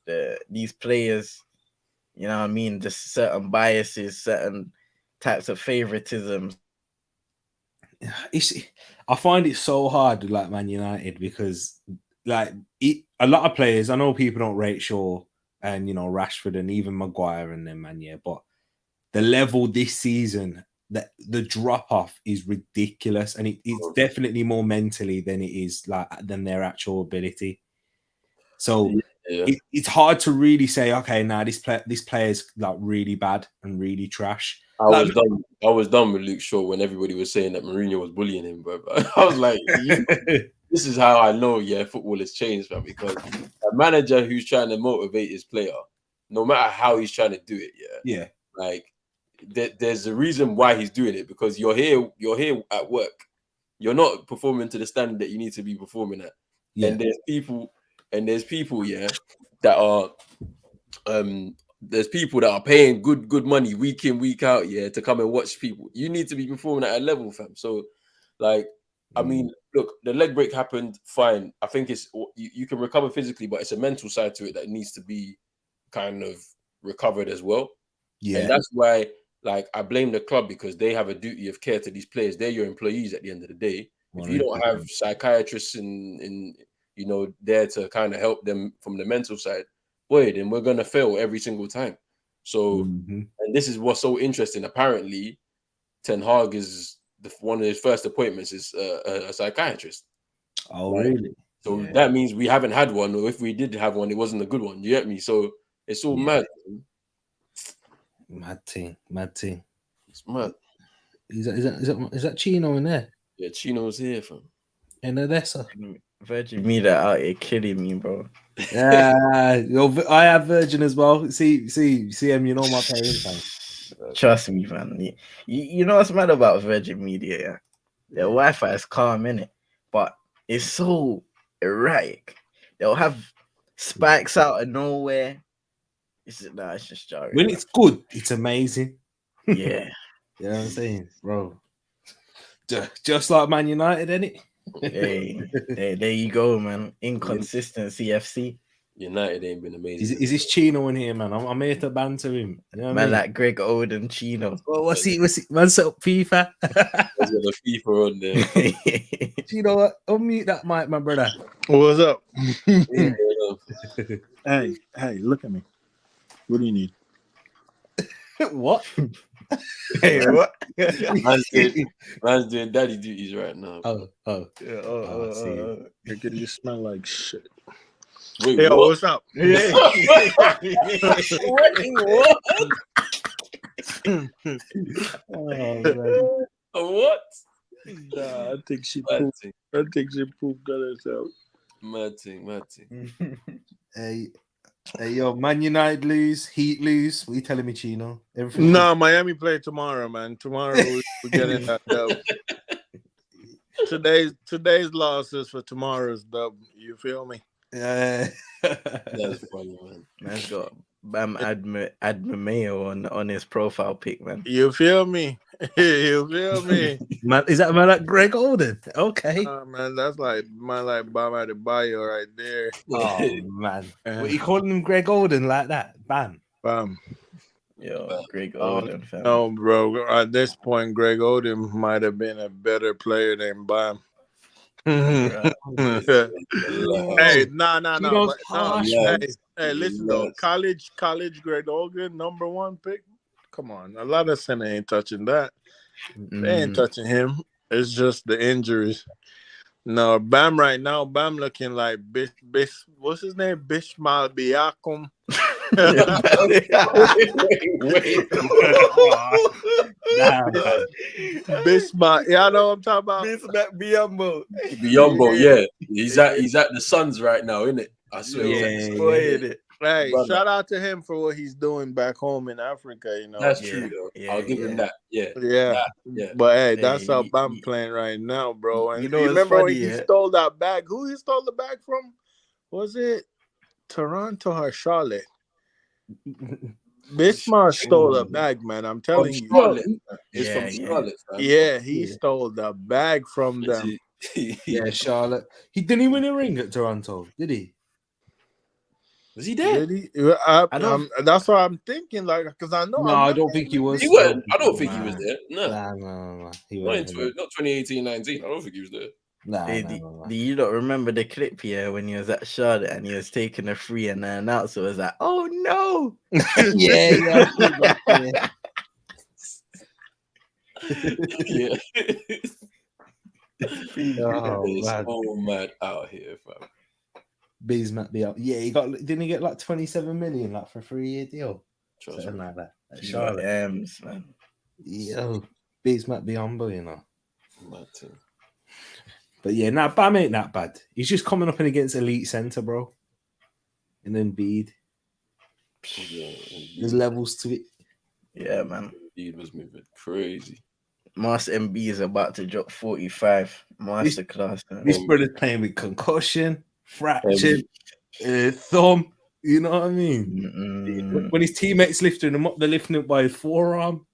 Speaker 3: these players. You know what I mean? Just certain biases, certain types of favoritism.
Speaker 1: I find it so hard, like Man United, because like a lot of players, I know people don't rate Shaw and Rashford and even Maguire and them, man. Yeah, but the level this season, the drop off is ridiculous, and it's definitely more mentally than it is than their actual ability. So it's hard to really say, okay, now this player's like really bad and really trash.
Speaker 2: I was done with Luke Shaw when everybody was saying that Mourinho was bullying him, bro. I was like, this is how I know, football has changed, man, because a manager who's trying to motivate his player, no matter how he's trying to do it, like there's a reason why he's doing it, because you're here at work, you're not performing to the standard that you need to be performing at.
Speaker 1: Yeah.
Speaker 2: And there's people, yeah, that are there's people that are paying good money week in, week out, yeah, to come and watch people. You need to be performing at a level, fam. So, like, I mean, look, the leg break happened, fine. I think it's you can recover physically, but it's a mental side to it that needs to be kind of recovered as well.
Speaker 1: Yeah.
Speaker 2: And that's why, like, I blame the club because they have a duty of care to these players. They're your employees at the end of the day. If you don't have psychiatrists in there to kind of help them from the mental side, boy, then we're gonna fail every single time. So, and this is what's so interesting. Apparently, Ten Hag is one of his first appointments is a psychiatrist.
Speaker 1: Oh, really?
Speaker 2: So that means we haven't had one, or if we did have one, it wasn't a good one. You get me? So it's all mad.
Speaker 1: Mad thing.
Speaker 2: It's mad.
Speaker 1: Is that Chino in there?
Speaker 2: Yeah, Chino's here, fam.
Speaker 1: In Odessa.
Speaker 3: Virgin Media out here killing me, bro.
Speaker 1: Yeah, I have Virgin as well. See, you know my parents, fam.
Speaker 3: Trust me, man. You know what's mad about Virgin Media? Yeah, their Wi-Fi is calm, innit? But it's so erratic. They'll have spikes out of nowhere. It's just jarring.
Speaker 1: When it's good, it's amazing.
Speaker 3: Yeah.
Speaker 1: You know what I'm saying, bro? Just like Man United, innit?
Speaker 3: Hey, there you go, man. Inconsistency FC.
Speaker 2: United ain't been amazing.
Speaker 1: Is this Chino in here, man? I'm here to banter him. You know what I mean?
Speaker 3: Like Greg Oden, Chino.
Speaker 1: Well, what's he? Man, set up FIFA.
Speaker 2: There's got a FIFA on there.
Speaker 1: Chino, unmute that mic, my brother.
Speaker 4: What's up?
Speaker 2: Yeah.
Speaker 4: Hey, look at me. What do you need?
Speaker 1: What?
Speaker 3: Hey, what?
Speaker 2: Man's doing daddy duties right now.
Speaker 1: Oh.
Speaker 4: It could just smell like shit.
Speaker 2: Wait,
Speaker 4: Yo,
Speaker 2: what?
Speaker 4: what's up?
Speaker 2: What?
Speaker 4: Nah, I think she
Speaker 2: Mad
Speaker 4: pooped.
Speaker 2: thing.
Speaker 4: I think she pooped on herself.
Speaker 2: Mad thing.
Speaker 1: Hey, yo, Man United lose, Heat lose. What are you telling me, Chino? Everything.
Speaker 4: No, Miami play tomorrow, man. Tomorrow we're getting that dub. Today's loss is for tomorrow's dub. You feel me?
Speaker 1: Yeah.
Speaker 2: That's funny, man.
Speaker 3: Man's got Bam Admir on his profile pic, man.
Speaker 4: You feel me? You feel me?
Speaker 1: Man, is that man like Greg Oden? Okay.
Speaker 4: Man, that's like Bam Adebayo right there.
Speaker 1: Oh man, what you calling him Greg Oden like that? Bam.
Speaker 4: Bam.
Speaker 3: Yo, Greg Oden, fam.
Speaker 4: No, bro. At this point, Greg Oden might have been a better player than Bam. Hey, no. Hey, listen though. College Greg Oden, number 1 pick. Come on, a lot of center ain't touching that. They ain't touching him. It's just the injuries. No, Bam right now. Bam looking like what's his name? Bishmal Biakum.
Speaker 2: Wait.
Speaker 4: Bismarck. Yeah, I know what I'm talking about.
Speaker 3: Bismarck Biombo.
Speaker 2: Biombo, yeah. He's at the Suns right now, isn't it? I swear.
Speaker 3: Yeah.
Speaker 4: Hey,
Speaker 2: Brother.
Speaker 4: shout out to him for what he's doing back home in Africa. You know,
Speaker 2: That's true, though. I'll give him that. Yeah.
Speaker 4: Yeah. But hey, that's how I'm playing right now, bro. And
Speaker 3: you know,
Speaker 4: remember
Speaker 3: funny,
Speaker 4: when he stole that bag? Who he stole the bag from? Was it Toronto or Charlotte? Bismarck stole a bag, man. I'm telling you.
Speaker 2: Charlotte. It's from Charlotte. Man.
Speaker 4: Yeah, he stole the bag from them.
Speaker 1: Yeah, Charlotte. He didn't win a ring at Toronto, did he?
Speaker 2: Was he there?
Speaker 4: Did he? That's what I'm thinking, like, because I know.
Speaker 1: No, I don't think he was.
Speaker 2: He wasn't. I don't think he was there. No.
Speaker 1: Nah. He
Speaker 2: Not
Speaker 1: wasn't.
Speaker 2: not 2018-19. I don't think he was there.
Speaker 1: Nah.
Speaker 3: Do you not remember the clip here when he was at Charlotte and he was taking a free and the announcer was like, "Oh no!"
Speaker 1: Yeah.
Speaker 2: Yeah.
Speaker 1: Oh,
Speaker 2: It's
Speaker 1: man.
Speaker 2: so mad out here, fam.
Speaker 1: Bees might be up. Yeah, didn't he get like 27 million like for a 3-year deal? Something like that. At Charlotte.
Speaker 3: M's, man.
Speaker 1: Yo, Bees might be humble, you know.
Speaker 2: Mad thing.
Speaker 1: But yeah, Bam ain't that bad. He's just coming up and against elite centre, bro. And then Embiid.
Speaker 2: Yeah,
Speaker 1: There's levels to it.
Speaker 3: Yeah, man.
Speaker 2: Embiid was moving crazy.
Speaker 3: Master MB is about to drop 45. Masterclass.
Speaker 1: This brother's playing with concussion, fractured thumb. You know what I mean? When his teammates lifting him up, they're lifting him by his forearm.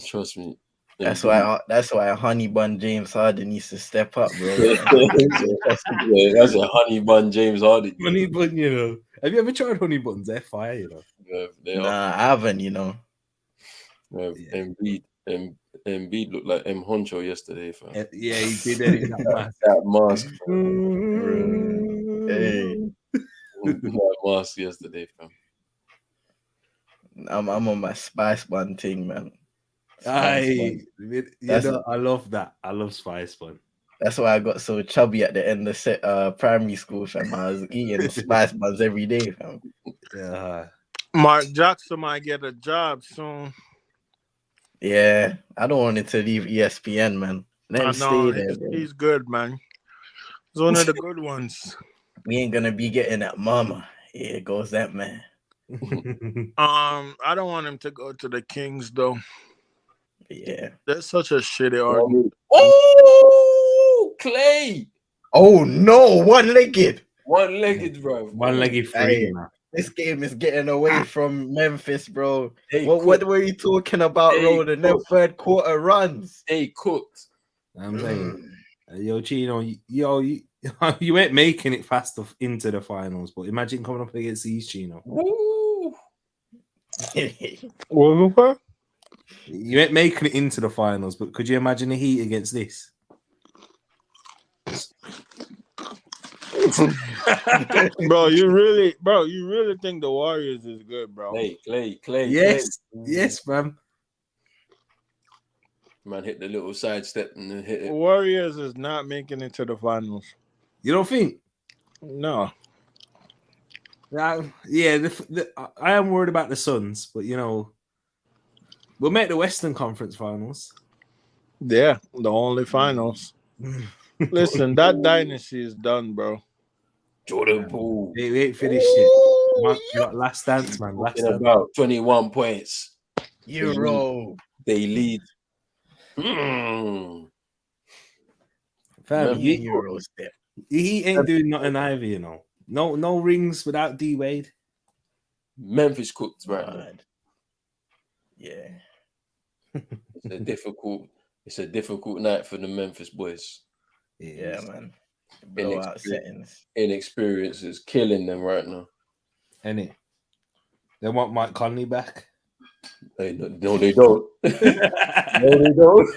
Speaker 2: Trust me.
Speaker 3: That's why Honey Bun James Harden needs to step up, bro.
Speaker 2: That's a Honey Bun James Harden.
Speaker 1: Honey Bun, you know. Have you ever tried Honey Buns? They're fire, you know.
Speaker 3: Nah, I haven't, you know.
Speaker 2: Embiid looked like M. Honcho yesterday, fam.
Speaker 1: Yeah, he did it in that
Speaker 2: mask.
Speaker 3: Hey.
Speaker 2: That mask yesterday, fam.
Speaker 3: I'm on my Spice Bun thing, man.
Speaker 1: I love that. I love Spice Bun.
Speaker 3: That's why I got so chubby at the end of primary school, fam. I was eating Spice Buns every day, fam.
Speaker 1: Yeah.
Speaker 4: Mark Jackson might get a job soon.
Speaker 3: Yeah, I don't want it to leave ESPN, man. Let him stay there.
Speaker 4: He's good, man. He's one of the good ones.
Speaker 3: We ain't gonna be getting that mama. Here goes that man.
Speaker 4: I don't want him to go to the Kings though.
Speaker 3: Yeah,
Speaker 4: that's such a shitty argument.
Speaker 2: Oh, Clay!
Speaker 3: Oh no, one-legged,
Speaker 2: bro.
Speaker 1: One-legged free. Hey,
Speaker 3: this game is getting away from Memphis, bro. What were you talking about, bro? The next third quarter runs.
Speaker 2: They cooked.
Speaker 1: I'm saying, yo, Chino, you ain't making it fast into the finals, but imagine coming up against these, Chino.
Speaker 2: Woo!
Speaker 4: What?
Speaker 1: You ain't making it into the finals, but could you imagine the Heat against this?
Speaker 4: bro, you really think the Warriors is good, bro?
Speaker 2: Clay.
Speaker 1: Yes, man.
Speaker 2: Man hit the little sidestep and then hit it.
Speaker 4: Warriors is not making it to the finals.
Speaker 1: You don't think?
Speaker 4: No.
Speaker 1: I am worried about the Suns, but you know, we'll make the Western Conference Finals.
Speaker 4: Yeah, the only finals. Listen, that dynasty is done, bro.
Speaker 2: Jordan Poole.
Speaker 1: They ain't finished it. Last dance, man.
Speaker 2: About 21 points.
Speaker 3: Euro.
Speaker 2: They lead.
Speaker 1: Fam,
Speaker 3: he
Speaker 1: ain't doing nothing either, you know. No rings without D Wade.
Speaker 2: Memphis cooked right now.
Speaker 3: Yeah.
Speaker 2: It's a difficult night for the Memphis boys.
Speaker 3: Yeah, man. Blowout settings.
Speaker 2: Inexperience is killing them right now.
Speaker 1: Ain't it? They want Mike Conley back.
Speaker 2: No, they don't. No, they don't.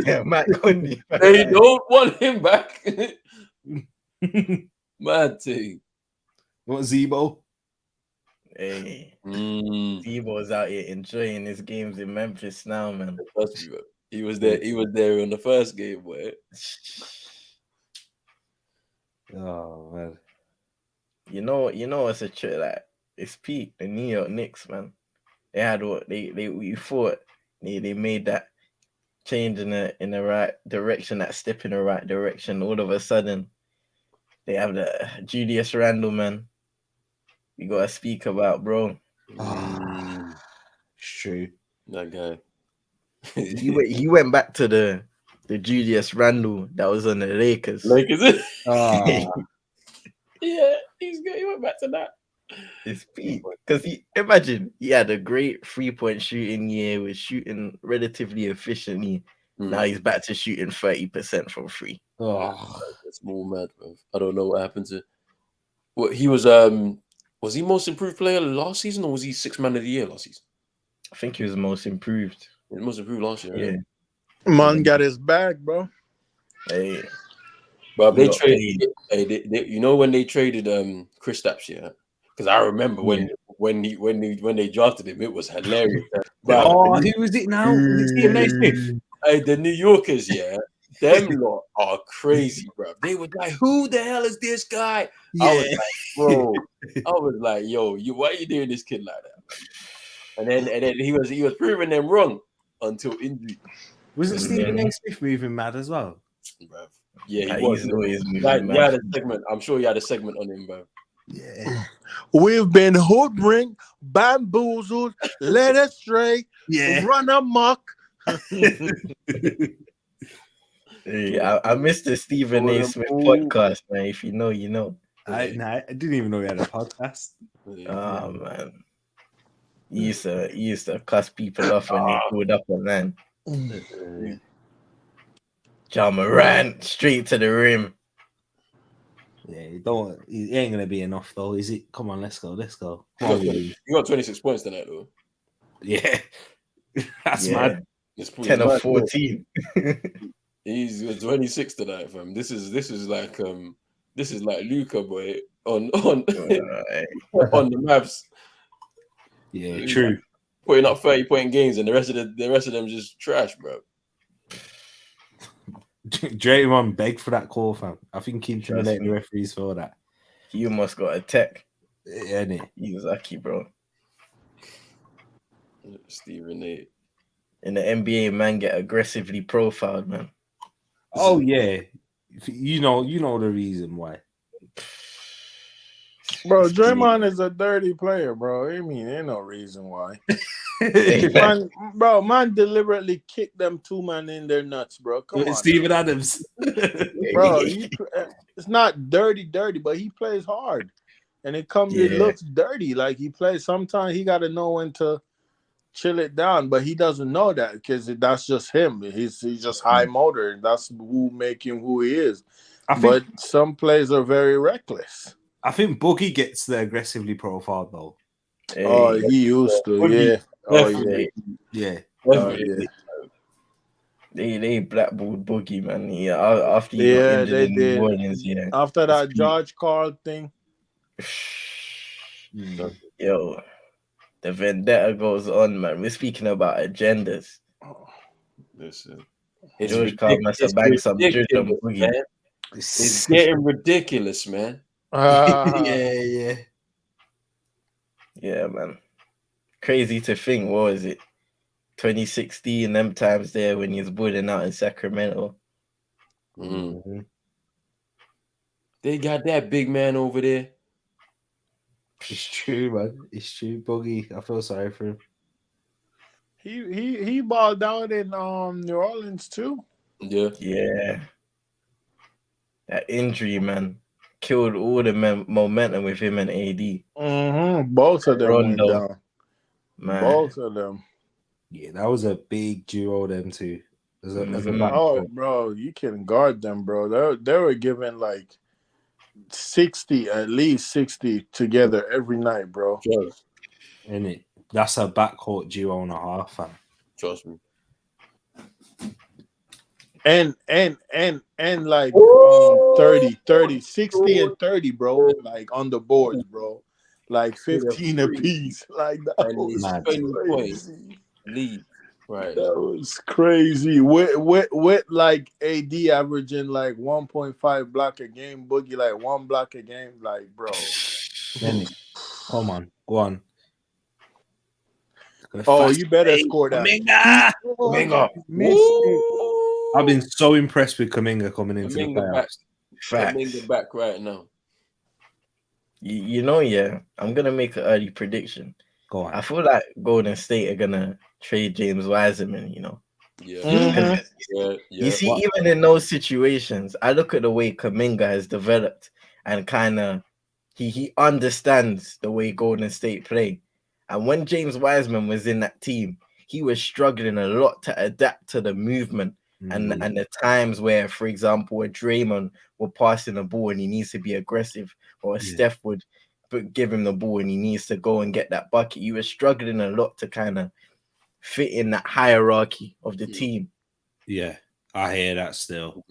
Speaker 3: Yeah, Mike Conley.
Speaker 2: They don't want him back. Mad thing.
Speaker 1: You want Zebo?
Speaker 3: Hey, Zebo's out here enjoying his games in Memphis now, man.
Speaker 2: He was there in the first game, boy.
Speaker 3: Oh man. You know it's a trick, like it's Pete, the New York Knicks, man. They had what we thought they made that change in the right direction, that step in the right direction. All of a sudden, they have the Julius Randle, man. We gotta speak about, bro.
Speaker 1: It's true.
Speaker 2: That guy.
Speaker 3: he went back to the Julius Randle that was on the Lakers.
Speaker 2: Yeah, he's good. He went back to that.
Speaker 3: It's Pete. Because imagine he had a great 3-point shooting year, was shooting relatively efficiently. Now he's back to shooting 30% from free.
Speaker 2: That's more mad, bro. I don't know what happened to. What he was he most improved player last season, or was he 6th man of the year last season?
Speaker 3: I think he was most improved.
Speaker 2: Most improved last year.
Speaker 3: Yeah.
Speaker 4: Man got his bag, bro.
Speaker 3: Hey.
Speaker 2: But they traded. When they traded Kristaps, yeah. Because I remember when they drafted him, it was hilarious.
Speaker 1: Who was it now? Was it Stephen A. Smith?
Speaker 2: Hey, the New Yorkers, yeah. Them lot are crazy, bro. They were like, "Who the hell is this guy?" Yeah. I was like, "Bro," I was like, "Yo, why are you doing this kid like that?" And then he was proving them wrong until injury.
Speaker 1: Was it Stephen A. Smith moving mad as well?
Speaker 2: Bro. Yeah, he was. Had a segment. I'm sure you had a segment on him, bro.
Speaker 1: Yeah.
Speaker 4: We've been hoodwinked, bamboozled, led astray, run amok,
Speaker 3: Hey, I missed the Stephen A. Smith podcast, man. If you know, you know.
Speaker 1: I didn't even know we had a podcast.
Speaker 3: Oh man, he used to cuss people off when they pulled up on man. Ja Morant straight to the rim.
Speaker 1: Yeah, he ain't gonna be enough though, is it? Come on, let's go.
Speaker 2: You got 26 points tonight though.
Speaker 1: Yeah, that's mad.
Speaker 3: 10 of 14.
Speaker 2: He's got 26 tonight, fam. This is like Luka, boy, on on the maps.
Speaker 1: Yeah, true.
Speaker 2: Putting up 30-point games, and the rest of them just trash, bro.
Speaker 1: Draymond begged for that call, fam. I think he intimidated the referees for that.
Speaker 3: He almost got a tech.
Speaker 1: Yeah,
Speaker 3: he was lucky, bro.
Speaker 2: Stephen A.
Speaker 3: In the NBA, man get aggressively profiled, man.
Speaker 1: Oh yeah, you know the reason why.
Speaker 4: Bro, Draymond is a dirty player, bro. I mean, ain't no reason why. Man deliberately kicked them two men in their nuts, bro. Come on,
Speaker 1: Steven Adams.
Speaker 4: Bro, it's not dirty, but he plays hard, and it looks dirty. Like he plays. Sometimes he got to know when to chill it down, but he doesn't know that because that's just him. He's just high motor. That's who make him who he is. But some players are very reckless.
Speaker 1: I think Boogie gets the aggressively profiled though.
Speaker 4: Hey, he used to,
Speaker 1: Boogie,
Speaker 3: yeah.
Speaker 1: Yeah.
Speaker 3: They blackballed Boogie, man. After he got injured in New Orleans,
Speaker 4: After that George Karl thing.
Speaker 3: Yo, the vendetta goes on, man. We're speaking about agendas.
Speaker 2: Listen,
Speaker 3: George Karl must have banged some juice on Boogie.
Speaker 2: Man. It's getting ridiculous, man.
Speaker 1: Yeah,
Speaker 3: man. Crazy to think. What was it? 2016, them times there when he was bullying out in Sacramento.
Speaker 2: Mm-hmm. They got that big man over there.
Speaker 1: It's true, man. It's true, Boogie. I feel sorry for him.
Speaker 4: He balled out in New Orleans too.
Speaker 3: Yeah. That injury, man, killed all the momentum with him and AD.
Speaker 4: Mm-hmm. Both of them went down.
Speaker 3: Man.
Speaker 4: Both of them.
Speaker 1: Yeah, that was a big duo, them two.
Speaker 4: Bro, you can guard them, bro. They were given like 60, at least 60 together every night, bro.
Speaker 1: Isn't it? That's a backcourt duo and a half, fam.
Speaker 2: Trust me.
Speaker 4: And like 30, 60 and 30, bro. Like on the boards, bro. Like 15 apiece. Like that was crazy.
Speaker 2: Lead. Right.
Speaker 4: That was crazy. With like AD averaging like 1.5 block a game, Boogie like 1 block a game. Like, bro.
Speaker 1: Come on. Go on.
Speaker 4: Oh, you better score that.
Speaker 2: Kuminga.
Speaker 1: I've been so impressed with Kuminga coming into the playoffs.
Speaker 2: Kuminga back right now.
Speaker 3: You know, I'm gonna make an early prediction.
Speaker 1: Go on.
Speaker 3: I feel like Golden State are gonna trade James Wiseman. You know.
Speaker 2: Yeah.
Speaker 3: You see, even in those situations, I look at the way Kuminga has developed and kind of he understands the way Golden State play. And when James Wiseman was in that team, he was struggling a lot to adapt to the movement and the times where, for example, a Draymond will pass in the ball and he needs to be aggressive, or a Steph would give him the ball and he needs to go and get that bucket. He was struggling a lot to kind of fit in that hierarchy of the team.
Speaker 1: Yeah, I hear that still.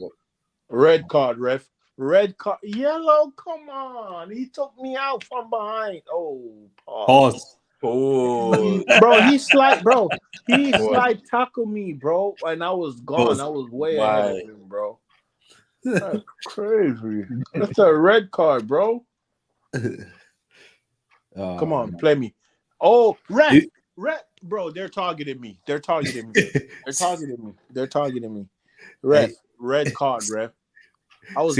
Speaker 4: Red card, ref. Red card. Yellow, come on. He took me out from behind. Oh,
Speaker 1: pause.
Speaker 2: Oh,
Speaker 4: bro, he slide tackled me, bro, and I was gone. I was way ahead of him, bro. That's crazy. That's a red card, bro. Come on, play me. Oh, ref, bro, they're targeting me. They're targeting me. Ref, red card, ref. I was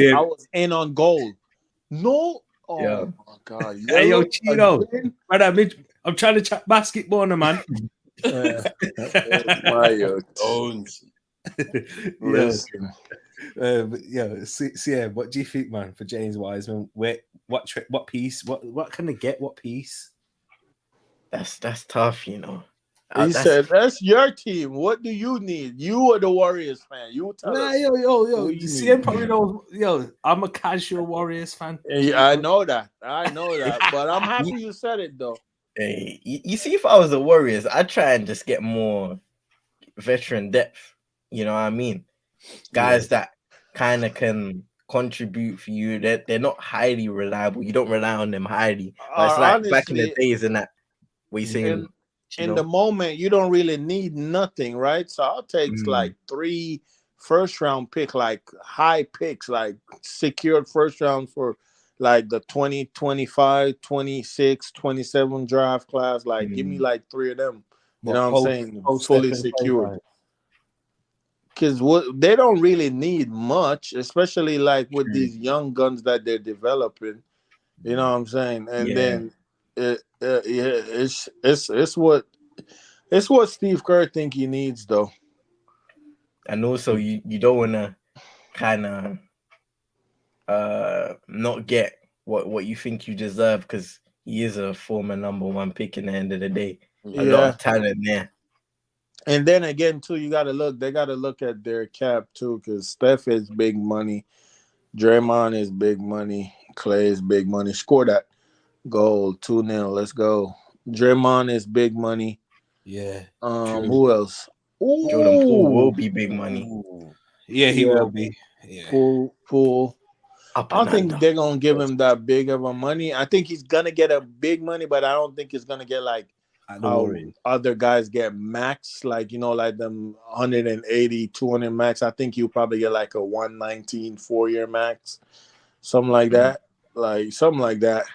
Speaker 4: in on goal. No. Oh my God.
Speaker 1: Hey, yo, Chino. Brother, I'm trying to chat basketball, man.
Speaker 4: Mario
Speaker 2: Owns.
Speaker 4: Listen.
Speaker 1: Yeah. What do you think, man, for James Wiseman? What piece? What can they get? What piece?
Speaker 3: That's tough, you know.
Speaker 4: He said, "That's your team. What do you need? You are the Warriors fan. You tell us."
Speaker 1: Yo. CM probably knows. Yo, I'm a casual Warriors fan.
Speaker 4: I know that. But I'm happy you said it though.
Speaker 3: Hey, you see, if I was the Warriors, I'd try and just get more veteran depth. You know what I mean? Guys that kind of can contribute for you. They're not highly reliable. You don't rely on them highly. But it's like
Speaker 4: Honestly,
Speaker 3: back in the days and that we saying
Speaker 4: in the moment you don't really need nothing, right? So I'll take like 3 first-round pick, like high picks, like secured first round for like the 20, 25, 26, 27 draft class. Like give me like 3 of them. You know what I'm saying? Fully secured. Because they don't really need much, especially like with these young guns that they're developing. You know what I'm saying? And then it's what Steve Kerr think he needs though.
Speaker 3: And also you don't want to kind of not get what you think you deserve, because he is a former number 1 pick in the end of the day. A lot of talent there.
Speaker 4: And then again too, they gotta look at their cap too, because Steph is big money, Draymond is big money, Clay is big money. Score that goal, 2-0. Let's go. Draymond is big money.
Speaker 1: Yeah.
Speaker 4: Who else? Ooh.
Speaker 3: Jordan Poole will be big money.
Speaker 1: Yeah, he will be. Yeah.
Speaker 4: Poole. I don't think
Speaker 3: under.
Speaker 4: they're gonna give him that big of a money. I think he's gonna get a big money, but I don't think he's gonna get like how other guys get max, like like them 180, 200 max. I think you probably get like a 119 4-year max, something like that. Like something like that.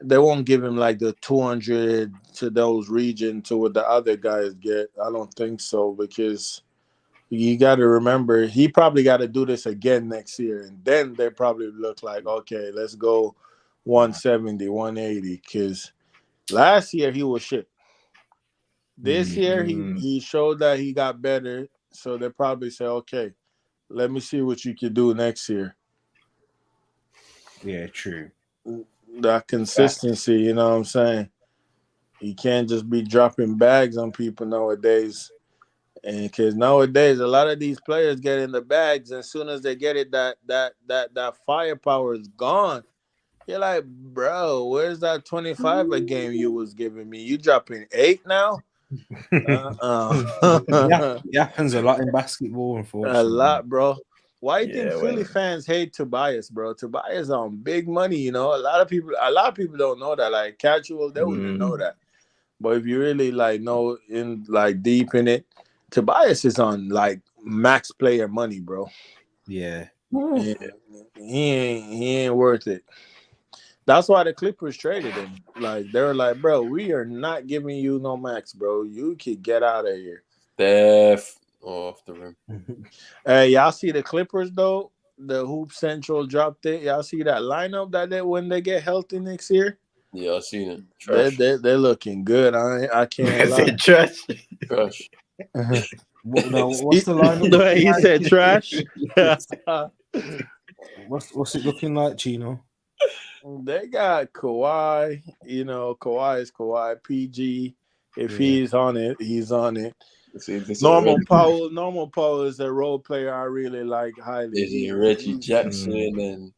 Speaker 4: They won't give him like the 200 to those region to what the other guys get. I don't think so, because you got to remember he probably got to do this again next year, and then they probably look like, okay, let's go 170, 180, because last year he was shit. This year he showed that he got better, so they probably say, okay, let me see what you can do next year.
Speaker 1: Yeah, true.
Speaker 4: That consistency, you know what I'm saying? You can't just be dropping bags on people nowadays. And because nowadays a lot of these players get in the bags, as soon as they get it, that firepower is gone. You're like, bro, where's that 25 a game you was giving me? You dropping 8 now?
Speaker 1: It happens a lot in basketball, unfortunately.
Speaker 4: A lot, bro. Why do you think Philly fans hate Tobias, bro? Tobias on big money, A lot of people don't know that. Like casual, they wouldn't know that. But if you really know in deep in it, Tobias is on max player money, bro.
Speaker 1: Yeah.
Speaker 4: He ain't worth it. That's why the Clippers traded him. They were like, bro, we are not giving you no max, bro. You can get out of here.
Speaker 2: Steph off the rim.
Speaker 4: Hey, y'all see the Clippers though? The Hoop Central dropped it. Y'all see that lineup that when they get healthy next year?
Speaker 2: Yeah, I seen it. Trash.
Speaker 4: They're looking good. I can't lie.
Speaker 3: Trash.
Speaker 2: Trash.
Speaker 1: What's the lineup?
Speaker 4: He said trash.
Speaker 1: What's it looking like, Chino?
Speaker 4: They got Kawhi. Kawhi is Kawhi. PG. If he's on it, he's on it. Normal Powell is a role player I really like highly.
Speaker 2: Is he Reggie Jackson and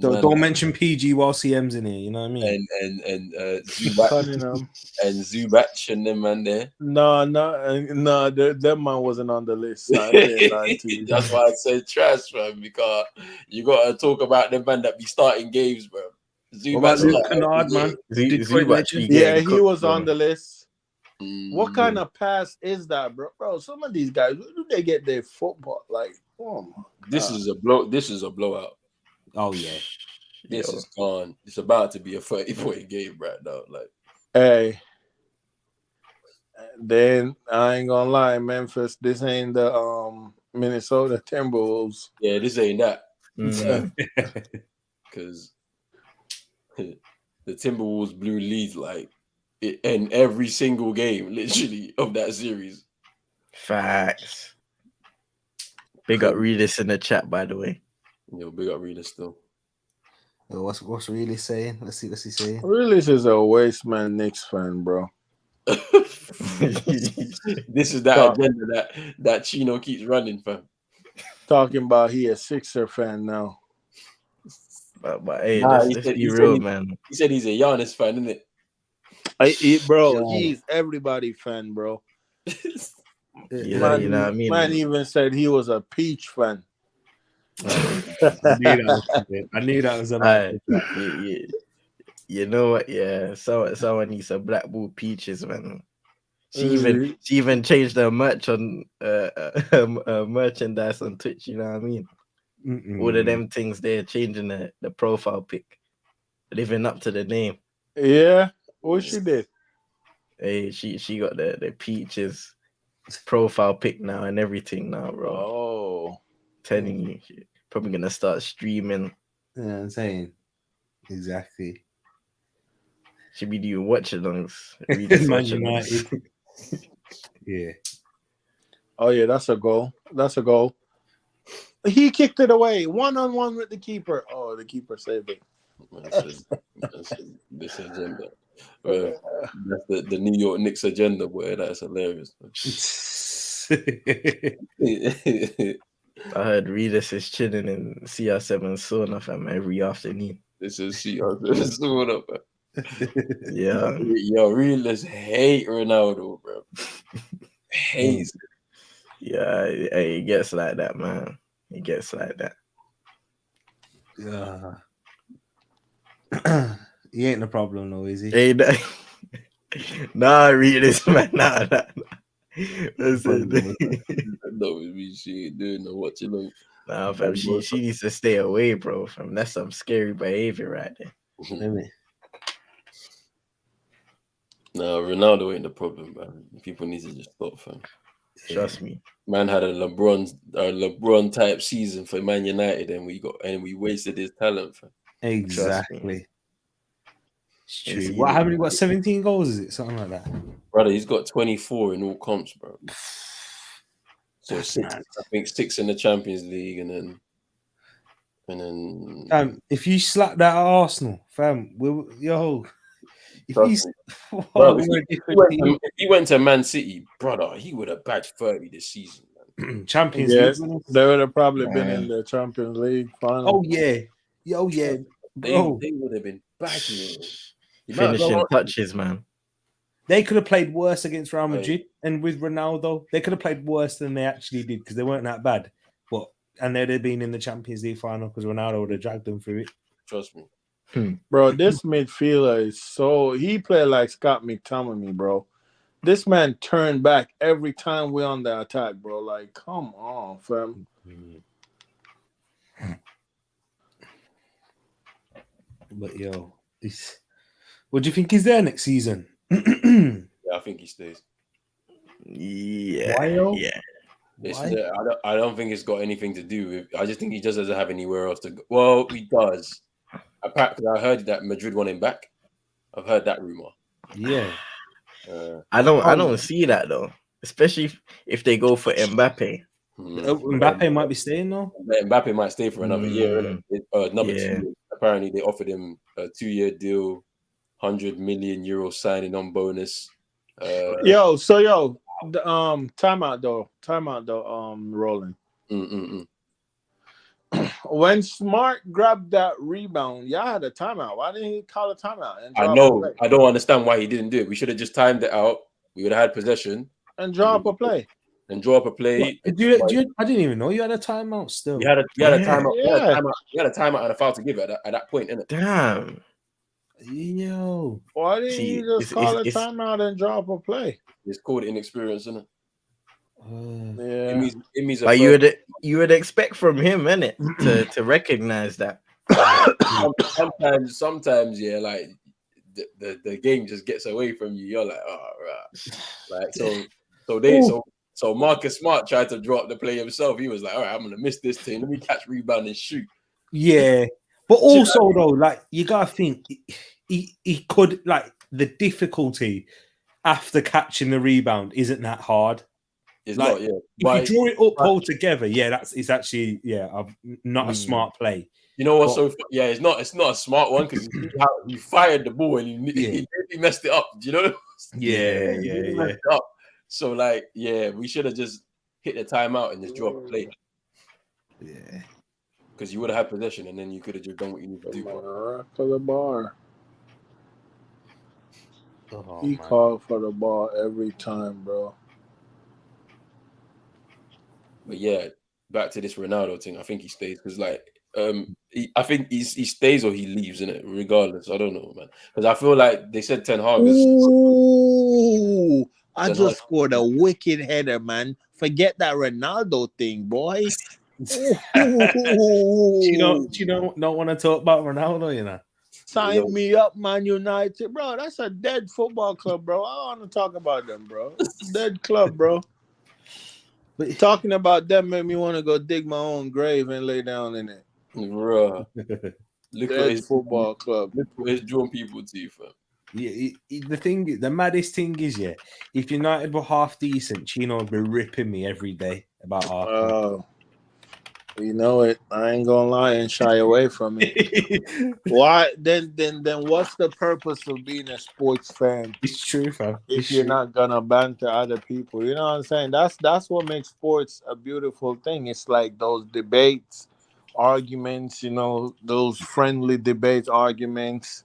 Speaker 1: don't mention PG while CM's in here, you know what I mean?
Speaker 2: And Zubac and Zubac and them man there.
Speaker 4: No, that man wasn't on the list. I can't lie to you.
Speaker 2: That's why I said trash, man, because you gotta talk about the man that be starting games, bro.
Speaker 1: What about Luke Kennard, man?
Speaker 4: Yeah, he was on the list. What kind of pass is that, bro? Bro, some of these guys, where do they get their football? Oh my God.
Speaker 2: This is a blowout.
Speaker 1: Oh yeah.
Speaker 2: This is gone. It's about to be a 30-point game right now.
Speaker 4: Hey. Then I ain't gonna lie, Memphis, this ain't the Minnesota Timberwolves.
Speaker 2: Yeah, this ain't that. Because the Timberwolves blew leads in every single game, literally, of that series.
Speaker 3: Facts. Big up Reedus in the chat, by the way.
Speaker 2: Yo, big up Reedus still.
Speaker 1: Yo, what's really saying? Let's see what's he saying.
Speaker 4: Really, is a waste man Knicks fan, bro.
Speaker 2: This is that agenda that Chino keeps running, fam.
Speaker 4: Talking about he a Sixer fan now.
Speaker 3: But hey, let's be real, man.
Speaker 2: He said he's a Giannis fan, isn't it?
Speaker 4: Bro, he's everybody fan, bro.
Speaker 3: You know what I mean?
Speaker 4: Man even said he was a Peach fan.
Speaker 1: I knew that was a
Speaker 3: You know what? Yeah, someone needs some Black Bull Peaches, man. She even changed her merch on merchandise on Twitch. You know what I mean? All of them things they're changing the profile pic, living up to the name.
Speaker 4: Yeah, what she did?
Speaker 3: Hey, she got the Peaches profile pic now and everything now, bro.
Speaker 4: Oh,
Speaker 3: telling you, probably gonna start streaming.
Speaker 1: Yeah, I'm saying exactly.
Speaker 3: Should be doing watchalongs.
Speaker 1: Man United. Yeah.
Speaker 4: Oh yeah, that's a goal. That's a goal. He kicked it away, 1-on-1 with the keeper. Oh, the keeper saved it.
Speaker 2: This agenda. That's the New York Knicks agenda, boy. That's hilarious.
Speaker 3: I heard Reedus is chilling in CR7 sauna, fam, every afternoon.
Speaker 2: This is CR7 sauna, fam.
Speaker 3: Yeah.
Speaker 2: Yo, realists hate Ronaldo, bro. Hates.
Speaker 3: Yeah, it gets like that, man. It gets like that.
Speaker 1: He ain't the problem, though, is he?
Speaker 3: Hey, nah, read this, man. Nah. Listen.
Speaker 2: No, she ain't doing no Watchalong.
Speaker 3: Nah, fam, she needs to stay away, bro. Fam, that's some scary behavior right there.
Speaker 2: No, Ronaldo ain't the problem, man. People need to just stop, fam.
Speaker 3: Trust me.
Speaker 2: Man had a LeBron type season for Man United, and we wasted his talent, fam.
Speaker 1: Exactly. It's true. What happened? He got 17 goals, is it? Something like that.
Speaker 2: Brother, he's got 24 in all comps, bro. So I think 6 in the Champions League, and then
Speaker 1: if you slap that at Arsenal, fam, if
Speaker 2: he went to Man City, brother, he would have bagged 30 this season, man.
Speaker 1: Champions
Speaker 4: League. They would have probably been in the Champions League final.
Speaker 1: Oh yeah. Bro.
Speaker 2: They would have been bagging.
Speaker 3: Finishing touches, man.
Speaker 1: They could have played worse against Real Madrid, and with Ronaldo, they could have played worse than they actually did because they weren't that bad. And they'd have been in the Champions League final because Ronaldo would have dragged them through it.
Speaker 2: Trust me.
Speaker 4: Bro, this midfielder is he played like Scott McTominay, bro. This man turned back every time we're on the attack, bro. Like, come on, fam.
Speaker 1: But what do you think he's there next season?
Speaker 2: Yeah, I think he stays.
Speaker 3: Yeah.
Speaker 1: Why?
Speaker 3: Yeah.
Speaker 2: I don't think it's got anything to do with. I just think he just doesn't have anywhere else to go. Well, he does. Apparently, I heard that Madrid want him back. I've heard that rumor.
Speaker 1: Yeah.
Speaker 3: I don't see that though, especially if they go for Mbappe.
Speaker 1: Mbappe might be staying though.
Speaker 2: Mbappe might stay for another year. Another 2 years. Apparently, they offered him a 2-year deal, €100 million signing on bonus.
Speaker 4: Timeout though. Rolling. When Smart grabbed that rebound, y'all had a timeout. Why didn't he call a timeout?
Speaker 2: I know. I don't understand why he didn't do it. We should have just timed it out. We would have had possession
Speaker 4: and draw up a play.
Speaker 2: I didn't
Speaker 1: even know you had a timeout still.
Speaker 2: You had a timeout. Yeah. You had a timeout and a foul to give at that point, innit?
Speaker 3: Damn.
Speaker 1: Yo.
Speaker 4: Why didn't you just call a timeout and draw up a play?
Speaker 2: It's called inexperience, isn't it?
Speaker 4: Yeah.
Speaker 2: It means
Speaker 3: but you would expect from him, innit, to recognize that.
Speaker 2: Sometimes, yeah, like the game just gets away from you. You're like, oh, right. Like so Marcus Smart tried to drop the play himself. He was like, all right, I'm gonna miss this thing. Let me catch, rebound, and shoot.
Speaker 1: Yeah, but also though, like you gotta think he could, like, the difficulty after catching the rebound isn't that hard.
Speaker 2: It's
Speaker 1: like,
Speaker 2: not, yeah.
Speaker 1: If you draw it up all together, it's actually not a smart play.
Speaker 2: You know what's it's not a smart one because you see how he fired the ball and he messed it up. Do you know?
Speaker 1: Yeah.
Speaker 2: Messed it up. So we should have just hit the timeout and just draw up a play.
Speaker 1: Yeah.
Speaker 2: Because you would have had possession and then you could have just done what you need to do.
Speaker 4: For the bar. He
Speaker 1: man.
Speaker 4: called for the ball every time, bro.
Speaker 2: But yeah, back to this Ronaldo thing. I think he stays because I think he stays or he leaves, innit? Regardless. I don't know, man. Because I feel like they said Ten Hag is...
Speaker 4: Ooh, I just scored a wicked header, man. Forget that Ronaldo thing, boy.
Speaker 1: Do you not want to talk about Ronaldo, you know?
Speaker 4: Sign me up, Man United, bro. That's a dead football club, bro. I want to talk about them, bro. Dead club, bro. But talking about them made me want to go dig my own grave and lay down in it.
Speaker 2: Bro. Look at his
Speaker 4: football club.
Speaker 2: Look what he's drawn people to, fam.
Speaker 1: Yeah, the maddest thing is, if United were half decent, Chino would be ripping me every day about Arsenal.
Speaker 4: You know it. I ain't gonna lie and shy away from it. Why? Then what's the purpose of being a sports fan?
Speaker 1: It's true, fam.
Speaker 4: If you're not gonna banter other people, you know what I'm saying? That's what makes sports a beautiful thing. It's like those debates, arguments, those friendly debates, arguments,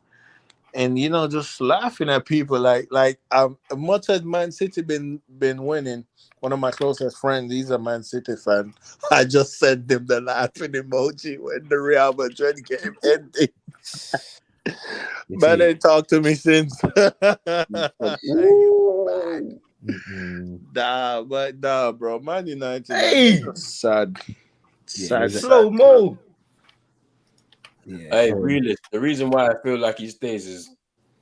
Speaker 4: and just laughing at people. Like much as Man City been winning. One of my closest friends, he's a Man City fan. I just sent him the laughing emoji when the Real Madrid game ended. But they talked to me since. Nah, bro. Man United.
Speaker 3: Hey,
Speaker 4: sad.
Speaker 3: Slow mo.
Speaker 2: Yeah. Hey, realist. The reason why I feel like he stays is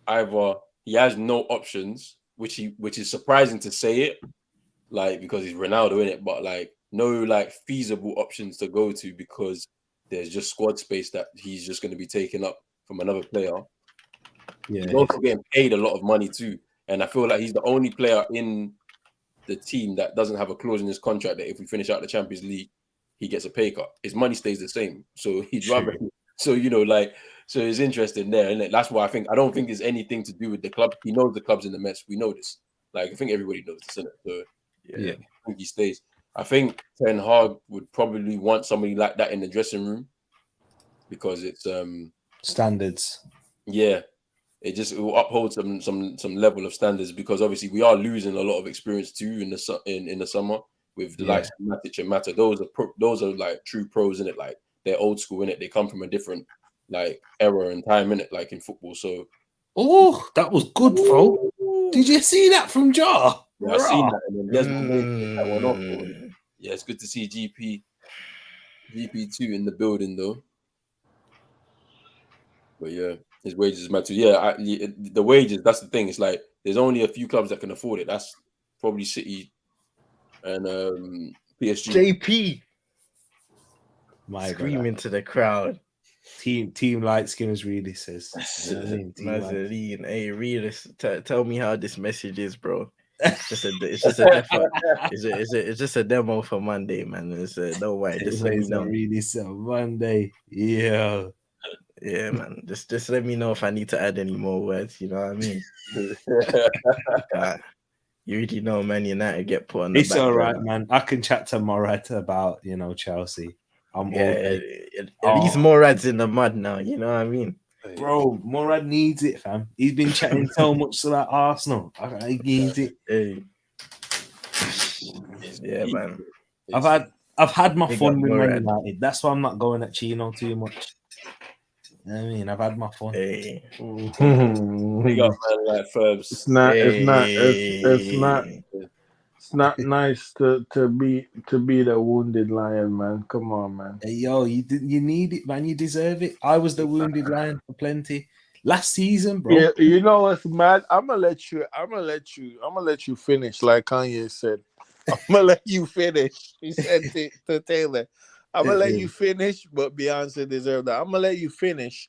Speaker 2: either he has no options, which is surprising to say it. Because he's Ronaldo in it, but no feasible options to go to because there's just squad space that he's just going to be taking up from another player. Yeah, he's also getting paid a lot of money too, and I feel like he's the only player in the team that doesn't have a clause in his contract that if we finish out the Champions League, he gets a pay cut. His money stays the same, so he'd rather. So so it's interesting there, and that's why I don't think there's anything to do with the club. He knows the club's in the mess. We know this. I think everybody knows this, isn't it? So. Yeah, I think he stays. I think Ten Hag would probably want somebody like that in the dressing room because it's
Speaker 1: standards.
Speaker 2: Yeah, it will uphold some level of standards because obviously we are losing a lot of experience too in the summer with the likes of Matic and Mata. Those are true pros in it. They're old school in it. They come from a different era and time in it, in football. So,
Speaker 1: that was good, bro. Did you see that from Jar?
Speaker 2: Yeah, I've seen that, and then that one off. Yeah, it's good to see GP2 in the building though. But yeah, his wages matter. Yeah, the wages. That's the thing. It's there's only a few clubs that can afford it. That's probably City and PSG.
Speaker 3: JP, screaming to the crowd.
Speaker 1: Team light skinners really says.
Speaker 3: Mazarine, hey, realist, tell me how this message is, bro. It's just a demo for Monday, man. No way. Just let me know.
Speaker 1: Really so Monday, yeah,
Speaker 3: man. Just let me know if I need to add any more words. You know what I mean? You already know, Man United get put on the back.
Speaker 1: It's all right, man. I can chat to Morad about Chelsea.
Speaker 3: At least Morad's in the mud now. You know what I mean?
Speaker 1: Bro, Morad needs it, fam. He's been chatting so much about Arsenal. He needs it.
Speaker 3: Hey. Yeah, man.
Speaker 1: I've had my fun with Man United. That's why I'm not going at Chino too much. You know what I mean, I've had my fun.
Speaker 3: Hey.
Speaker 2: Big up, man, Ferbs.
Speaker 4: It's not nice to be the wounded lion, man. Come on, man.
Speaker 1: Hey, yo, you need it, man. You deserve it. I was the wounded lion for plenty last season, bro.
Speaker 4: Yeah, you know what's mad? I'm gonna let you finish, like Kanye said. I'm gonna let you finish. He said to Taylor, I'm gonna let you finish, but Beyonce deserved that. I'm gonna let you finish,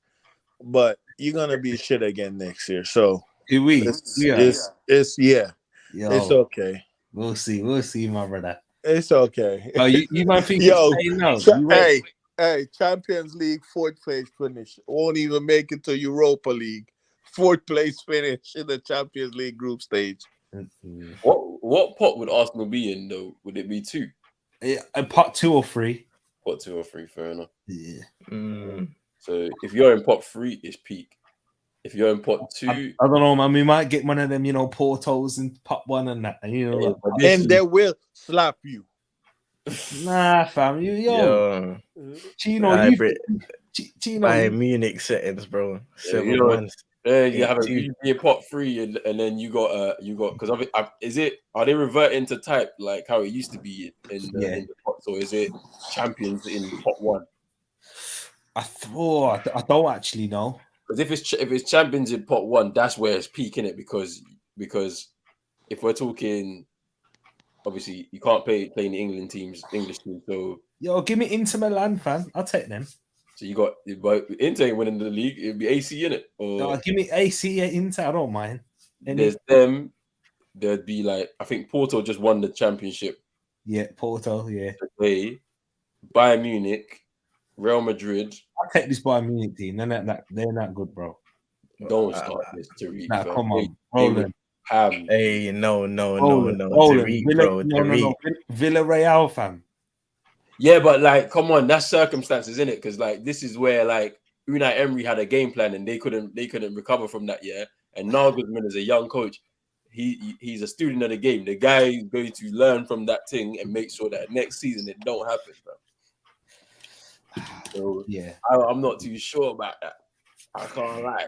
Speaker 4: but you're gonna be shit again next year. So It's yeah.
Speaker 1: Yo,
Speaker 4: It's okay.
Speaker 1: We'll see, my brother.
Speaker 4: It's okay.
Speaker 1: Oh, you might think
Speaker 4: Yo,
Speaker 1: it's saying no.
Speaker 4: hey, Champions League 4th place finish. Won't even make it to Europa League. 4th place finish in the Champions League group stage.
Speaker 1: Mm-hmm.
Speaker 2: What pot would Arsenal be in though? Would it be 2?
Speaker 1: Pot 2 or 3.
Speaker 2: Pot 2 or 3, fair enough.
Speaker 1: Yeah.
Speaker 2: So if you're in pot 3, it's peak. If you're in pot 2,
Speaker 1: I don't know, man. We might get one of them, Portos in pot 1 and that.
Speaker 4: And they will slap you.
Speaker 1: Nah, fam. Chino,
Speaker 3: Bayern Munich settings, bro. 7-1.
Speaker 2: You have a pot 3, and then you got because are they reverting to type like how it used to be in the pot? So is it champions in pot 1?
Speaker 1: I don't actually know.
Speaker 2: Because if it's champions in pot 1, that's where it's peaking it because if we're talking, obviously you can't play in the English teams. So
Speaker 1: give me Inter Milan, fam. I'll take them.
Speaker 2: So you got Inter winning the league. It'd be AC in it.
Speaker 1: No, give me AC at Inter. I don't mind.
Speaker 2: There's them. There'd be I think Porto just won the championship.
Speaker 1: Yeah, Porto. Yeah.
Speaker 2: Today, Bayern Munich, Real Madrid.
Speaker 1: I'll take this Bayern Munich team. They're not good, bro.
Speaker 2: Don't start this, Tariq.
Speaker 1: Nah, come on, Roland.
Speaker 3: Hey, no, Tariq, bro.
Speaker 1: No. Villarreal, fam.
Speaker 2: Yeah, but come on, that's circumstances, isn't it? Because this is where Unai Emery had a game plan and they couldn't recover from that. Yeah, and Nagelsmann is a young coach. He's a student of the game. The guy is going to learn from that thing and make sure that next season it don't happen, bro. So yeah, I'm not too sure about that. I can't lie.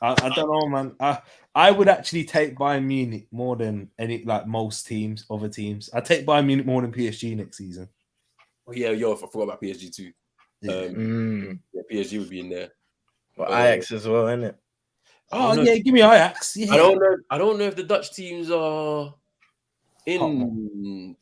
Speaker 1: I don't know, man. I would actually take Bayern Munich more than most other teams. I take Bayern Munich more than PSG next season.
Speaker 2: Oh, yeah, I forgot about PSG too. Yeah, PSG would be in there.
Speaker 3: Well, Ajax as well, isn't it?
Speaker 1: Oh yeah, give me Ajax. Yeah.
Speaker 2: I don't know if the Dutch teams are in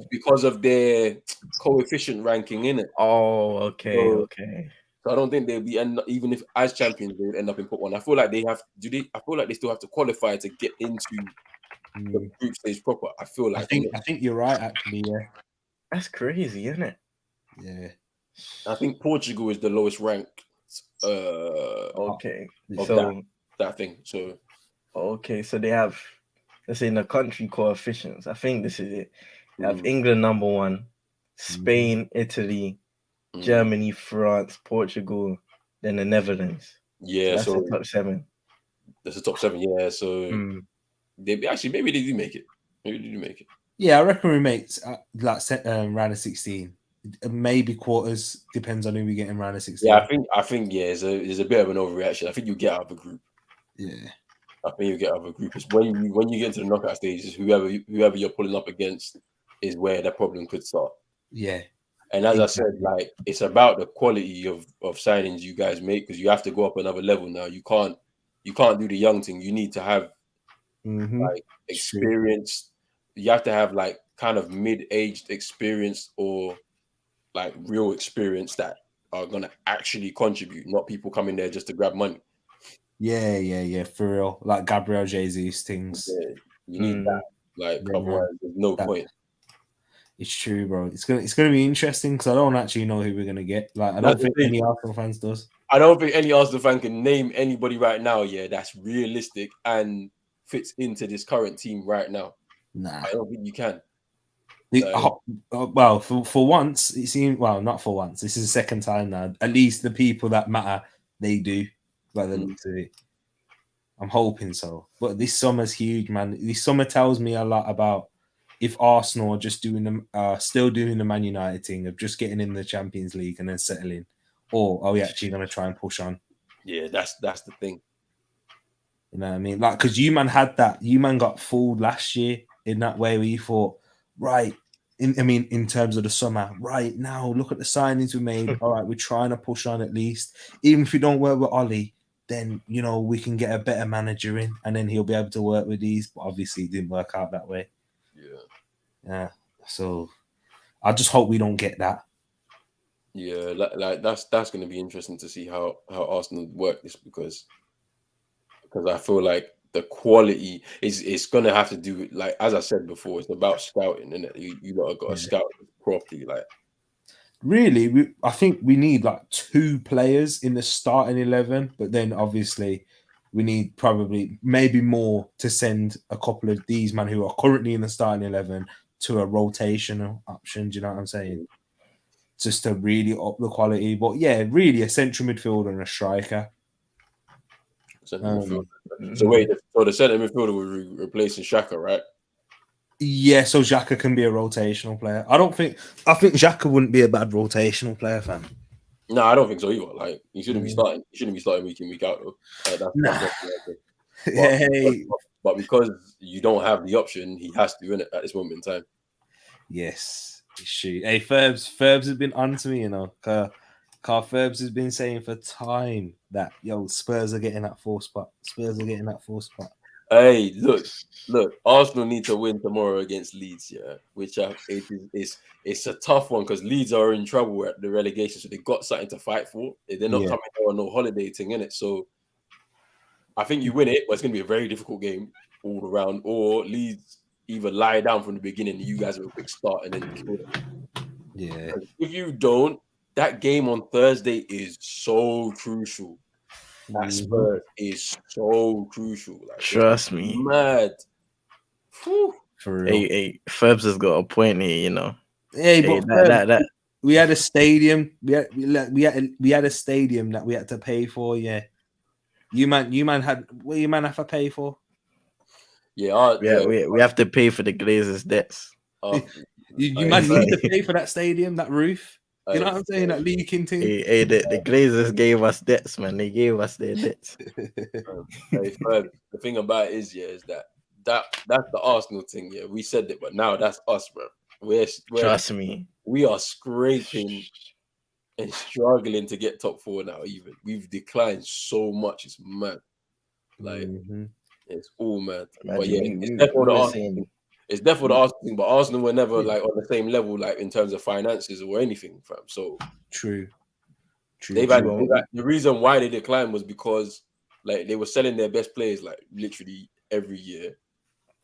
Speaker 2: because of their coefficient ranking in it.
Speaker 3: Oh, okay.
Speaker 2: So I don't think they'll be even if as champions they would end up in pot 1. I feel like they have. I feel like they still have to qualify to get into the group stage proper. I feel like.
Speaker 1: I think you're right. Actually, yeah.
Speaker 3: That's crazy, isn't it?
Speaker 1: Yeah.
Speaker 2: I think Portugal is the lowest ranked.
Speaker 3: Okay.
Speaker 2: So that thing. So.
Speaker 3: Okay, so they have, let's say, in the country coefficients. I think this is it. They have England number 1, Spain, Italy, Germany, France, Portugal, then the Netherlands.
Speaker 2: Yeah,
Speaker 3: so that's the top 7.
Speaker 2: That's the top 7. Yeah, so maybe they do make it. Maybe they do make it.
Speaker 1: Yeah, I reckon we make round of 16. Maybe quarters, depends on who we get in round of 16.
Speaker 2: Yeah, I think there's a bit of an overreaction. I think you get out of a group.
Speaker 1: Yeah.
Speaker 2: I think you get out of a group. It's when you get into the knockout stages, whoever you're pulling up against is where the problem could start.
Speaker 1: Yeah.
Speaker 2: And as I said, it's about the quality of signings you guys make because you have to go up another level now. You can't do the young thing. You need to have experience. You have to have kind of mid-aged experience or real experience that are gonna actually contribute, not people coming there just to grab money.
Speaker 1: Yeah, for real. Like Gabriel Jesus things.
Speaker 2: Yeah, you need that. Otherwise, there's no point.
Speaker 1: It's true, bro. It's gonna be interesting because I don't actually know who we're gonna get. I don't think any Arsenal fans does.
Speaker 2: I don't think any Arsenal fan can name anybody right now. Yeah, that's realistic and fits into this current team right now.
Speaker 1: Nah,
Speaker 2: I don't think you can.
Speaker 1: Well, for once, it seems. Well, not for once. This is the second time now. At least the people that matter, they do. By the looks of it, I'm hoping so. But this summer's huge, man. This summer tells me a lot about if Arsenal are just still doing the Man United thing of just getting in the Champions League and then settling, or are we actually going to try and push on?
Speaker 2: Yeah, that's the thing.
Speaker 1: You know what I mean? Because you man got fooled last year in that way where you thought, right, in terms of the summer, right now, look at the signings we made. All right, we're trying to push on at least. Even if we don't work with Ollie, then, we can get a better manager in and then he'll be able to work with these. But obviously it didn't work out that way. Yeah. So I just hope we don't get that.
Speaker 2: Yeah, that's going to be interesting to see how Arsenal work this because I feel like the quality is gonna have to do, like as I said before, it's about scouting, and you got to scout properly. Like,
Speaker 1: really, I think we need like 2 players in the starting 11, but then obviously we need probably maybe more to send a couple of these men who are currently in the starting 11 to a rotational option. Do you know what I'm saying? Just to really up the quality. But yeah, really a central midfielder and a striker.
Speaker 2: central midfielder. So wait, so the centre midfielder will be replacing Xhaka, right?
Speaker 1: Yeah, so Xhaka can be a rotational player. I think Xhaka wouldn't be a bad rotational player, fam.
Speaker 2: No, I don't think so either. Like, he shouldn't be starting. He shouldn't be starting week in, week out though. But because you don't have the option, he has to win it at this moment in time.
Speaker 1: Yes, shoot. Hey, Ferbs has been on to me, you know. Carl Ferbs has been saying for time that Spurs are getting that 4th spot. Spurs are getting that 4th spot.
Speaker 2: Hey, look, Arsenal need to win tomorrow against Leeds, yeah. Which it's a tough one because Leeds are in trouble at the relegation, so they got something to fight for. They're not coming on no holiday thing, innit? So I think you win it, but it's gonna be a very difficult game all around. Or Leeds either lie down from the beginning and you guys have a quick start and then kill them.
Speaker 1: Yeah.
Speaker 2: If you don't, that game on Thursday is so crucial. That Spurs is so crucial. Like,
Speaker 3: trust me,
Speaker 2: mad.
Speaker 1: Whew. For real.
Speaker 3: Hey, Ferbs has got a point here, you know.
Speaker 1: Hey, but that we had a stadium. We had a stadium that we had to pay for. Yeah, you man had what you man have to pay for.
Speaker 2: Yeah,
Speaker 3: we have to pay for the Glazers' debts.
Speaker 1: You man need to pay for that stadium, that roof. You know what I'm saying? That leaking thing.
Speaker 3: Hey, the Glazers gave us debts, man. They gave us their debts.
Speaker 2: The thing about it is that's the Arsenal thing. Yeah, we said it, but now that's us, bro.
Speaker 3: Trust me,
Speaker 2: we are scraping and struggling to get top 4 now. Even we've declined so much. It's mad. Like it's all mad. But yeah, it's definitely the Arsenal thing. It's definitely the Arsenal thing, but Arsenal were never like on the same level, like in terms of finances or anything, fam. So
Speaker 1: true.
Speaker 2: They've had the reason why they declined was because like they were selling their best players like literally every year,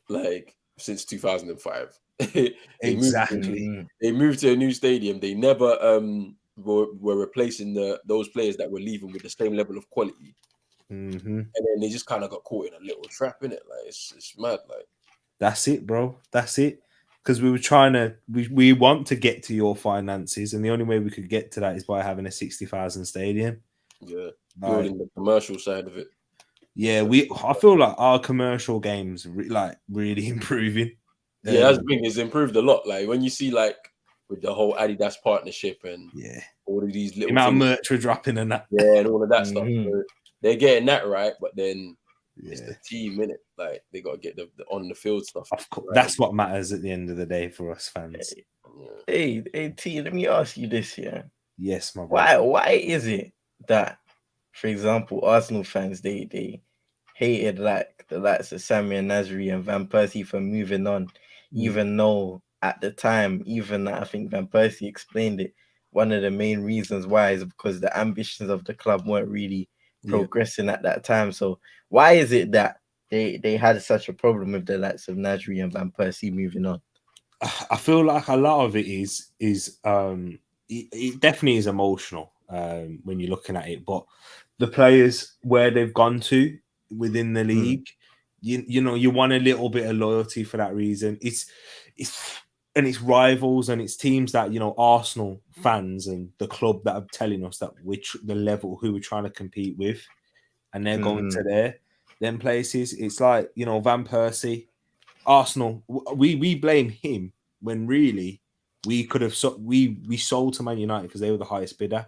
Speaker 2: like since 2005.
Speaker 1: Exactly.
Speaker 2: They moved to a new stadium. They never were replacing those players that were leaving with the same level of quality. And then they just kind of got caught in a little trap, in it. Like it's mad, like.
Speaker 1: That's it, bro. That's it. Because we were trying to, we want to get to your finances, and the only way we could get to that is by having a 60,000 stadium.
Speaker 2: Yeah, building the commercial side of it.
Speaker 1: Yeah, I feel like our commercial games really improving.
Speaker 2: Yeah, that's the thing. It's improved a lot. Like when you see like with the whole Adidas partnership and all of these little
Speaker 1: amount of merch we're dropping and that.
Speaker 2: Yeah, and all of that stuff. So they're getting that right, but then. It's the team, innit? Like they got to get the on the field stuff.
Speaker 1: Of course, right? That's what matters at the end of the day for us fans.
Speaker 3: Hey, T, let me ask you this, yeah.
Speaker 1: Yes, my brother.
Speaker 3: Why is it that, for example, Arsenal fans they hated like the likes of Sammy and Nasri and Van Persie for moving on, even though at the time, I think Van Persie explained it. One of the main reasons why is because the ambitions of the club weren't really progressing at that time. So why is it that they had such a problem with the likes of Nasri and Van Persie moving on?
Speaker 1: I feel like a lot of it is it definitely is emotional when you're looking at it, but the players where they've gone to within the league, you know, you want a little bit of loyalty for that reason. It's rivals and it's teams that, you know, Arsenal fans and the club that are telling us that the level who we're trying to compete with, and they're going to them places. It's like, you know, Van Persie, Arsenal, we blame him when really we could have we sold to Man United because they were the highest bidder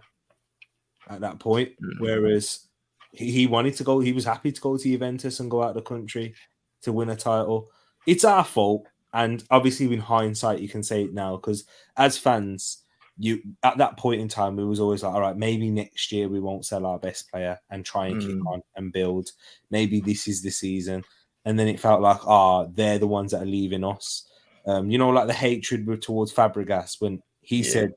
Speaker 1: at that point. Whereas he wanted to go, he was happy to go to Juventus and go out of the country to win a title. It's our fault. And obviously, in hindsight, you can say it now because as fans, at that point in time, we was always like, all right, maybe next year we won't sell our best player and try and kick on and build. Maybe this is the season. And then it felt like, they're the ones that are leaving us. You know, like the hatred towards Fabregas when he said,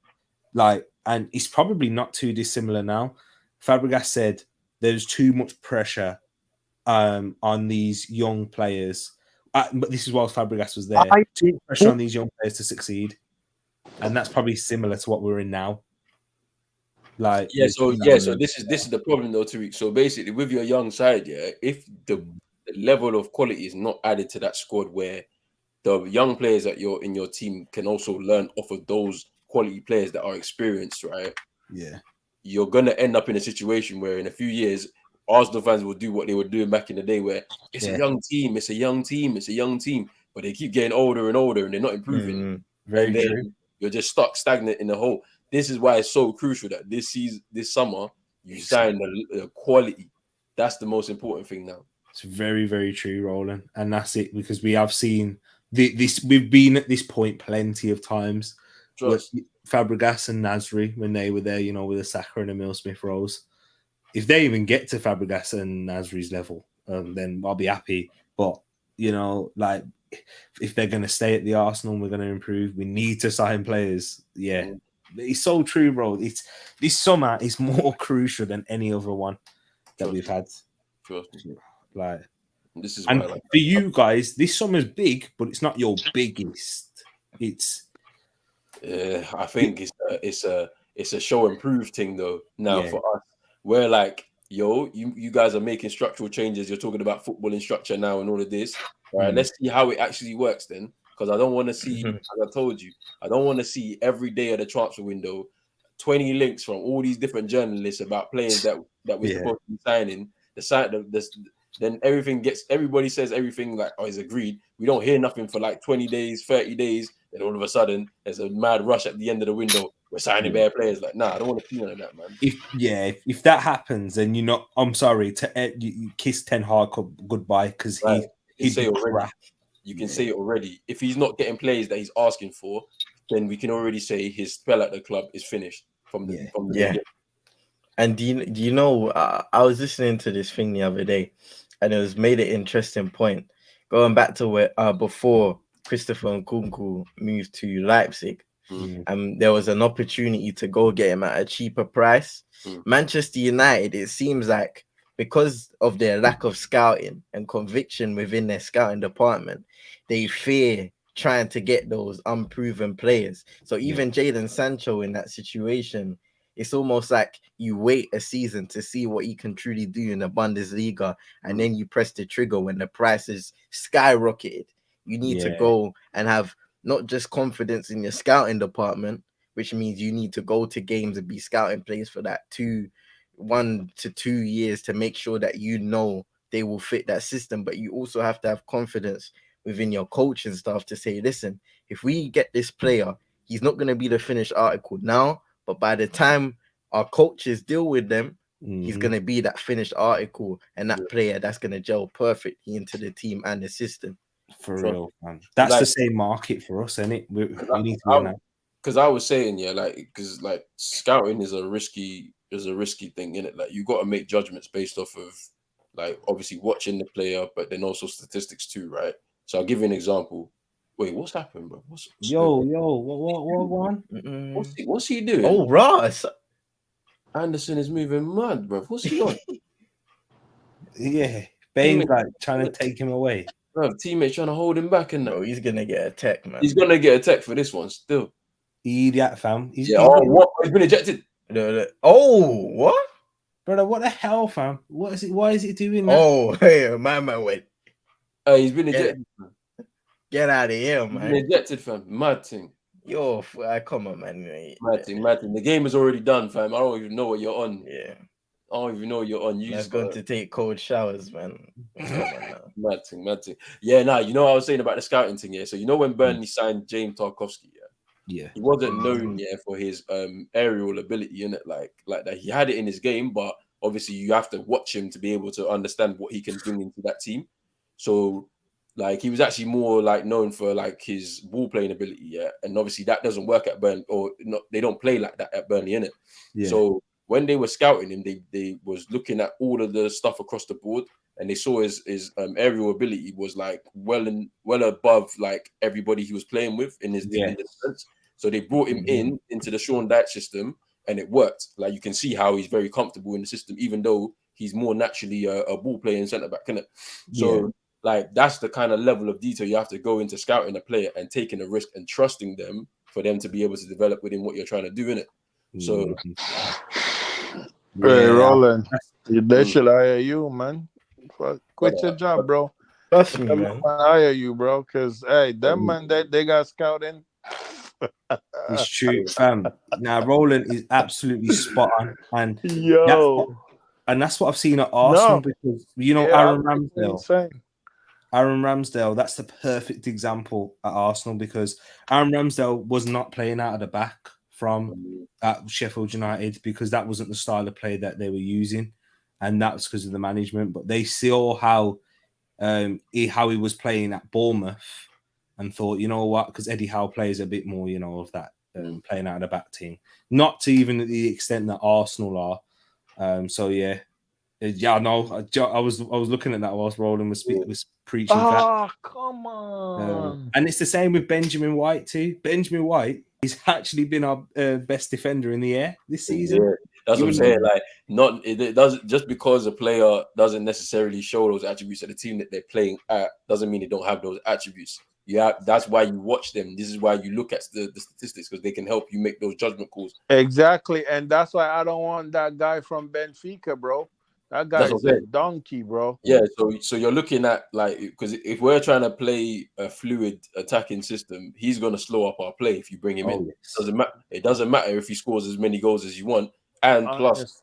Speaker 1: like, and it's probably not too dissimilar now. Fabregas said there's too much pressure on these young players. But this is while Fabregas was there. Too much pressure on these young players to succeed, and that's probably similar to what we're in now. Like,
Speaker 2: So this is the problem though, Tariq. So basically, with your young side, if the level of quality is not added to that squad, where the young players that you're in your team can also learn off of those quality players that are experienced, right?
Speaker 1: Yeah,
Speaker 2: you're gonna end up in a situation where in a few years, Arsenal fans will do what they were doing back in the day, where it's a young team, but they keep getting older and older, and they're not improving.
Speaker 1: Very true.
Speaker 2: You're just stuck stagnant in the hole. This is why it's so crucial that this summer, you sign the quality. That's the most important thing now.
Speaker 1: It's very, very true, Roland, and that's it, because we have seen this. We've been at this point plenty of times. Fabregas and Nasri, when they were there, with the Saka and Emile Smith roles, if they even get to Fabregas and Nasri's level, then I'll be happy. But like, if they're going to stay at the Arsenal, we're going to improve. We need to sign players. Yeah, it's so true, bro. This summer is more crucial than any other one that we've had. Like,
Speaker 2: this is
Speaker 1: and for you guys, this summer's big, but it's not your biggest. It's
Speaker 2: I think it's a show and prove thing though. Now for us, we're like, you guys are making structural changes. You're talking about footballing structure now and all of this. All right, let's see how it actually works then. Because I don't want to see, as I told you, I don't want to see every day of the transfer window 20 links from all these different journalists about players that we're supposed to be signing. Then everybody says everything like, oh, it's agreed. We don't hear nothing for like 20 days, 30 days. Then all of a sudden, there's a mad rush at the end of the window. We're signing bare players. Like, nah, I don't want to see none of that, man.
Speaker 1: If that happens, then I'm sorry to you kiss Ten Hag goodbye, because
Speaker 2: you can say it already. If he's not getting players that he's asking for, then we can already say his spell at the club is finished from the beginning.
Speaker 3: And do you know, I was listening to this thing the other day, and it was made an interesting point. Going back to where before Christopher Nkunku moved to Leipzig, there was an opportunity to go get him at a cheaper price. Manchester United, it seems like, because of their lack of scouting and conviction within their scouting department, they fear trying to get those unproven players. So even Jadon Sancho in that situation, it's almost like you wait a season to see what he can truly do in the Bundesliga, and then you press the trigger when the price is skyrocketed. You need to go and have not just confidence in your scouting department, which means you need to go to games and be scouting players for that 1 to 2 years to make sure that they will fit that system. But you also have to have confidence within your coach and stuff to say, listen, if we get this player, he's not going to be the finished article now, but by the time our coaches deal with them, he's going to be that finished article and that player that's going to gel perfectly into the team and the system.
Speaker 1: For real, man. That's the same market for us, isn't it? We need to be now.
Speaker 2: Because I was saying, because scouting is a risky thing, innit? Like, you got to make judgments based off of, like, obviously watching the player, but then also statistics too, right? So I'll give you an example. Wait, what's happened, bro? What? What's he doing?
Speaker 3: Oh, Ross.
Speaker 2: Anderson is moving mad, bro. What's he on?
Speaker 1: Bane's like trying to take him away.
Speaker 2: Bro, teammates trying to hold him back, and
Speaker 3: he's gonna get a tech, man.
Speaker 2: He's gonna get a tech for this one still.
Speaker 1: Idiot, fam.
Speaker 2: What? He's been ejected.
Speaker 3: Oh, what?
Speaker 1: Brother, what the hell, fam? What is it? Why is it doing that?
Speaker 3: Oh, hey, my man, wait.
Speaker 2: He's been ejected.
Speaker 3: Get out of here, man.
Speaker 2: He's been ejected, fam. Mad thing.
Speaker 3: Yo, come on, man.
Speaker 2: Mad thing. The game is already done, fam. I don't even know what you're on.
Speaker 3: Yeah.
Speaker 2: I don't even know what you're on. You
Speaker 3: just going to take cold showers, man.
Speaker 2: Mad thing. Yeah, you know what I was saying about the scouting thing, yeah? So you know when Burnley signed James Tarkowski, he wasn't known for his aerial ability, innit? Like that. He had it in his game, but obviously you have to watch him to be able to understand what he can bring into that team. So like he was actually more like known for like his ball playing ability, and obviously that doesn't work at Burnley, or not, they don't play like that at Burnley, innit? So when they were scouting him, they was looking at all of the stuff across the board, and they saw his aerial ability was like well above like everybody he was playing with in his defense. So they brought him into the Sean Dyche system, and it worked. Like you can see how he's very comfortable in the system, even though he's more naturally a ball playing centre back, innit? So like that's the kind of level of detail you have to go into scouting a player and taking a risk and trusting them for them to be able to develop within what you're trying to do, innit? So
Speaker 4: hey, Roland, they should hire you, man. Quit your job, bro.
Speaker 3: Trust me, man.
Speaker 4: Hire you, bro, because hey, them man, they got scouting.
Speaker 1: It's true, fam. Now Roland is absolutely spot on, and that's what I've seen at Arsenal, because Aaron Ramsdale. Aaron Ramsdale, that's the perfect example at Arsenal, because Aaron Ramsdale was not playing out of the back from at Sheffield United, because that wasn't the style of play that they were using, and that's because of the management. But they saw how he was playing at Bournemouth and thought, you know what, because Eddie Howe plays a bit more, of that playing out of the back team, not to even the extent that Arsenal are. No, I was looking at that whilst Roland was preaching.
Speaker 4: Come on!
Speaker 1: And it's the same with Benjamin White too. Benjamin White, he's actually been our best defender in the air this season.
Speaker 2: Yeah, that's what I'm saying. Like, it doesn't, just because a player doesn't necessarily show those attributes at the team that they're playing at, doesn't mean they don't have those attributes. That's why you watch them. This is why you look at the statistics, because they can help you make those judgment calls.
Speaker 4: Exactly, and that's why I don't want that guy from Benfica, bro. That guy is a donkey, bro.
Speaker 2: Yeah, so you're looking at, like, because if we're trying to play a fluid attacking system, he's going to slow up our play if you bring him in.
Speaker 4: Yes.
Speaker 2: It doesn't matter if he scores as many goals as you want. And plus,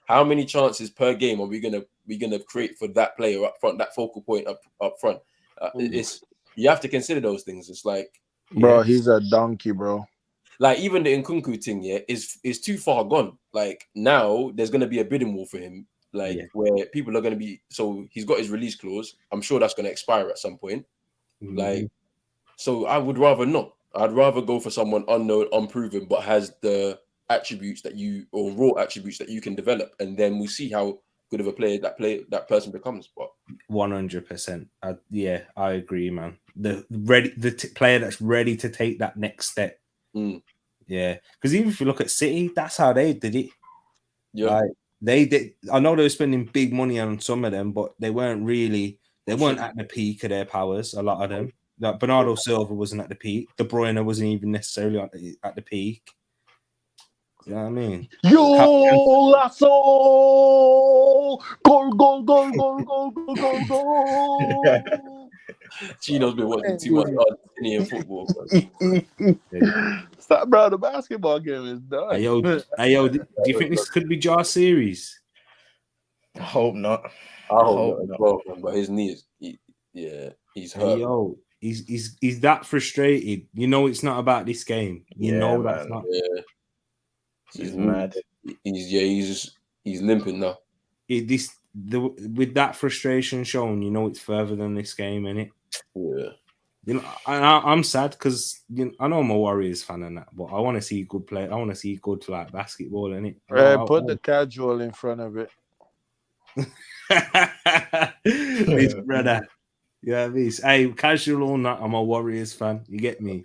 Speaker 2: how many chances per game are we gonna create for that player up front, that focal point up front? You have to consider those things. It's like,
Speaker 4: bro, he's a donkey, bro.
Speaker 2: Like, even the Nkunku thing, is too far gone. Like, now there's going to be a bidding war for him, where people are going to be. So he's got his release clause. I'm sure that's going to expire at some point. Like, so I would rather not. I'd rather go for someone unknown, unproven, but has the attributes raw attributes that you can develop, and then we see how good of a player that person becomes. But
Speaker 1: 100%, I agree, man. The player that's ready to take that next step. Because even if you look at City, that's how they did it. Like, they did. I know they were spending big money on some of them, but they weren't at the peak of their powers. A lot of them. Like Bernardo Silva wasn't at the peak. De Bruyne wasn't even necessarily at the peak. You know what I mean?
Speaker 4: Yo, Lasso! Goal!
Speaker 2: Chino's been watching too much Argentinian football.
Speaker 4: Stop, bro. The basketball game is done.
Speaker 1: Hey, yo, do you think this could be Jar series?
Speaker 3: I hope not.
Speaker 2: I hope not. Well, but his knees, he's hurt.
Speaker 1: Hey, yo, he's that frustrated. You know, it's not about this game. You know that's not.
Speaker 2: Yeah.
Speaker 3: He's mad.
Speaker 2: He's limping now.
Speaker 1: With that frustration shown, you know it's further than this game, innit?
Speaker 2: Yeah.
Speaker 1: You know, I'm sad because I know I'm a Warriors fan and that, but I want to see good play. I want to see good like basketball, innit?
Speaker 4: Put the casual in front of it.
Speaker 1: It's brother. Yeah, hey, casual or not, I'm a Warriors fan. You get me?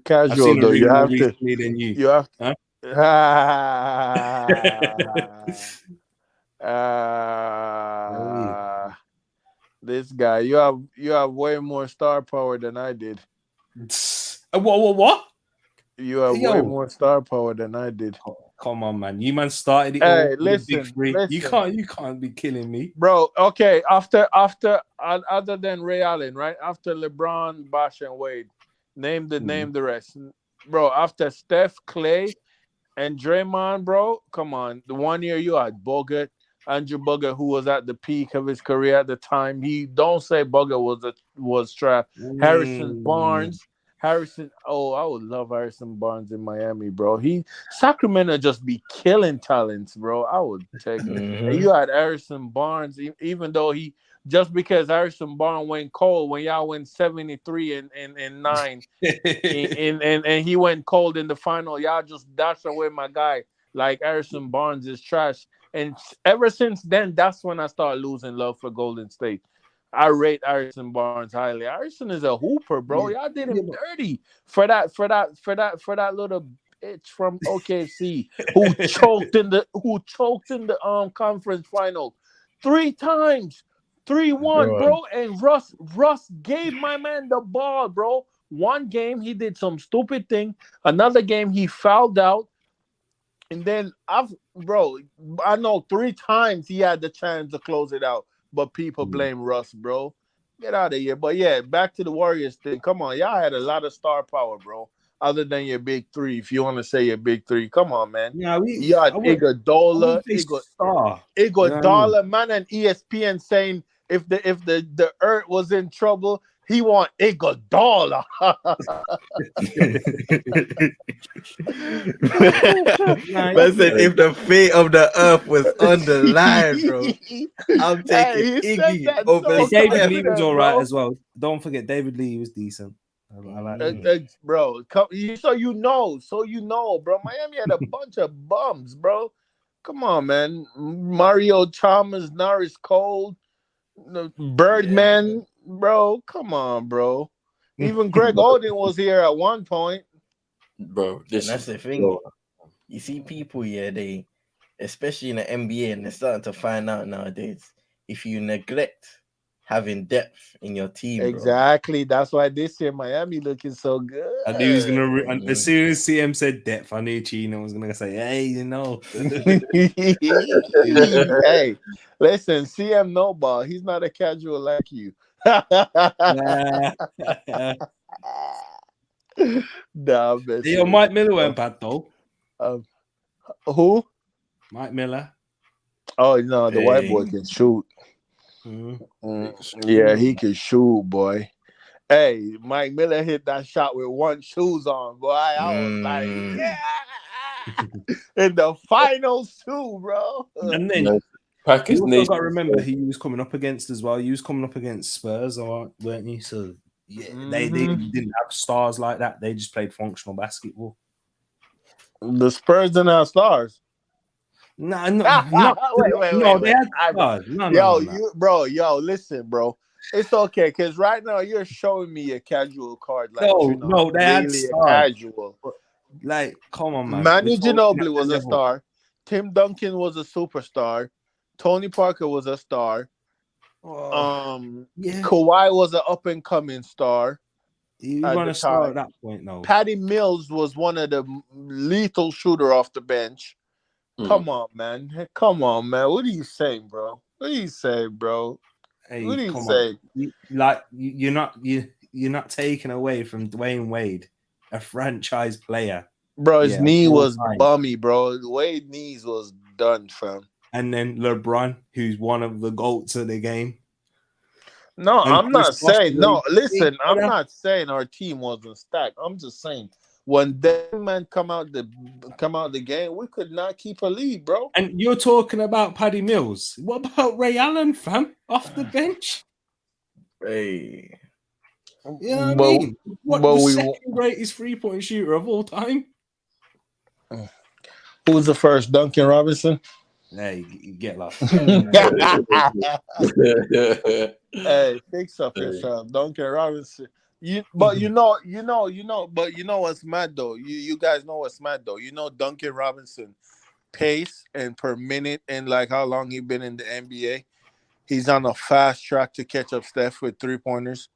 Speaker 4: Casual though, you have to.
Speaker 1: Than you.
Speaker 4: You have to.
Speaker 1: Huh?
Speaker 4: This guy, you have way more star power than I did.
Speaker 1: What?
Speaker 4: You have way more star power than I did.
Speaker 1: Oh, come on, man. You man started it.
Speaker 4: Hey, listen.
Speaker 1: You can't be killing me,
Speaker 4: bro. Okay, after other than Ray Allen, right? After LeBron, Bosh, and Wade, name the rest, bro. After Steph, Clay, and Draymond, bro. Come on, the 1 year you had Bogut, Andrew Bogut, who was at the peak of his career at the time. Don't say Bogut was trash. Harrison Barnes. I would love Harrison Barnes in Miami, bro. Sacramento just be killing talents, bro. I would take it. And you had Harrison Barnes, even though just because Harrison Barnes went cold when y'all went 73 and 9, and he went cold in the final, y'all just dashed away my guy. Like, Harrison Barnes is trash. And ever since then, that's when I started losing love for Golden State. I rate Harrison Barnes highly. Harrison is a hooper, bro. Y'all did him dirty for that little bitch from OKC who choked in the conference final 3 times, 3-1, bro. And Russ gave my man the ball, bro. One game he did some stupid thing. Another game he fouled out. And then I know 3 times he had the chance to close it out, but people blame Russ, bro. Get out of here. But yeah, back to the Warriors thing. Come on, y'all had a lot of star power, bro. Other than your big 3, if you want to say your big 3, come on, man.
Speaker 1: Yeah,
Speaker 4: you had Iguodala,
Speaker 1: Iguodala,
Speaker 4: man, and ESPN saying if the Earth was in trouble, he want Iguodala.
Speaker 3: But said if the fate of the earth was on the line, bro, I'm taking Iggy over.
Speaker 1: David Lee was all right as well. Don't forget, David Lee was decent. I like
Speaker 4: bro. So you know, bro. Miami had a bunch of bums, bro. Come on, man. Mario Chalmers, Norris Cole, Birdman, bro. Come on, bro. Even Greg Oden was here at one point,
Speaker 2: bro.
Speaker 3: That's the thing. Bro. You see people, they, especially in the NBA, and they're starting to find out nowadays, if you neglect having depth in your team,
Speaker 4: exactly. Bro. That's why this year Miami looking so good.
Speaker 1: I knew he was gonna. As soon as CM said depth, I knew Chino was gonna say, "Hey, you know."
Speaker 4: Hey, listen, CM no ball. He's not a casual like you. Nah,
Speaker 1: yo, Mike Miller went bad though.
Speaker 4: Who?
Speaker 1: Mike Miller.
Speaker 4: Oh no, the white boy can shoot. Yeah, he can shoot, boy. Hey, Mike Miller hit that shot with one shoes on, boy. I was like, yeah, in the finals too, bro.
Speaker 1: And then you also got to remember who he was coming up against as well. He was coming up against Spurs, weren't you? So yeah, they didn't have stars like that. They just played functional basketball.
Speaker 4: The Spurs didn't have stars.
Speaker 1: No,
Speaker 4: wait.
Speaker 1: They had stars.
Speaker 4: Yo, listen, bro. It's okay because right now you're showing me a casual card. Like,
Speaker 1: no, they had stars.
Speaker 4: Casual.
Speaker 1: Like, come on, man.
Speaker 4: Manu Ginobili was a star. Tim Duncan was a superstar. Tony Parker was a star. Kawhi was an up and coming star.
Speaker 1: He was a star at that point, though.
Speaker 4: Patty Mills was one of the lethal shooter off the bench. Come on, man. What are you saying, bro? Hey, what are you saying?
Speaker 1: You're not taking away from Dwayne Wade, a franchise player.
Speaker 4: Bro, his knee was bummy, bro. Wade's knees was done, fam.
Speaker 1: And then LeBron, who's one of the GOATs of the game.
Speaker 4: No, I'm not saying. No, listen, I'm not saying our team wasn't stacked. I'm just saying when that man come out the game, we could not keep a lead, bro.
Speaker 1: And you're talking about Paddy Mills. What about Ray Allen, fam? Off the bench?
Speaker 3: Hey.
Speaker 1: You know what I mean? What the second greatest 3-point shooter of all time?
Speaker 4: Who was the first? Duncan Robinson?
Speaker 1: Hey, you get lost.
Speaker 4: Hey, fix up yourself, Duncan Robinson. But you know what's mad though? You guys know what's mad though? You know Duncan Robinson pace and per minute and like how long he been in the NBA? He's on a fast track to catch up Steph with 3-pointers.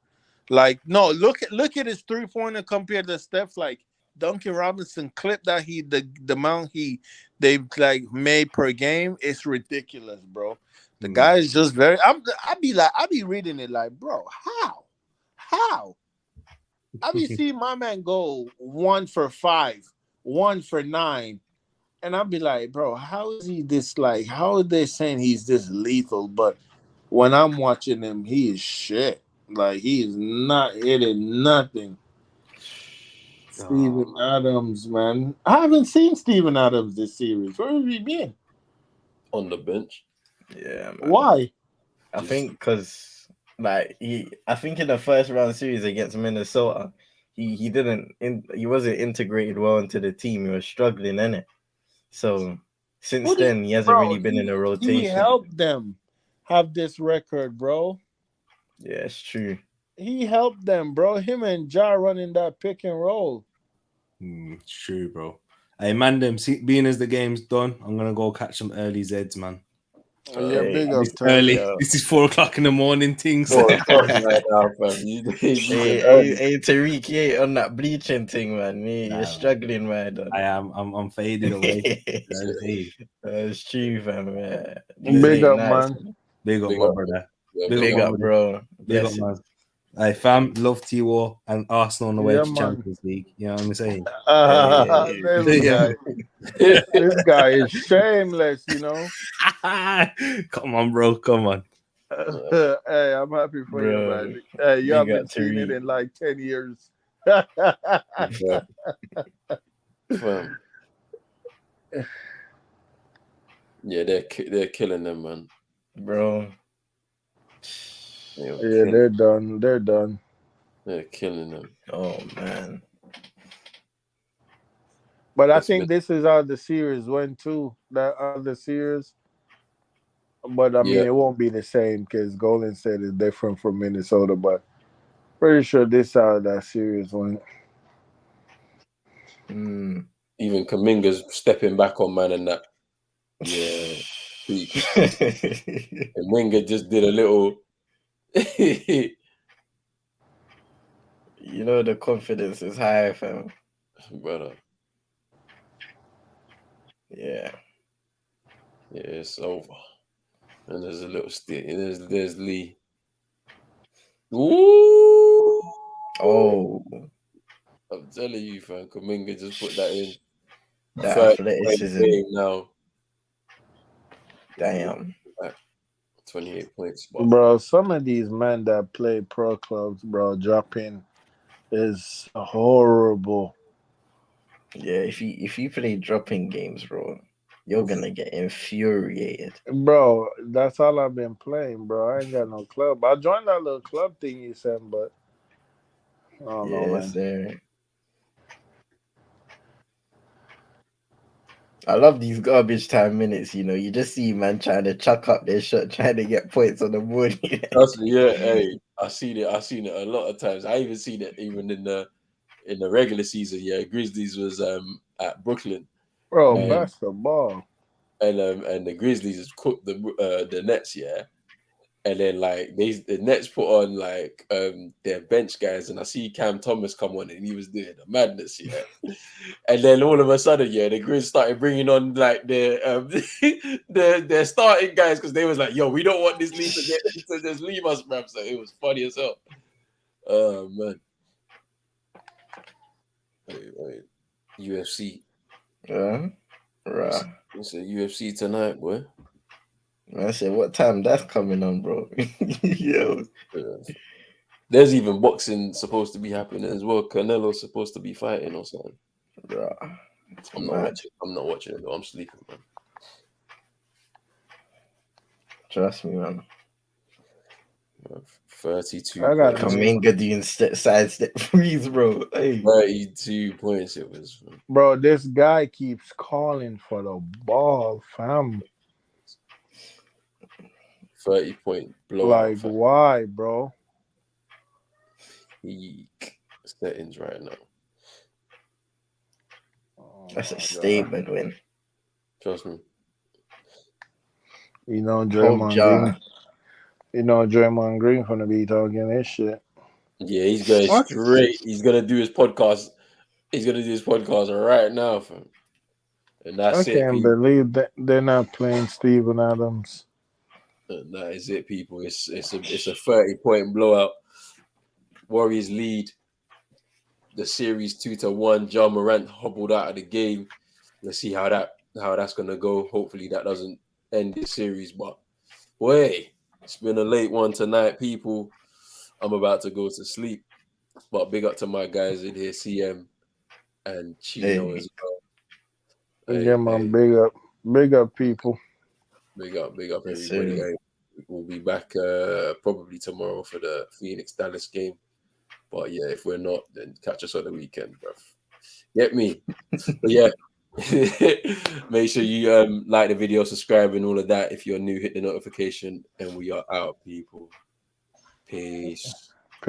Speaker 4: Like, no, look at his 3-pointer compared to Steph. Like Duncan Robinson clip that the amount they like made per game, it's ridiculous, bro. The guy is just very. I be reading it like, bro, how? I be seeing my man go 1 for 5, 1 for 9, and I be like, bro, how is he this like? How are they saying he's this lethal? But when I'm watching him, he is shit. Like he is not hitting nothing. Steven Adams, man. I haven't seen Steven Adams this series. Where have he been?
Speaker 2: On the bench.
Speaker 3: Yeah, man.
Speaker 4: Why?
Speaker 3: I think because like I think in the first round series against Minnesota, he wasn't integrated well into the team. He was struggling in it. So since then he hasn't really been in a rotation.
Speaker 4: He helped them have this record, bro.
Speaker 3: Yeah, it's true.
Speaker 4: He helped them, bro. Him and Ja running that pick and roll.
Speaker 1: It's true, bro. Hey, man, being as the game's done, I'm gonna go catch some early Zeds, man.
Speaker 4: Yeah, big up,
Speaker 1: It's
Speaker 4: Terry.
Speaker 1: early. This is 4:00 in the morning. Things.
Speaker 2: 4 o'clock right now, fam. You
Speaker 3: Hey, Tariq, you ain't on that bleaching thing, man. You're struggling, man.
Speaker 1: I am. I'm faded away.
Speaker 3: That's true, fam. Yeah.
Speaker 4: Big up, man.
Speaker 1: Big up, my brother.
Speaker 2: Yeah,
Speaker 3: Big up, bro.
Speaker 1: Big up, man. Hey, fam, love to you all, and Arsenal on the way to Champions League. You know what I'm saying?
Speaker 4: This guy is shameless, you know.
Speaker 1: Come on, bro. Come on.
Speaker 4: Hey, I'm happy for you, man. Hey, you haven't seen it in like 10 years.
Speaker 2: Yeah, they're killing them, man.
Speaker 3: Bro.
Speaker 4: Yeah, they're done. They're done.
Speaker 2: They're killing them.
Speaker 3: Oh, man.
Speaker 4: But I think this is how the series went too. That other series. But I mean, it won't be the same because Golden State is different from Minnesota. But pretty sure this is how that series went.
Speaker 2: Even Kuminga's stepping back on man and that. Yeah. And Winger just did a little.
Speaker 3: You know the confidence is high, fam.
Speaker 2: Brother.
Speaker 3: Yeah.
Speaker 2: Yeah, it's over. And there's a little stick. There's Lee. Ooh.
Speaker 3: Oh.
Speaker 2: I'm telling you, fam. Kuminga just put that in.
Speaker 3: That athleticism
Speaker 2: now.
Speaker 3: Damn.
Speaker 2: 28 points.
Speaker 4: Bro, some of these men that play pro clubs, bro, dropping is horrible.
Speaker 3: Yeah, if you play dropping games, bro, you're gonna get infuriated.
Speaker 4: Bro, that's all I've been playing, bro. I ain't got no club. I joined that little club thing you said, but I don't know, man.
Speaker 3: Sir. I love these garbage time minutes, you know. You just see man trying to chuck up their shot, trying to get points on the board.
Speaker 2: Hey, I seen it a lot of times. I even seen it even in the regular season. Yeah, Grizzlies was at Brooklyn.
Speaker 4: Bro, basketball.
Speaker 2: And the Grizzlies just cooked the Nets, yeah. And then like the Nets put on like their bench guys, and I see Cam Thomas come on, and he was doing the madness, yeah. And then all of a sudden, yeah, the Grizz started bringing on like their starting guys because they was like, "Yo, we don't want this league to just leave us, bruv." So it was funny as hell. Oh man. Wait. UFC.
Speaker 3: Right.
Speaker 2: It's a UFC tonight, boy.
Speaker 3: I said, what time that's coming on, bro? Yo.
Speaker 2: There's even boxing supposed to be happening as well. Canelo's supposed to be fighting or something. I'm not watching it though. I'm sleeping, man.
Speaker 3: Trust me, man.
Speaker 2: 32.
Speaker 4: I got
Speaker 3: Kuminga doing sidestep freeze, bro. Hey.
Speaker 2: 32 points it was.
Speaker 4: Bro, this guy keeps calling for the ball, fam.
Speaker 2: 30-point blowout.
Speaker 4: Like, why, bro?
Speaker 2: Peak settings right now.
Speaker 3: That's a statement win.
Speaker 2: Trust me.
Speaker 4: You know, Draymond Green. You know, Draymond Green gonna be talking this shit.
Speaker 2: Yeah, he's going straight. He's gonna do his podcast. He's gonna do his podcast right now, fam. And that's it.
Speaker 4: I can't believe that they're not playing Steven Adams.
Speaker 2: And that is it, people. It's a 30-point blowout. Warriors lead the series 2-1. Ja Morant hobbled out of the game. Let's see how that's gonna go. Hopefully that doesn't end the series. But boy, it's been a late one tonight, people. I'm about to go to sleep. But big up to my guys in here, CM and Chino as well.
Speaker 4: Yeah, man, big up, people.
Speaker 2: Big up, everybody. We'll be back probably tomorrow for the Phoenix Dallas game. But yeah, if we're not, then catch us on the weekend, bruv. Get me? But yeah, make sure you like the video, subscribe, and all of that. If you're new, hit the notification, and we are out, people. Peace.